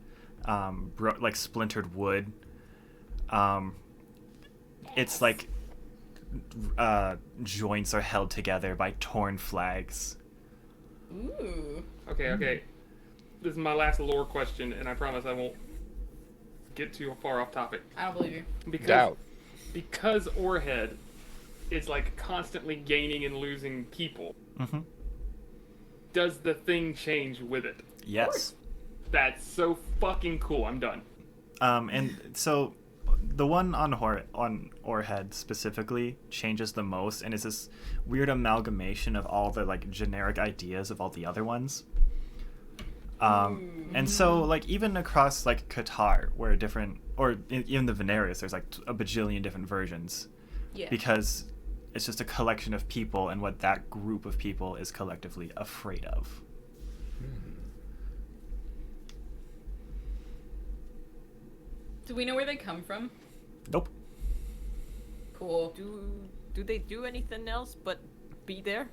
A: like splintered wood. It's like joints are held together by torn flags.
D: Ooh.
C: Okay. This is my last lore question, and I promise I won't get too far off topic.
D: I don't believe you.
C: Because Orehead is like constantly gaining and losing people.
A: Mm-hmm.
C: Does the thing change with it?
A: Yes.
C: That's so fucking cool. I'm done.
A: And so the one on Orehead specifically changes the most, and is this weird amalgamation of all the like generic ideas of all the other ones. And so like even across like Qatar, where even the Venarius, there's like a bajillion different versions.
D: Yeah.
A: Because it's just a collection of people and what that group of people is collectively afraid of.
D: Do we know where they come from?
A: Nope.
D: Cool.
G: Do they do anything else but be there?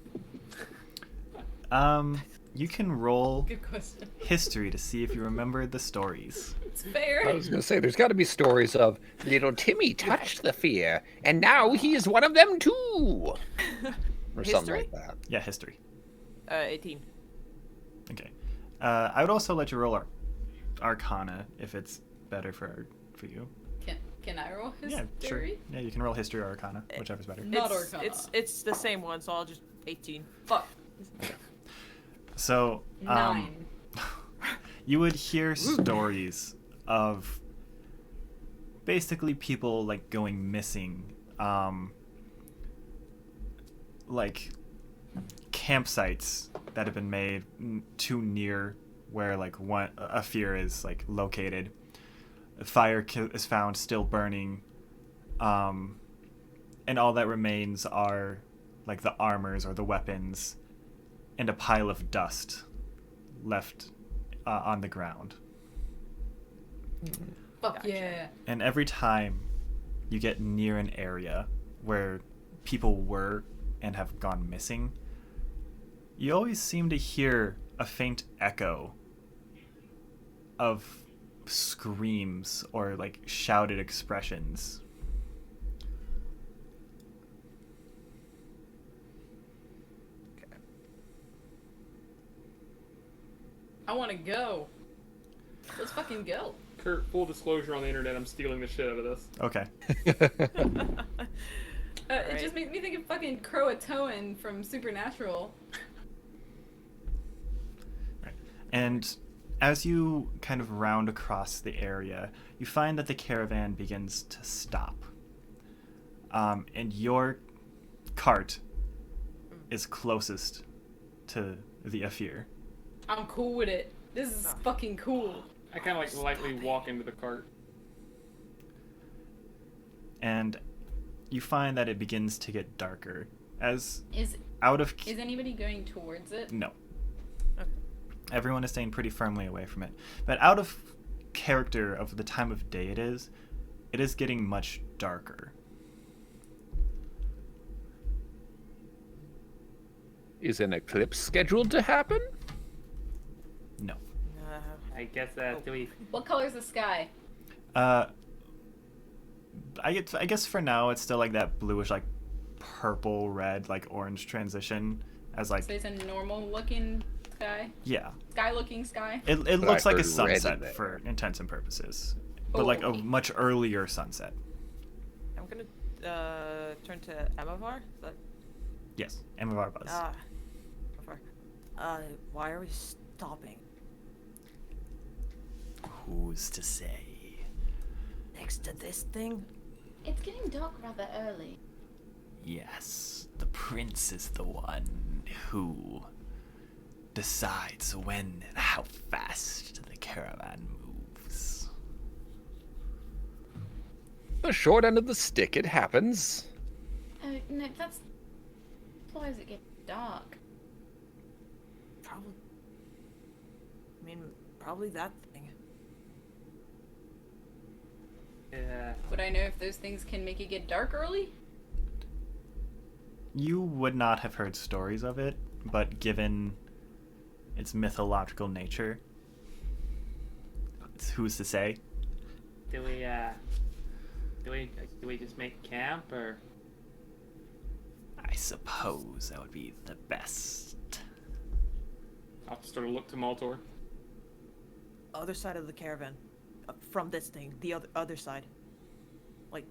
A: You can roll
D: Good question.
A: history to see if you remember the stories.
D: It's fair.
B: I was going to say, there's got to be stories of little Timmy touched the fear, and now he is one of them too, or something like that.
A: Yeah, history.
G: 18.
A: Okay. I would also let you roll Arcana if it's better for you.
D: Can I roll
A: Yeah,
D: history?
A: sure. Yeah, you can roll history or Arcana, whichever's better.
D: Not Arcana.
G: It's the same one, so I'll just 18.
D: Fuck.
A: So,
D: 9.
A: you would hear stories of basically people like going missing, like campsites that have been made too near where like a fear is like located. A fire is found still burning, and all that remains are like the armors or the weapons and a pile of dust left on the ground.
D: Fuck
G: Gotcha.
D: yeah.
A: And every time you get near an area where people were and have gone missing, you always seem to hear a faint echo of screams or like shouted expressions.
D: I want to go. Let's fucking go.
C: Kurt, full disclosure on the internet, I'm stealing the shit out of this.
A: Okay.
D: It just makes me think of fucking Croatoan from Supernatural.
A: And as you kind of round across the area, you find that the caravan begins to stop. And your cart is closest to the Aeseora.
D: I'm cool with it. This is fucking cool.
C: I kind of like lightly walk into the cart.
A: And you find that it begins to get darker. As
D: Is
A: out of...
D: anybody going towards it?
A: No.
G: Okay.
A: Everyone is staying pretty firmly away from it. But out of character of the time of day it is getting much darker.
B: Is an eclipse scheduled to happen?
A: No.
F: I guess do we?
D: What color's the sky?
A: I guess for now it's still like that bluish, like purple, red, like orange transition. As like
D: So it's a normal looking sky?
A: yeah,
D: Sky looking sky?
A: it
B: But
A: looks
B: I
A: like a
B: heard red in
A: sunset
B: there.
A: for intents and purposes, but
D: Oh,
A: like a
D: okay.
A: much earlier sunset.
G: I'm gonna turn to Amavar. Is that
A: Yes, Amavar Buzz.
G: Amavar. Why are we stopping
A: Who's to say?
G: next to this thing?
E: It's getting dark rather early.
A: Yes, the prince is the one who decides when and how fast the caravan moves.
B: The short end of the stick, it happens.
E: Oh, no, that's... implies it gets dark.
G: Probably that thing.
F: Yeah.
D: Would I know if those things can make it get dark early?
A: You would not have heard stories of it, but given its mythological nature, who's to say?
F: Do we just make camp or?
A: I suppose that would be the best.
C: I'll just sort of look to Maltor.
G: Other side of the caravan. From this thing. The other side. Like,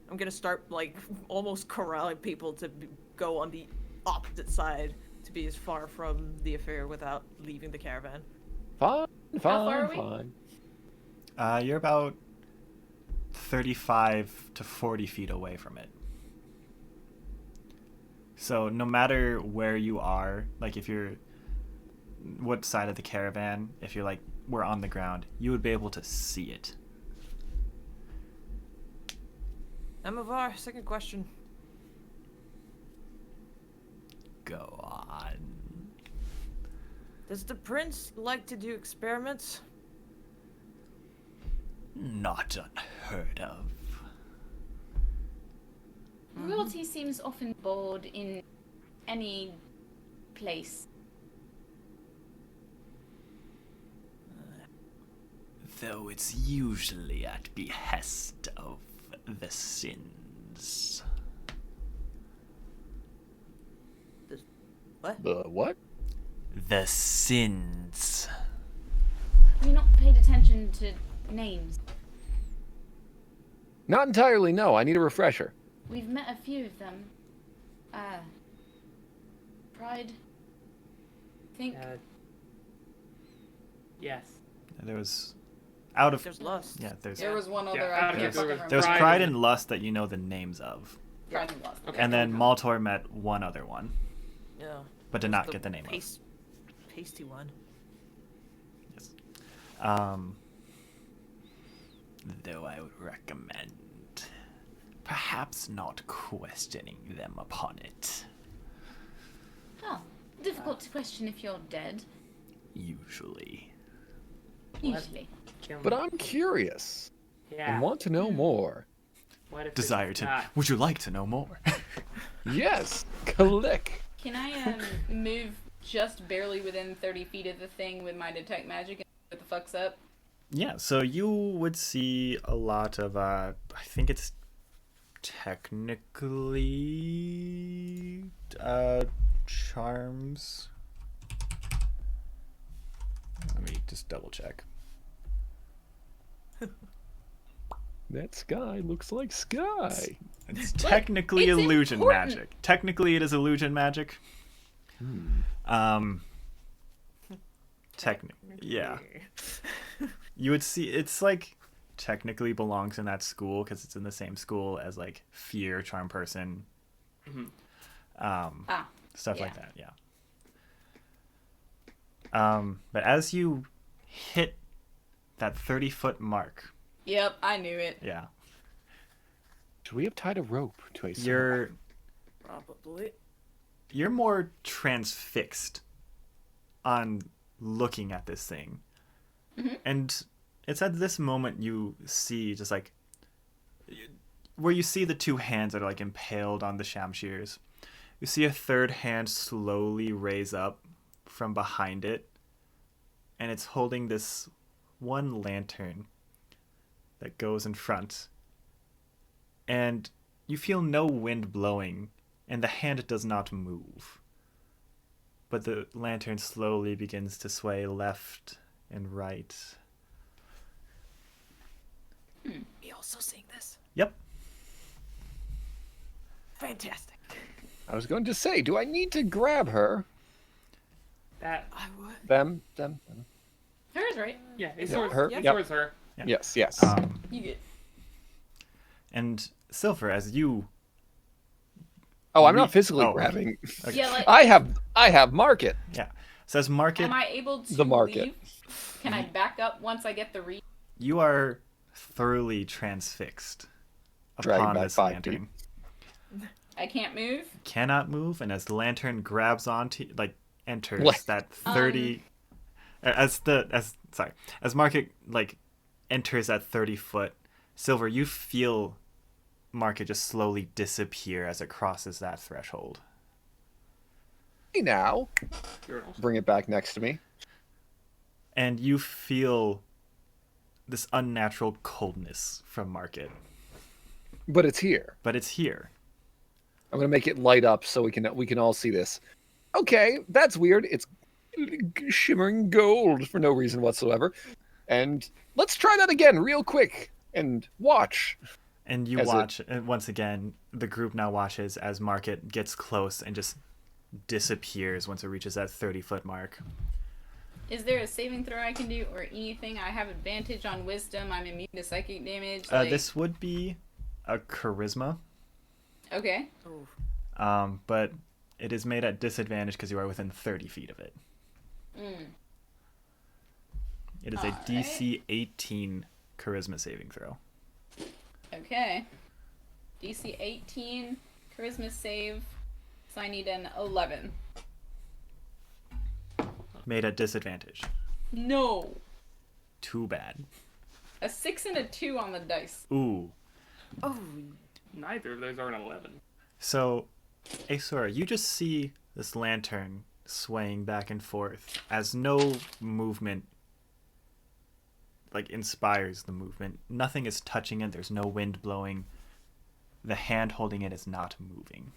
G: I'm gonna start, like, almost corralling people to go on the opposite side to be as far from the affair without leaving the caravan.
B: Fine,
D: far are we?
B: fine.
A: You're about 35 to 40 feet away from it. So no matter where you are, like if you're what side of the caravan, if you're like we're on the ground, you would be able to see it.
G: Amavar, second question.
A: Go on.
G: Does the prince like to do experiments?
A: Not unheard of.
E: Royalty seems often bored in any place.
A: Though it's usually at behest of the sins.
G: What?
B: The what?
A: The sins.
E: Have you not paid attention to names?
B: Not entirely, no. I need a refresher.
E: We've met a few of them. Pride. Think.
F: Yes.
A: There was
G: There's lust.
A: yeah, there's
D: There was one other
C: Yeah,
D: I
C: out of
D: can't
C: here.
D: fucking
A: there was
D: remember.
A: pride and lust that you know the names of.
D: Probably lost.
C: Okay.
A: And then Maltor met one other one,
G: Yeah.
A: but did not get the name of.
G: Pasty one.
A: Yes. Though I would recommend perhaps not questioning them upon it.
E: Oh, difficult to question if you're dead.
A: Usually.
E: Usually.
B: But I'm curious
F: Yeah.
B: and want to know more.
F: What if
A: Desire
F: it's
A: to.
F: not?
A: Would you like to know more?
B: Yes, click.
D: Can I move just barely within 30 feet of the thing with my detect magic and see what the fuck's up?
A: Yeah, so you would see a lot of, I think it's technically, charms. Let me just double check.
B: That sky looks like sky.
A: It's technically
D: it's
A: illusion
D: important.
A: magic. Technically, it is illusion magic. Yeah. You would see it's like technically belongs in that school because it's in the same school as like fear, charm person, stuff like that. Yeah. But as you hit that 30-foot mark,
D: Yep, I knew it.
A: yeah,
B: Should we have tied a rope to a
G: Probably.
A: you're more transfixed on looking at this thing. And it's at this moment you see just like where you see the two hands that are like impaled on the shamshears. You see a third hand slowly raise up from behind it, and it's holding this one lantern that goes in front. And you feel no wind blowing, and the hand does not move. But the lantern slowly begins to sway left and right.
G: We also seeing this.
A: Yep.
G: Fantastic.
B: I was going to say, do I need to grab her?
F: That.
G: I would.
B: Them.
D: Hers, right?
F: Yeah. It's
B: Yeah,
F: towards
B: her-
F: It's
B: yep.
F: towards her.
A: Yeah.
B: Yes.
D: You get.
A: And Sylvyre, as you
B: Oh, I'm not physically
A: Oh, okay.
B: grabbing.
A: okay.
D: Yeah, like,
B: I have market.
A: Yeah. So as market,
D: am I able to
B: The market.
D: leave? Can I back up once I get the read?
A: you are thoroughly transfixed
B: Dragged
A: upon
B: by
A: this
B: 5
A: lantern.
D: I can't move?
A: Cannot move, and as the lantern grabs onto, like, enters
B: What?
A: that 30, as Market like enters that 30-foot, Sylvyre, you feel Market just slowly disappear as it crosses that threshold.
B: Hey now,
C: Urinals.
B: bring it back next to me.
A: And you feel this unnatural coldness from Market,
B: But it's here.
A: but it's here.
B: I'm gonna make it light up so we can all see this. Okay, that's weird. It's shimmering gold for no reason whatsoever. And let's try that again real quick and watch.
A: And you
B: As it-
A: watch, and once again, the group now watches as Market gets close and just disappears once it reaches that 30-foot mark.
D: Is there a saving throw I can do or anything? I have advantage on wisdom. I'm immune to psychic damage.
A: This would be a charisma,
D: Okay.
G: Oh.
A: but it is made at disadvantage because you are within 30 feet of it. It is a
D: Alright.
A: DC 18 charisma saving throw.
D: Okay. DC 18, charisma save. So I need an 11.
A: Made at disadvantage.
D: No.
A: Too bad.
D: A 6 and a 2 on the dice.
A: Ooh.
G: Oh.
C: Neither of those are an 11.
A: So, Aeseora, you just see this lantern swaying back and forth as no movement like inspires the movement. Nothing is touching it. There's no wind blowing. The hand holding it is not moving.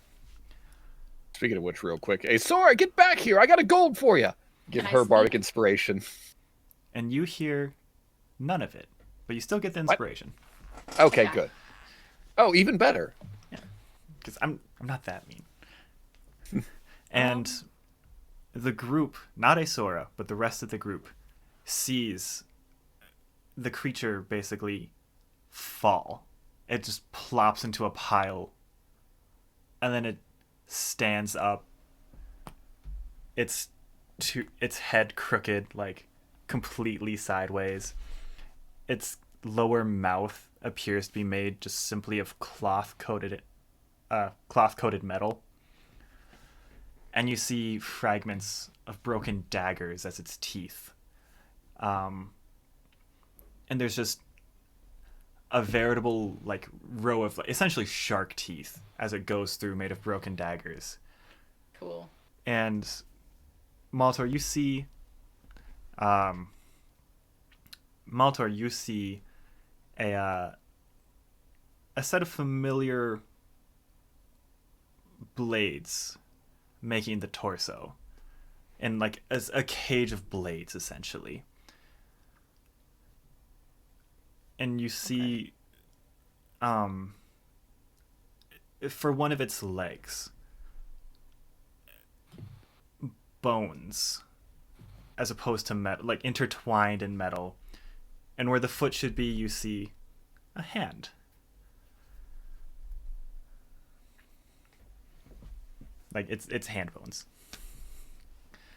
B: Speaking of which, real quick, hey, Sora, get back here! I got a gold for you. Give
D: Can I
B: her bardic
D: speak?
B: inspiration.
A: And you hear none of it, but you still get the inspiration.
B: Okay,
D: Yeah.
B: good. Oh, even better.
A: Because I'm not that mean. And the group, not Aeseora, but the rest of the group, sees the creature basically fall. It just plops into a pile and then it stands up. Its head crooked, like completely sideways. Its lower mouth appears to be made just simply of cloth-coated metal. And you see fragments of broken daggers as its teeth. And there's just a veritable like row of essentially shark teeth as it goes through, made of broken daggers.
D: Cool.
A: And Maltor, you see a set of familiar blades making the torso, and like as a cage of blades essentially. And you see for one of its legs, bones as opposed to metal, like intertwined in metal. And where the foot should be, you see a hand. Like it's hand bones.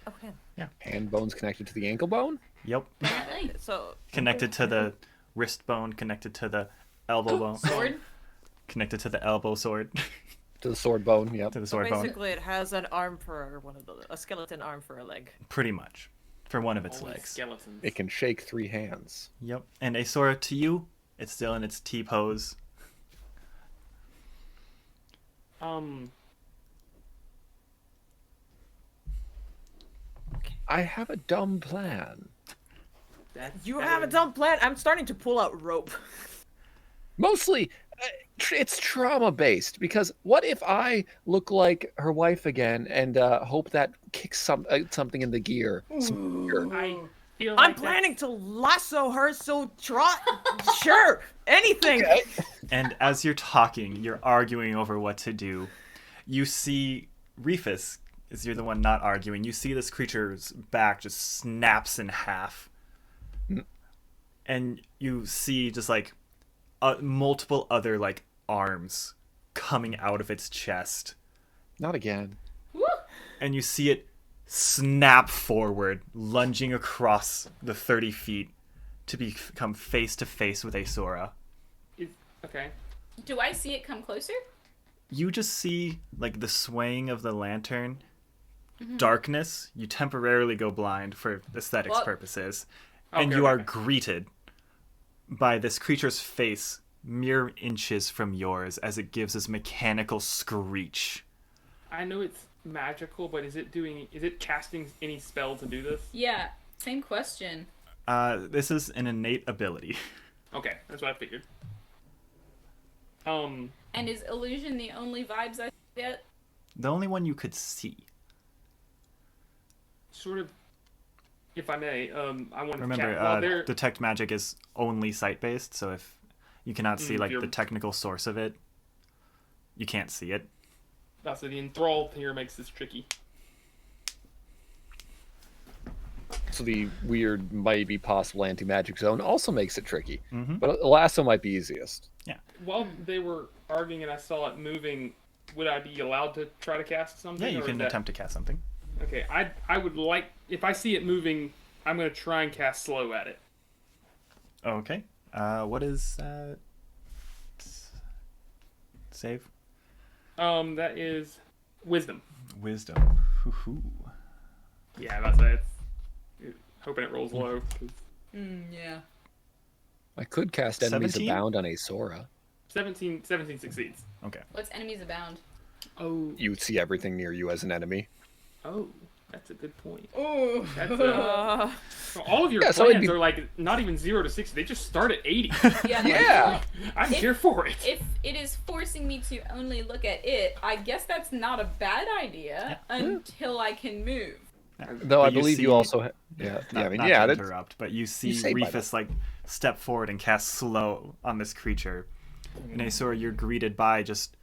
G: Okay.
A: Yeah.
B: Hand bones connected to the ankle bone?
A: Yep.
D: Apparently.
G: So
A: Connected to the wrist bone, connected to the elbow bone,
D: Sword?
A: connected to the elbow sword,
B: To the sword bone, yep.
A: to the
G: so
A: sword bone.
G: basically, it has an arm for a skeleton arm for a leg.
A: Pretty much. For one of its
C: Always
A: legs.
C: skeletons.
B: It can shake 3 hands.
A: Yep. And Aeseora, to you, it's still in its T pose.
B: I have a dumb plan.
G: You have a dumb plan. I'm starting to pull out rope.
B: Mostly, it's trauma-based, because what if I look like her wife again and hope that kicks something in the gear? Some gear.
F: I feel
G: I'm
F: like
G: planning to lasso her, so sure, anything.
B: Okay.
A: And as you're talking, you're arguing over what to do. You see Reefus, as you're the one not arguing, you see this creature's back just snaps in half. And you see just like multiple other like arms coming out of its chest.
B: Not again.
A: And you see it snap forward, lunging across the 30 feet to become face to face with Aeseora.
C: Okay.
D: Do I see it come closer?
A: You just see like the swaying of the lantern, darkness. You temporarily go blind for aesthetics
D: Well-
A: purposes,
C: Okay,
A: and you are
C: okay.
A: greeted by this creature's face mere inches from yours as it gives this mechanical screech.
C: I know it's magical, but is it casting any spell to do this?
D: Yeah. Same question.
A: This is an innate ability.
C: Okay, that's what I figured.
D: And is illusion the only vibes I get?
A: The only one you could see.
C: Sort of, if I may, I want to
A: Remember,
C: chat. While they're
A: detect magic is only sight-based, so if you cannot see like
C: you're-
A: the technical source of it, you can't see it.
C: so the enthralled here makes this tricky.
B: So the weird, maybe possible anti-magic zone also makes it tricky.
A: Mhm.
B: But a lasso might be easiest.
C: While they were arguing and I saw it moving, would I be allowed to try to cast something?
A: Yeah, you
C: or is
A: can
C: that-
A: attempt to cast something.
C: Okay, I would like, if I see it moving, I'm going to try and cast slow at it.
A: Okay. What is save?
C: That is wisdom.
A: Wisdom. Hoo-hoo.
C: Yeah, that's it. Hoping it rolls low. 'Cause
D: Yeah.
B: I could cast Enemies
A: 17?
B: Abound on Aeseora.
C: 17 succeeds.
A: Okay.
D: What's enemies abound?
C: Oh,
B: You see everything near you as an enemy.
C: that's a good point.
D: Oh.
C: That's
G: Uh,
C: all of your
B: Yeah, so it'd
C: plans
B: be-
C: are like not even 0 to 60. They just start at 80.
D: Yeah.
B: Yeah.
C: I'm
D: If-
C: here for it.
D: If it is forcing me to only look at it, I guess that's not a bad idea until I can move.
B: Though I
A: But you
B: believe you
A: see-
B: also... Yeah,
A: Not,
B: I mean,
A: not
B: yeah,
A: to
B: that's...
A: interrupt, but you see
B: saved by
A: Reefus like step forward and cast slow on this creature. And Aeseora, you're greeted by just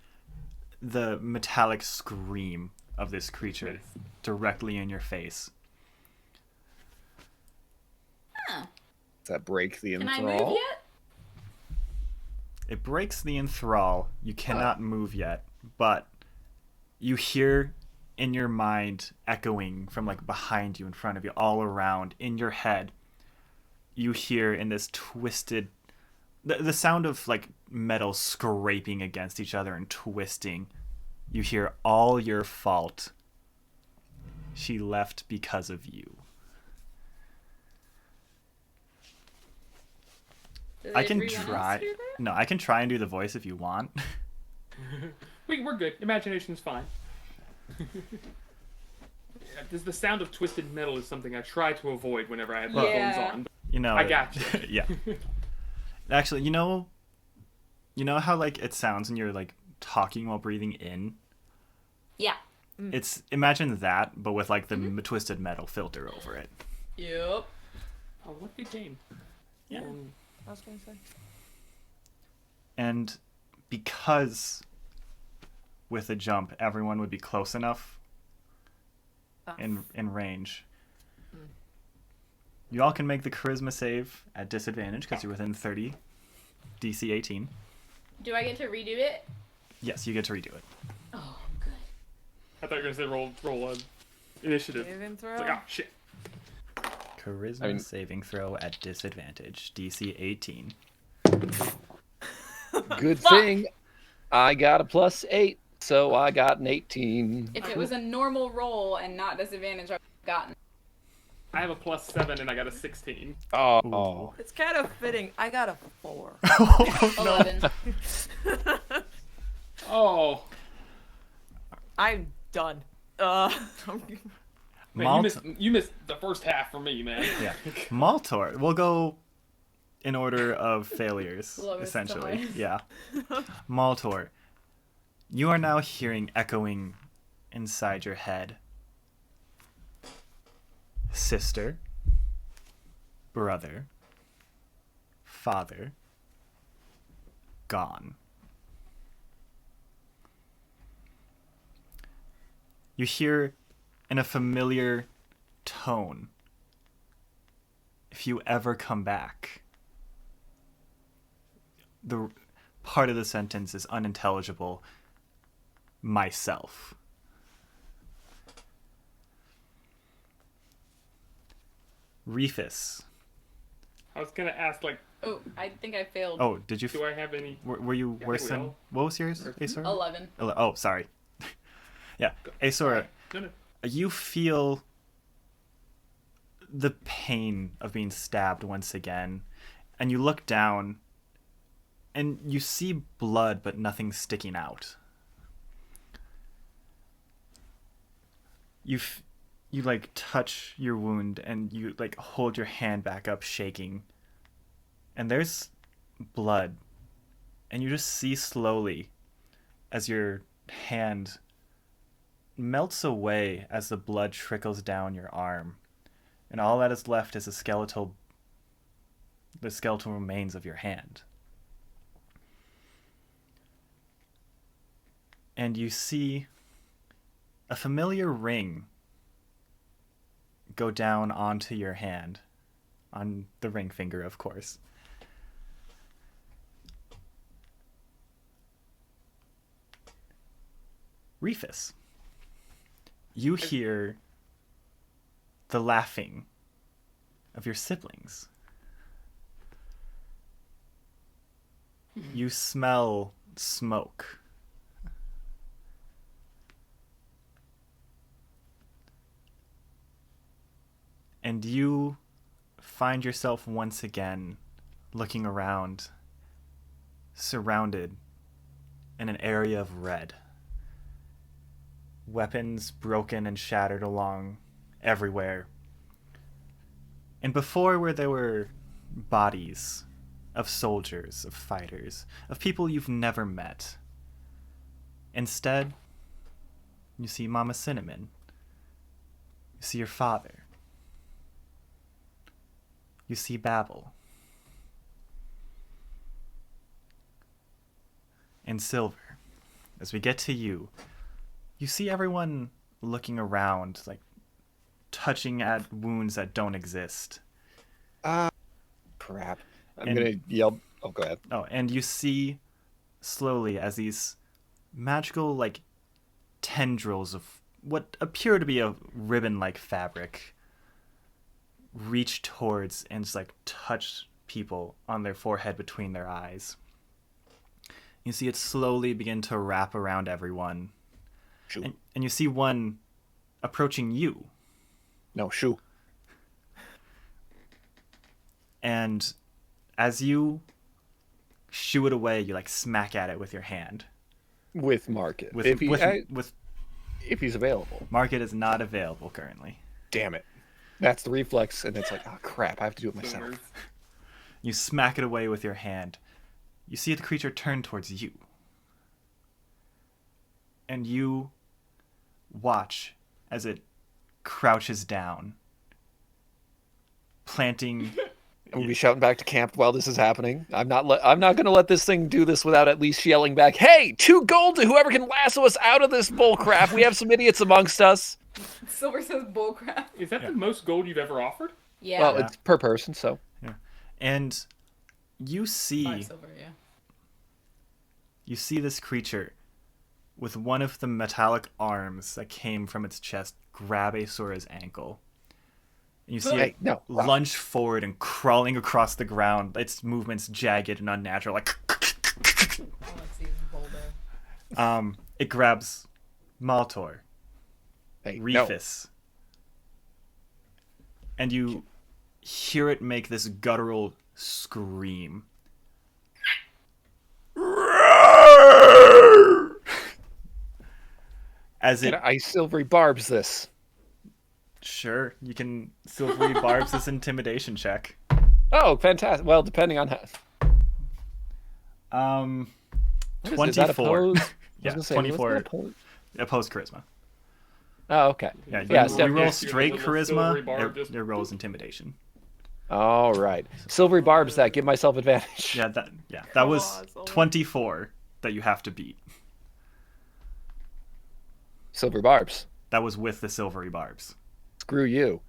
A: the metallic scream of this creature directly in your face.
D: Huh.
B: Does that break the
D: Can I
B: enthrall?
D: move yet?
A: It breaks the enthrall. You cannot move yet, but you hear in your mind echoing from like behind you, in front of you, all around, in your head. You hear in this twisted, the sound of like metal scraping against each other and twisting. You hear, all your fault. She left because of you.
D: Did
A: I can
D: everyone else
A: try.
D: hear that?
A: No, I can try and do the voice if you want.
C: We're good. Imagination's fine. Yeah, the sound of twisted metal is something I try to avoid whenever I have headphones
D: Yeah.
C: on.
A: You know,
C: I got you.
A: Yeah. Actually, you know how like it sounds when you're like talking while breathing in.
E: Yeah.
A: It's imagine that, but with like the twisted metal filter over it.
D: Yep.
C: Oh, what good game.
A: Yeah.
G: I was gonna say.
A: And because with a jump, everyone would be close enough in range. You all can make the charisma save at disadvantage because you're within 30, DC 18.
D: Do I get to redo it?
A: Yes, you get to redo it.
D: Oh, good.
C: I thought you were going to say roll initiative.
G: Saving throw.
C: It's like, oh, shit.
A: Charisma saving throw at disadvantage, DC 18.
B: Good thing I got a +8, so I got an 18.
D: If it was a normal roll and not disadvantage, I would have gotten.
C: I have a +7 and I got a 16.
B: Oh.
G: It's kind of fitting. I got a 4.
D: 11.
C: Oh.
G: I'm done.
C: Man, you missed the first half for me, man.
A: Yeah. Maltor. We'll go in order of failures,
D: Lowest to
A: essentially.
D: highest.
A: Yeah. Maltor. You are now hearing echoing inside your head. Sister. Brother. Father. Gone. You hear in a familiar tone, if you ever come back. The part of the sentence is unintelligible. Myself. Reefus.
C: I was going to ask, like,
D: Oh, I think I failed.
A: Oh, did you?
C: do I have any...
A: Were you
C: Yeah, I
A: worse
C: think we
A: than?
C: all-
A: What was yours, Aeseora?
D: 11.
A: Oh, sorry. Yeah, Aeseora.
C: No.
A: You feel the pain of being stabbed once again, and you look down and you see blood but nothing sticking out. You like touch your wound and you like hold your hand back up shaking, and there's blood, and you just see slowly as your hand melts away as the blood trickles down your arm, and all that is left is the skeletal remains of your hand. And you see a familiar ring go down onto your hand, on the ring finger, of course. Reefus. You hear the laughing of your siblings. You smell smoke. And you find yourself once again looking around, surrounded in an area of red. Weapons broken and shattered along everywhere. And before, where there were bodies of soldiers, of fighters, of people you've never met, instead, you see Mama Cinnamon. You see your father. You see Babel. And Sylvyre. As we get to you, you see everyone looking around, like touching at wounds that don't exist.
B: Crap. I'm
A: And-
B: gonna yell. Oh, go ahead.
A: Oh, and you see slowly as these magical, like, tendrils of what appear to be a ribbon-like fabric reach towards and just like touch people on their forehead between their eyes. You see it slowly begin to wrap around everyone.
B: Shoo.
A: And you see one approaching you.
B: No, shoo.
A: And as you shoo it away, you like smack at it with your hand.
B: With Market.
A: With
B: If he's available.
A: Market is not available currently.
B: Damn it. That's the reflex, and it's like, oh crap, I have to do it myself.
C: Boomers.
A: You smack it away with your hand. You see the creature turn towards you. And you watch as it crouches down, planting.
B: And we'll be shouting back to camp while this is happening. I'm not going to let this thing do this without at least yelling back, "Hey, 2 gold to whoever can lasso us out of this bullcrap. We have some idiots amongst us."
D: Silver says bullcrap.
C: Is that the most gold you've ever offered?
D: Yeah.
B: Well, it's per person, so.
A: And you see
D: 5 silver, yeah.
A: you see this creature with one of the metallic arms that came from its chest grab Aeseora's ankle. And you see
B: Hey,
A: it
B: no, stop.
A: lunge forward and crawling across the ground, its movements jagged and unnatural, like
D: Oh, let's see his boulder.
A: it grabs Maltor,
B: Hey, no.
A: Reefus. And you hear it make this guttural scream. As it
B: Can I silvery barbs this?
A: Sure, you can silvery barbs this intimidation check.
B: Oh, fantastic. Well, depending on how. What is it? Is that
A: 24.
B: opposed? I was
A: Yeah,
B: gonna say,
A: 24.
B: what's that opposed?
A: Opposed charisma.
B: Oh, okay.
A: Yeah,
B: Yeah,
A: you
B: so-
A: roll
C: Yes, you
A: straight
C: have a little silvery barb
A: charisma,
C: just-
A: your roll is intimidation.
B: All right. Silvery barbs that. Give myself advantage.
A: Yeah, that was
G: Awesome.
A: 24 that you have to beat.
B: Silvery barbs.
A: That was with the silvery barbs.
B: Screw you.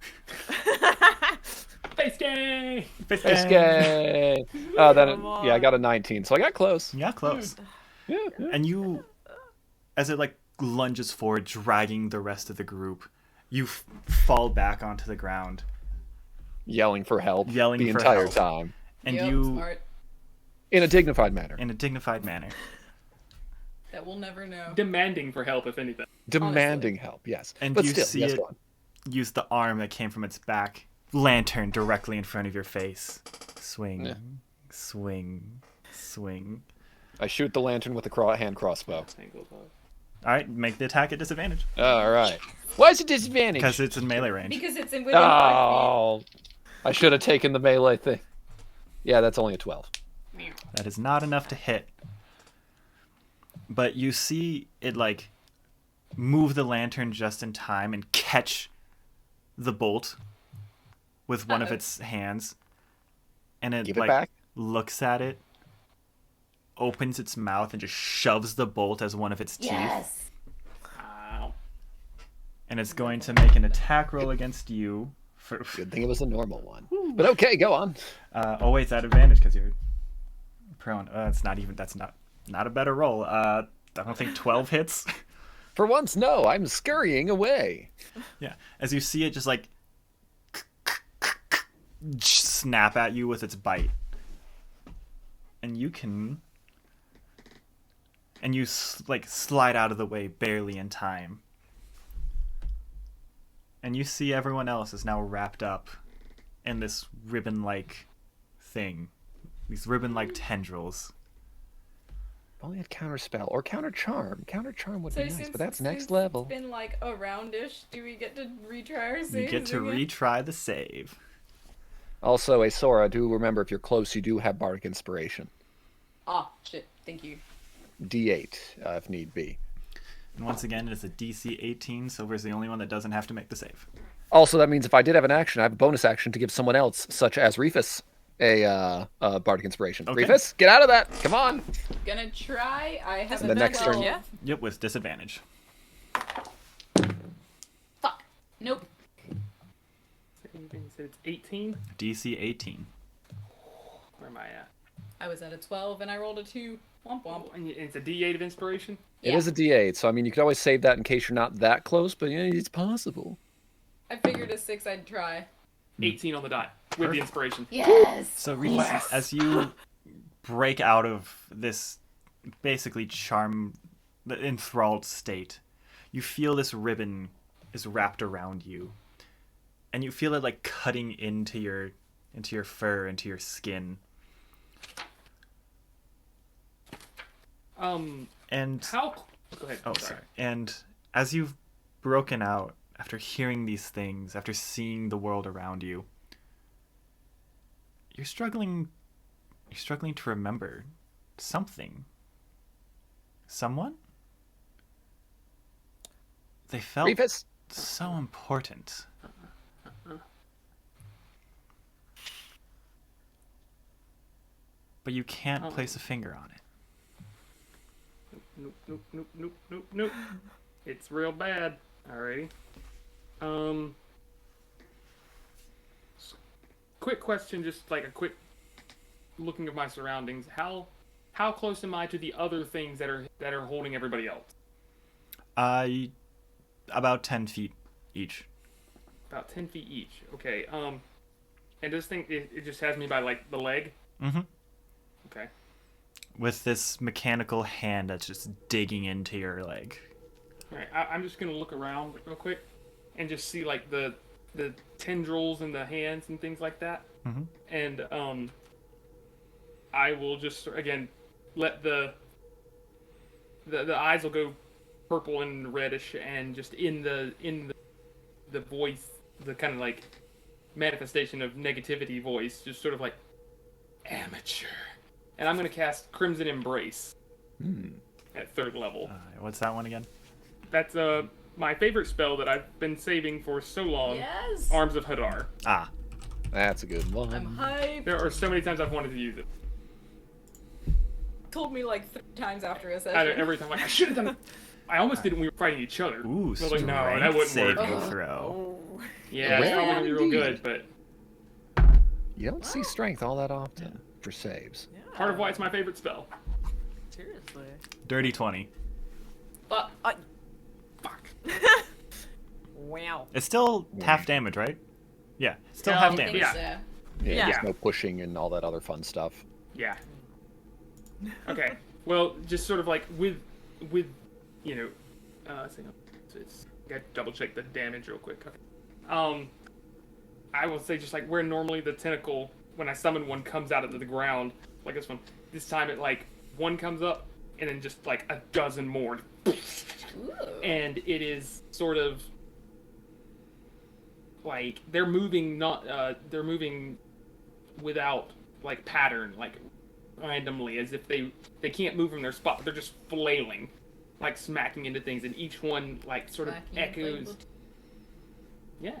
C: Face game!
B: Escape. Oh, then
G: Come
B: yeah, I got a 19, so I got close.
A: Yeah, close.
B: Yeah, yeah.
A: And you, as it like lunges forward, dragging the rest of the group, you fall back onto the ground,
B: Yelling for help.
A: Yelling
B: the
A: for
B: entire
A: help.
B: time
A: and
D: Yep,
A: you,
D: smart.
B: in a dignified manner.
A: in a dignified manner,
D: That we'll never know.
C: Demanding for help, if anything.
B: Demanding help. Yes.
A: And
B: but
A: you
B: still,
A: see
B: yes,
A: it-
B: go on.
A: use the arm that came from its back, lantern directly in front of your face. Swing,
B: Yeah.
A: swing, swing.
B: I shoot the lantern with the hand crossbow.
C: Tangled up.
A: All right, make the attack at disadvantage
B: All right. Why is it disadvantage?
A: because it's in melee range.
D: Because it's in within 5
B: Oh, I should have taken the melee thing. Yeah, that's only a 12.
D: feet.
A: That is not enough to hit. But you see it like move the lantern just in time and catch the bolt with one of
D: Uh-oh.
A: its hands. And it
B: Give it
A: like
B: back.
A: looks at it, opens its mouth and just shoves the bolt as one of its teeth.
E: Yes.
C: Ow.
A: And it's going to make an attack roll against you for
B: Good thing it was a normal one. But okay, go on.
A: oh wait, it's at advantage because you're prone. That's not a better roll. I don't think 12 hits.
B: For once, no, I'm scurrying away.
A: Yeah, as you see it just like snap at you with its bite, and you like slide out of the way barely in time, and you see everyone else is now wrapped up in this ribbon-like thing, these ribbon-like tendrils.
B: If only had counterspell or counter charm. Counter charm would
D: So
B: be nice,
D: since,
B: but that's next
D: since
B: level.
D: It's been like a roundish. Do we get to retry our
A: You
D: saves
A: get to
D: again?
A: retry the save.
B: Also, Aeseora, do remember if you're close, you do have bardic inspiration.
D: Ah, shit. Thank you.
B: D8, if need be.
A: And once again, it is a DC 18. Silver's the only one that doesn't have to make the save.
B: Also, that means if I did have an action, I have a bonus action to give someone else, such as Reefus, a bardic inspiration.
A: Okay.
B: Reefus, get out of that! Come on!
D: Gonna try. I have
B: The
D: a
B: next turn.
D: 12.
G: Yeah.
A: Yep, with disadvantage.
D: Fuck. Nope.
C: Saving, so it's 18.
A: DC 18.
C: Where am I at?
D: I was at a 12 and I rolled a 2. Womp womp.
C: And it's a D8 of inspiration.
B: It is a D8, so I mean, you could always save that in case you're not that close, but yeah, it's possible.
D: I figured a 6 I'd try.
C: 18 on the dot with the inspiration.
E: Yes.
A: So Reefus, as you break out of this basically enthralled state, you feel this ribbon is wrapped around you, and you feel it like cutting into your fur, into your skin. And
C: How? Go ahead.
A: oh, sorry. And as you've broken out after hearing these things, after seeing the world around you, you're struggling to remember something. Someone? They felt
B: Reefus.
A: so important. But you can't place a finger on it.
C: Nope. It's real bad. Alrighty. Quick question, just like a quick looking of my surroundings. How close am I to the other things that are holding everybody else?
A: About 10 feet each.
C: About 10 feet each. Okay. And this thing it just has me by like the leg.
A: Mm-hmm.
C: Okay.
A: With this mechanical hand that's just digging into your leg.
C: All right. I'm just gonna look around real quick and just see like the tendrils in the hands and things like that.
A: Mm-hmm.
C: And I will just again let the eyes will go purple and reddish, and just in the voice, the kind of like manifestation of negativity voice, just sort of like amateur. And I'm gonna cast Crimson Embrace at 3rd level.
A: What's that one again?
C: That's my favorite spell that I've been saving for so long.
D: Yes.
C: Arms of Hadar.
A: Ah,
B: That's a good one.
D: I'm hyped.
C: There are so many times I've wanted to use it.
D: Told me like 3 times after a
C: I,
D: session.
C: every time, like I should have done it. I almost did it when we were fighting each other.
A: ooh,
C: I was
A: strength
C: like, no, that wouldn't
A: saving
C: work.
A: throw.
G: Oh.
C: Yeah, it's
B: Yeah,
C: probably gonna be real
B: indeed.
C: good, but
B: You don't see strength all that often for saves.
G: Yeah.
C: part of why it's my favorite spell.
G: Seriously.
A: Dirty 20.
D: But
C: Fuck.
G: Wow.
A: It's still half damage, right? Yeah, still half
D: I
A: damage.
D: think
C: Yeah.
D: so.
B: Yeah,
G: Yeah.
B: there's no pushing and all that other fun stuff.
C: Yeah. Okay. Well, just sort of like with you know, so it's gotta double check the damage real quick. Okay. I will say just like where normally the tentacle, when I summon one, comes out of the ground, like this one. This time it like one comes up and then just like a dozen more,
D: Ooh.
C: and it is sort of like they're moving they're moving without like pattern, like randomly, as if they can't move from their spot, but they're just flailing, like smacking into things, and each one like sort of
D: Smacking into
C: echoes.
D: things.
C: Yeah,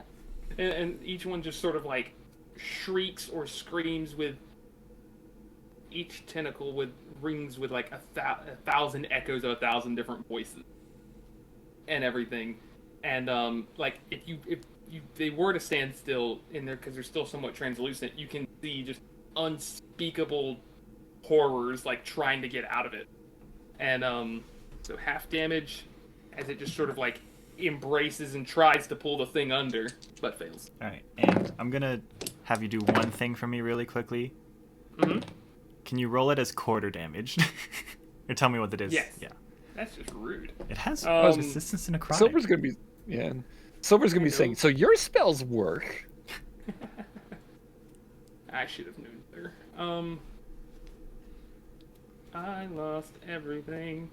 C: and each one just sort of like shrieks or screams with each tentacle with rings with like a thousand echoes of 1,000 different voices and everything. And like if they were to stand still in there, because they're still somewhat translucent, you can see just unspeakable horrors like trying to get out of it. And so half damage as it just sort of like embraces and tries to pull the thing under, but fails.
A: Alright, and I'm gonna have you do one thing for me really quickly.
C: Mm-hmm.
A: Can you roll it as quarter damage? Or tell me what it is.
C: Yes.
A: Yeah.
C: That's just rude.
A: It has
C: Um,
A: resistance to necrotic.
B: Silver's gonna be Silver's gonna be saying, so your spells work.
C: I should have known better. I lost everything.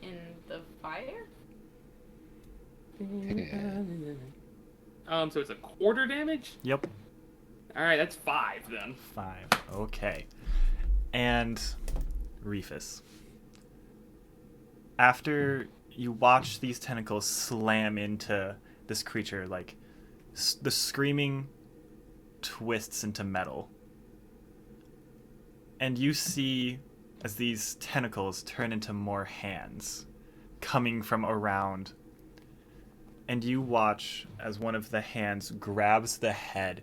D: In the fire?
C: So it's a quarter damage?
A: Yep.
C: Alright, that's 5 then.
A: 5. Okay. And Reefus. After you watch these tentacles slam into this creature, like the screaming twists into metal. And you see as these tentacles turn into more hands coming from around. And you watch as one of the hands grabs the head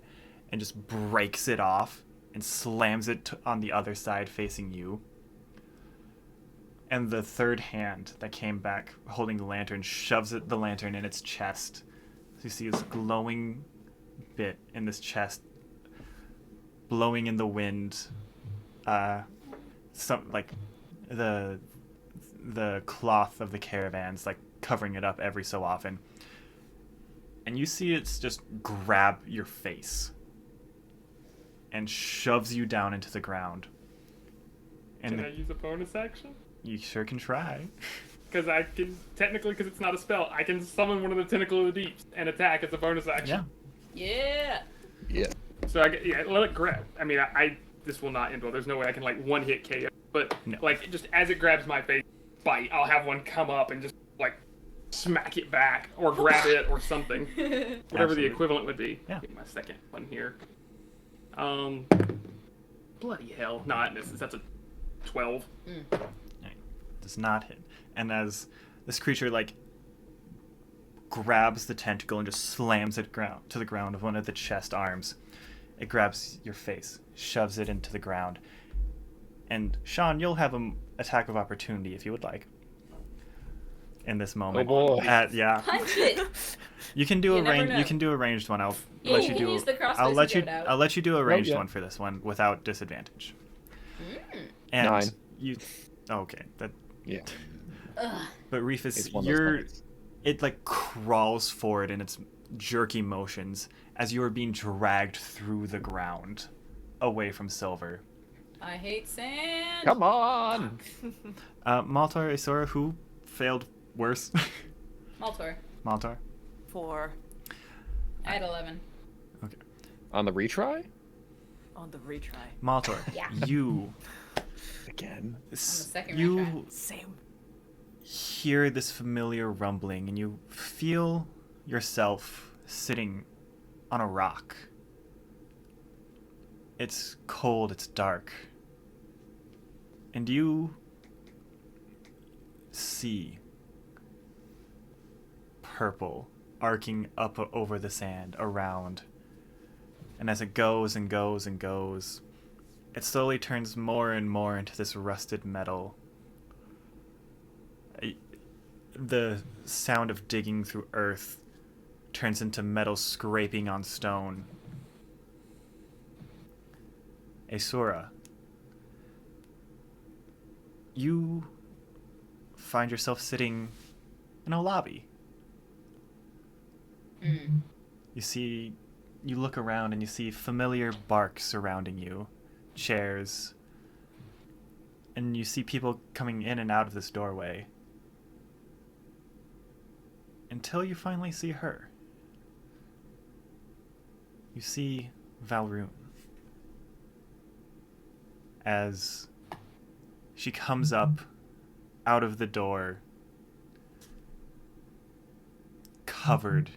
A: and just breaks it off and slams it on the other side facing you. and the third hand that came back holding the lantern shoves the lantern in its chest. So you see this glowing bit in this chest, blowing in the wind. Some like the cloth of the caravans like covering it up every so often, and you see it's just grab your face and shoves you down into the ground. And
C: Can I use a bonus action?
A: you sure can try.
C: Because I can, technically, because it's not a spell, I can summon one of the Tentacle of the Deeps and attack as a bonus action.
D: Yeah.
B: Yeah.
C: So let it grab. I mean, this will not end well. There's no way I can like one hit KO. But
A: No.
C: like just as it grabs my face, bite, I'll have one come up and just like smack it back or grab it or something, whatever
A: Absolutely.
C: the equivalent would be.
A: Yeah.
C: Get my second one here. Bloody hell! Not misses. That's a 12.
A: Does not hit. And as this creature like grabs the tentacle and just slams it to the ground with one of the chest arms, it grabs your face, shoves it into the ground. And Sean, you'll have an attack of opportunity if you would like. In this moment,
B: boy.
A: yeah,
D: Punch it.
A: you can do
D: You
A: a
D: never
A: range.
D: know.
A: You can do a ranged one. I'll
D: Yeah,
A: let
D: you
A: you
D: can
A: do.
D: use the crossbow
A: I'll let
D: to
A: you.
D: get out.
A: I'll let you do a ranged
B: yeah.
A: one for this one without disadvantage. And
B: 9.
A: you. Okay, that.
B: Yeah.
D: Ugh.
A: But Reefus,
B: It's one of those moments.
A: it like crawls forward in its jerky motions as you are being dragged through the ground, away from Sylvyre.
D: I hate sand.
B: Come on.
A: Maltor, Aeseora, who failed worse?
D: Maltor.
A: Maltor.
G: 4
D: I had 11.
B: On the retry?
G: on the retry.
A: Maltor,
D: Yeah.
A: you
B: Again.
D: second
A: you
D: retry.
G: Same.
A: hear this familiar rumbling and you feel yourself sitting on a rock. It's cold, it's dark. And you see purple arcing up over the sand around. And as it goes and goes and goes, it slowly turns more and more into this rusted metal. The sound of digging through earth turns into metal scraping on stone. Aeseora, you find yourself sitting in a lobby. You look around and you see familiar bark surrounding you, chairs, and you see people coming in and out of this doorway. Until you finally see her. You see Valroon. As she comes up out of the door, covered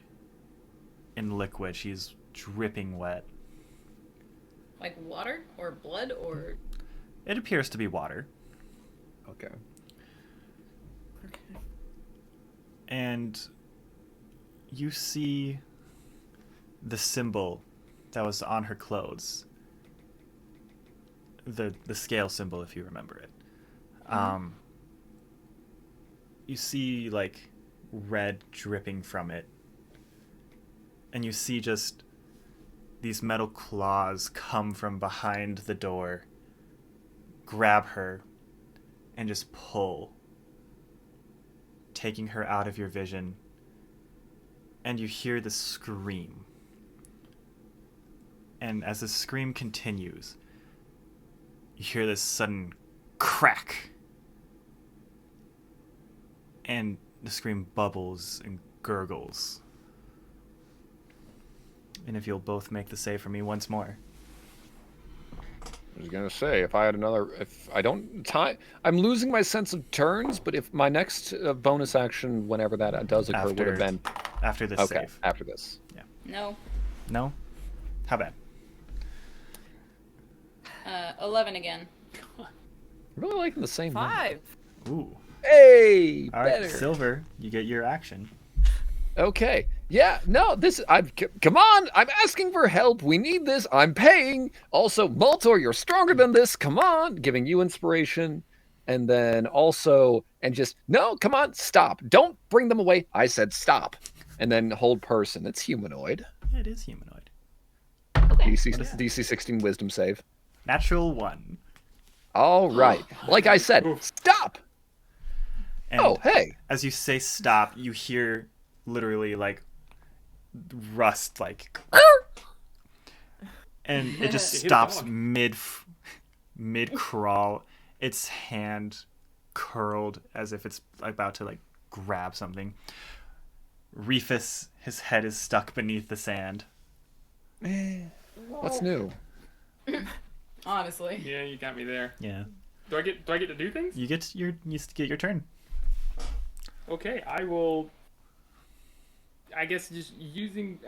A: in liquid. She's dripping wet.
D: Like water or blood or.
A: It appears to be water.
B: Okay.
A: And you see the symbol that was on her clothes. The scale symbol, if you remember it. You see like red dripping from it. And you see just these metal claws come from behind the door, grab her, and just pull, taking her out of your vision. And you hear the scream. And as the scream continues, you hear this sudden crack. And the scream bubbles and gurgles. And if you'll both make the save for me once more.
B: I was gonna say, if I don't time, I'm losing my sense of turns. But if my next bonus action, whenever that does occur, would have been
A: After this
B: okay.
A: save.
B: After this,
D: No.
A: No? How bad?
D: 11 again.
B: I'm really liking the same. number.
G: 5.
A: Ooh.
B: Hey,
A: All right,
B: better.
A: Sylvyre, you get your action.
B: Okay. Yeah. No. Come on. I'm asking for help. We need this. I'm paying. Also, Maltor, you're stronger than this. Come on. Giving you inspiration. And then also, and just, no, come on, stop. Don't bring them away. I said stop. And then hold person. It's humanoid.
A: Yeah, it is humanoid.
E: Okay.
B: DC 16 wisdom save.
A: Natural 1.
B: All right. Like I said, stop.
A: And
B: Oh, hey.
A: as you say stop, you hear literally like rust, like, and it just
C: It hit a
A: stops
C: dog.
A: mid crawl. Its hand curled as if it's about to like grab something. Reefus, his head is stuck beneath the sand.
B: What's new?
D: Honestly.
C: Yeah, you got me there.
A: Yeah,
C: Do I get to do things?
A: you get your turn.
C: Okay, I will. I guess just using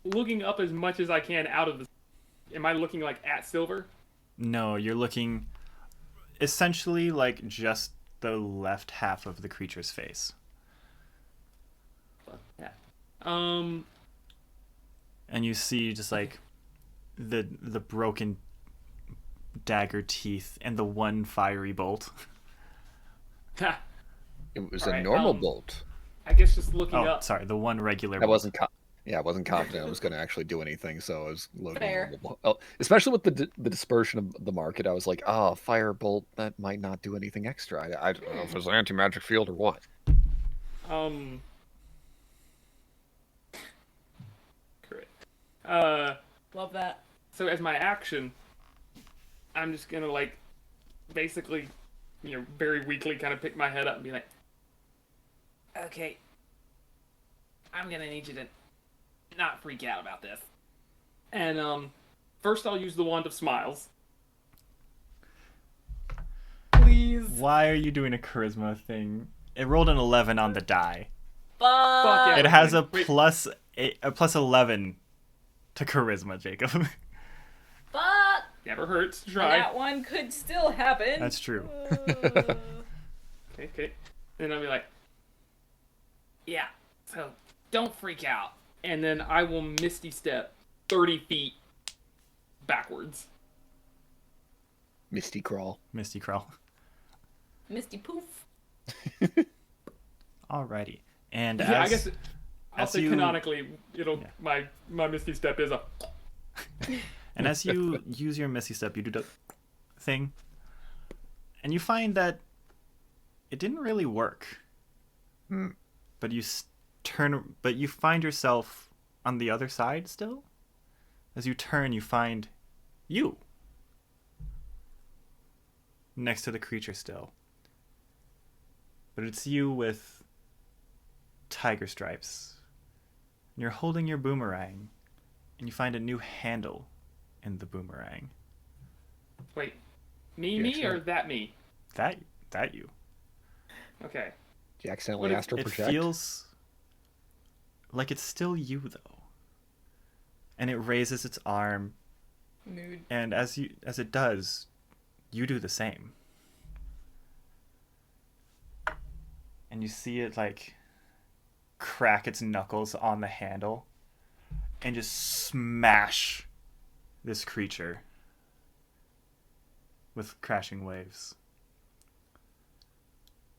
C: looking up as much as I can out of the. Am I looking like at Sylvyre?
A: No, you're looking essentially like just the left half of the creature's face.
C: Fuck that.
A: And you see just like the broken dagger teeth and the one fiery bolt.
C: Ha.
B: It was
C: All
B: a
C: right,
B: normal bolt.
C: I guess just looking
A: Oh,
C: up.
A: sorry, the one regular
B: I
A: bolt.
B: wasn't I wasn't confident I was going to actually do anything, so I was loading
D: Fair.
B: normal bolt. Oh, especially with the dispersion of the market, I was like, oh, firebolt, that might not do anything extra. I don't know if it's an anti-magic field or what.
C: Correct.
D: Love that.
C: So as my action, I'm just gonna like, basically, very weakly kind of pick my head up and be like,
F: Okay. I'm gonna need you to not freak out about this.
C: and first I'll use the wand of smiles.
D: Please.
A: Why are you doing a charisma thing? It rolled an 11 on the die.
C: Fuck yeah.
A: It has a
C: Wait.
A: plus 11 to charisma, Jacob.
D: Fuck.
C: Never hurts to try.
D: That one could still happen.
A: That's true.
C: Okay. Then I'll be like,
F: Yeah. So don't freak out.
C: and then I will misty step 30 feet backwards.
B: Misty crawl.
A: Misty crawl.
D: Misty poof.
A: Alrighty. And
C: Yeah, I
A: as,
C: guess I'll
A: as
C: say
A: you-
C: canonically, it'll
A: Yeah.
C: my misty step is a.
A: and as you use your Misty Step, you do the thing, and you find that it didn't really work. But you but you find yourself on the other side still. As you turn, you find you next to the creature still. But it's you with tiger stripes. And you're holding your boomerang, and you find a new handle in the boomerang.
C: Wait, me
B: Yeah,
C: or
B: sure.
C: that me?
A: That you.
C: Okay.
B: Did you accidentally
C: What if
B: astral
A: It
B: project?
A: feels like it's still you though. And it raises its arm,
D: Mood.
A: and as it does, you do the same. And you see it like crack its knuckles on the handle and just smash this creature with crashing waves.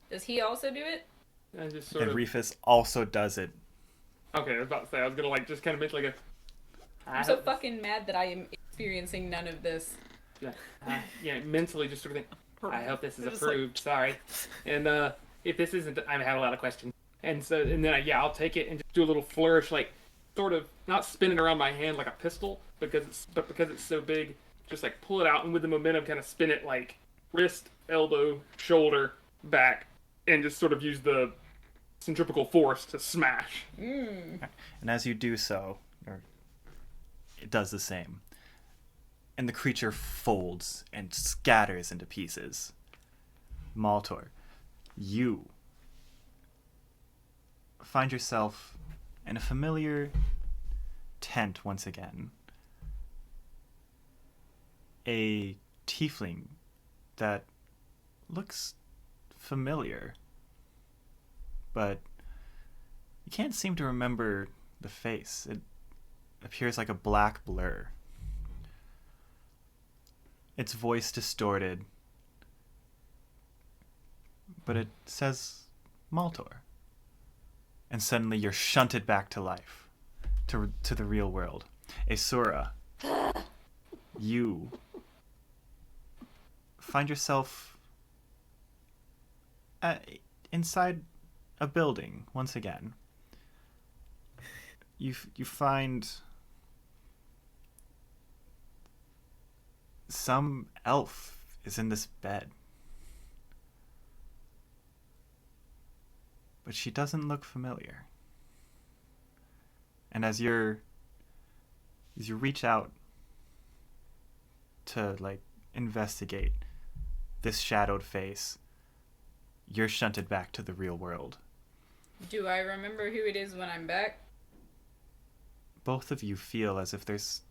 D: Does he also do it?
C: I just sort
A: And
C: of.
A: Reefus also does it.
C: Okay, I was about to say I was gonna like just kind of make like a.
D: I'm so fucking mad that I am experiencing none of this.
C: Yeah, mentally just sort of think. I hope this is
G: It was like-
C: approved. Sorry, and if this isn't, I have a lot of questions. And so, and then I'll take it and just do a little flourish, like sort of not spin it around my hand like a pistol, because it's so big, just like pull it out and with the momentum kind of spin it like wrist, elbow, shoulder, back, and just sort of use the centrifugal force to smash.
A: And as you do so, it does the same. And the creature folds and scatters into pieces. Maltor, you find yourself in a familiar tent once again. A tiefling that looks familiar, but you can't seem to remember the face. It appears like a black blur. Its voice distorted, but it says Maltor. And suddenly you're shunted back to life, to the real world. Aeseora, you find yourself inside a building once again. You find some elf is in this bed. But she doesn't look familiar. And as you reach out to like investigate this shadowed face, you're shunted back to the real world.
D: Do I remember who it is when I'm back?
A: Both of you feel as if there's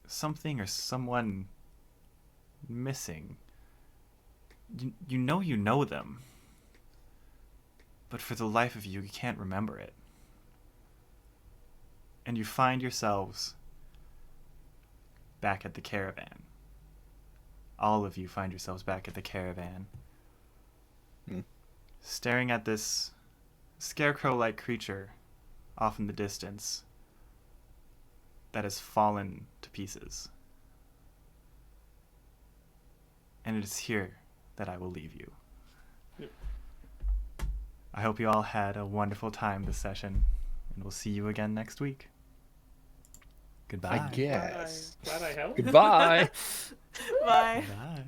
A: something or someone missing. You know them. But for the life of you, you can't remember it. And you find yourselves back at the caravan. All of you find yourselves back at the caravan. Staring at this scarecrow-like creature off in the distance that has fallen to pieces. And it is here that I will leave you. I hope you all had a wonderful time this session, and we'll see you again next week. Goodbye.
B: I guess.
C: Glad I helped.
B: Goodbye.
G: Bye.
A: Bye.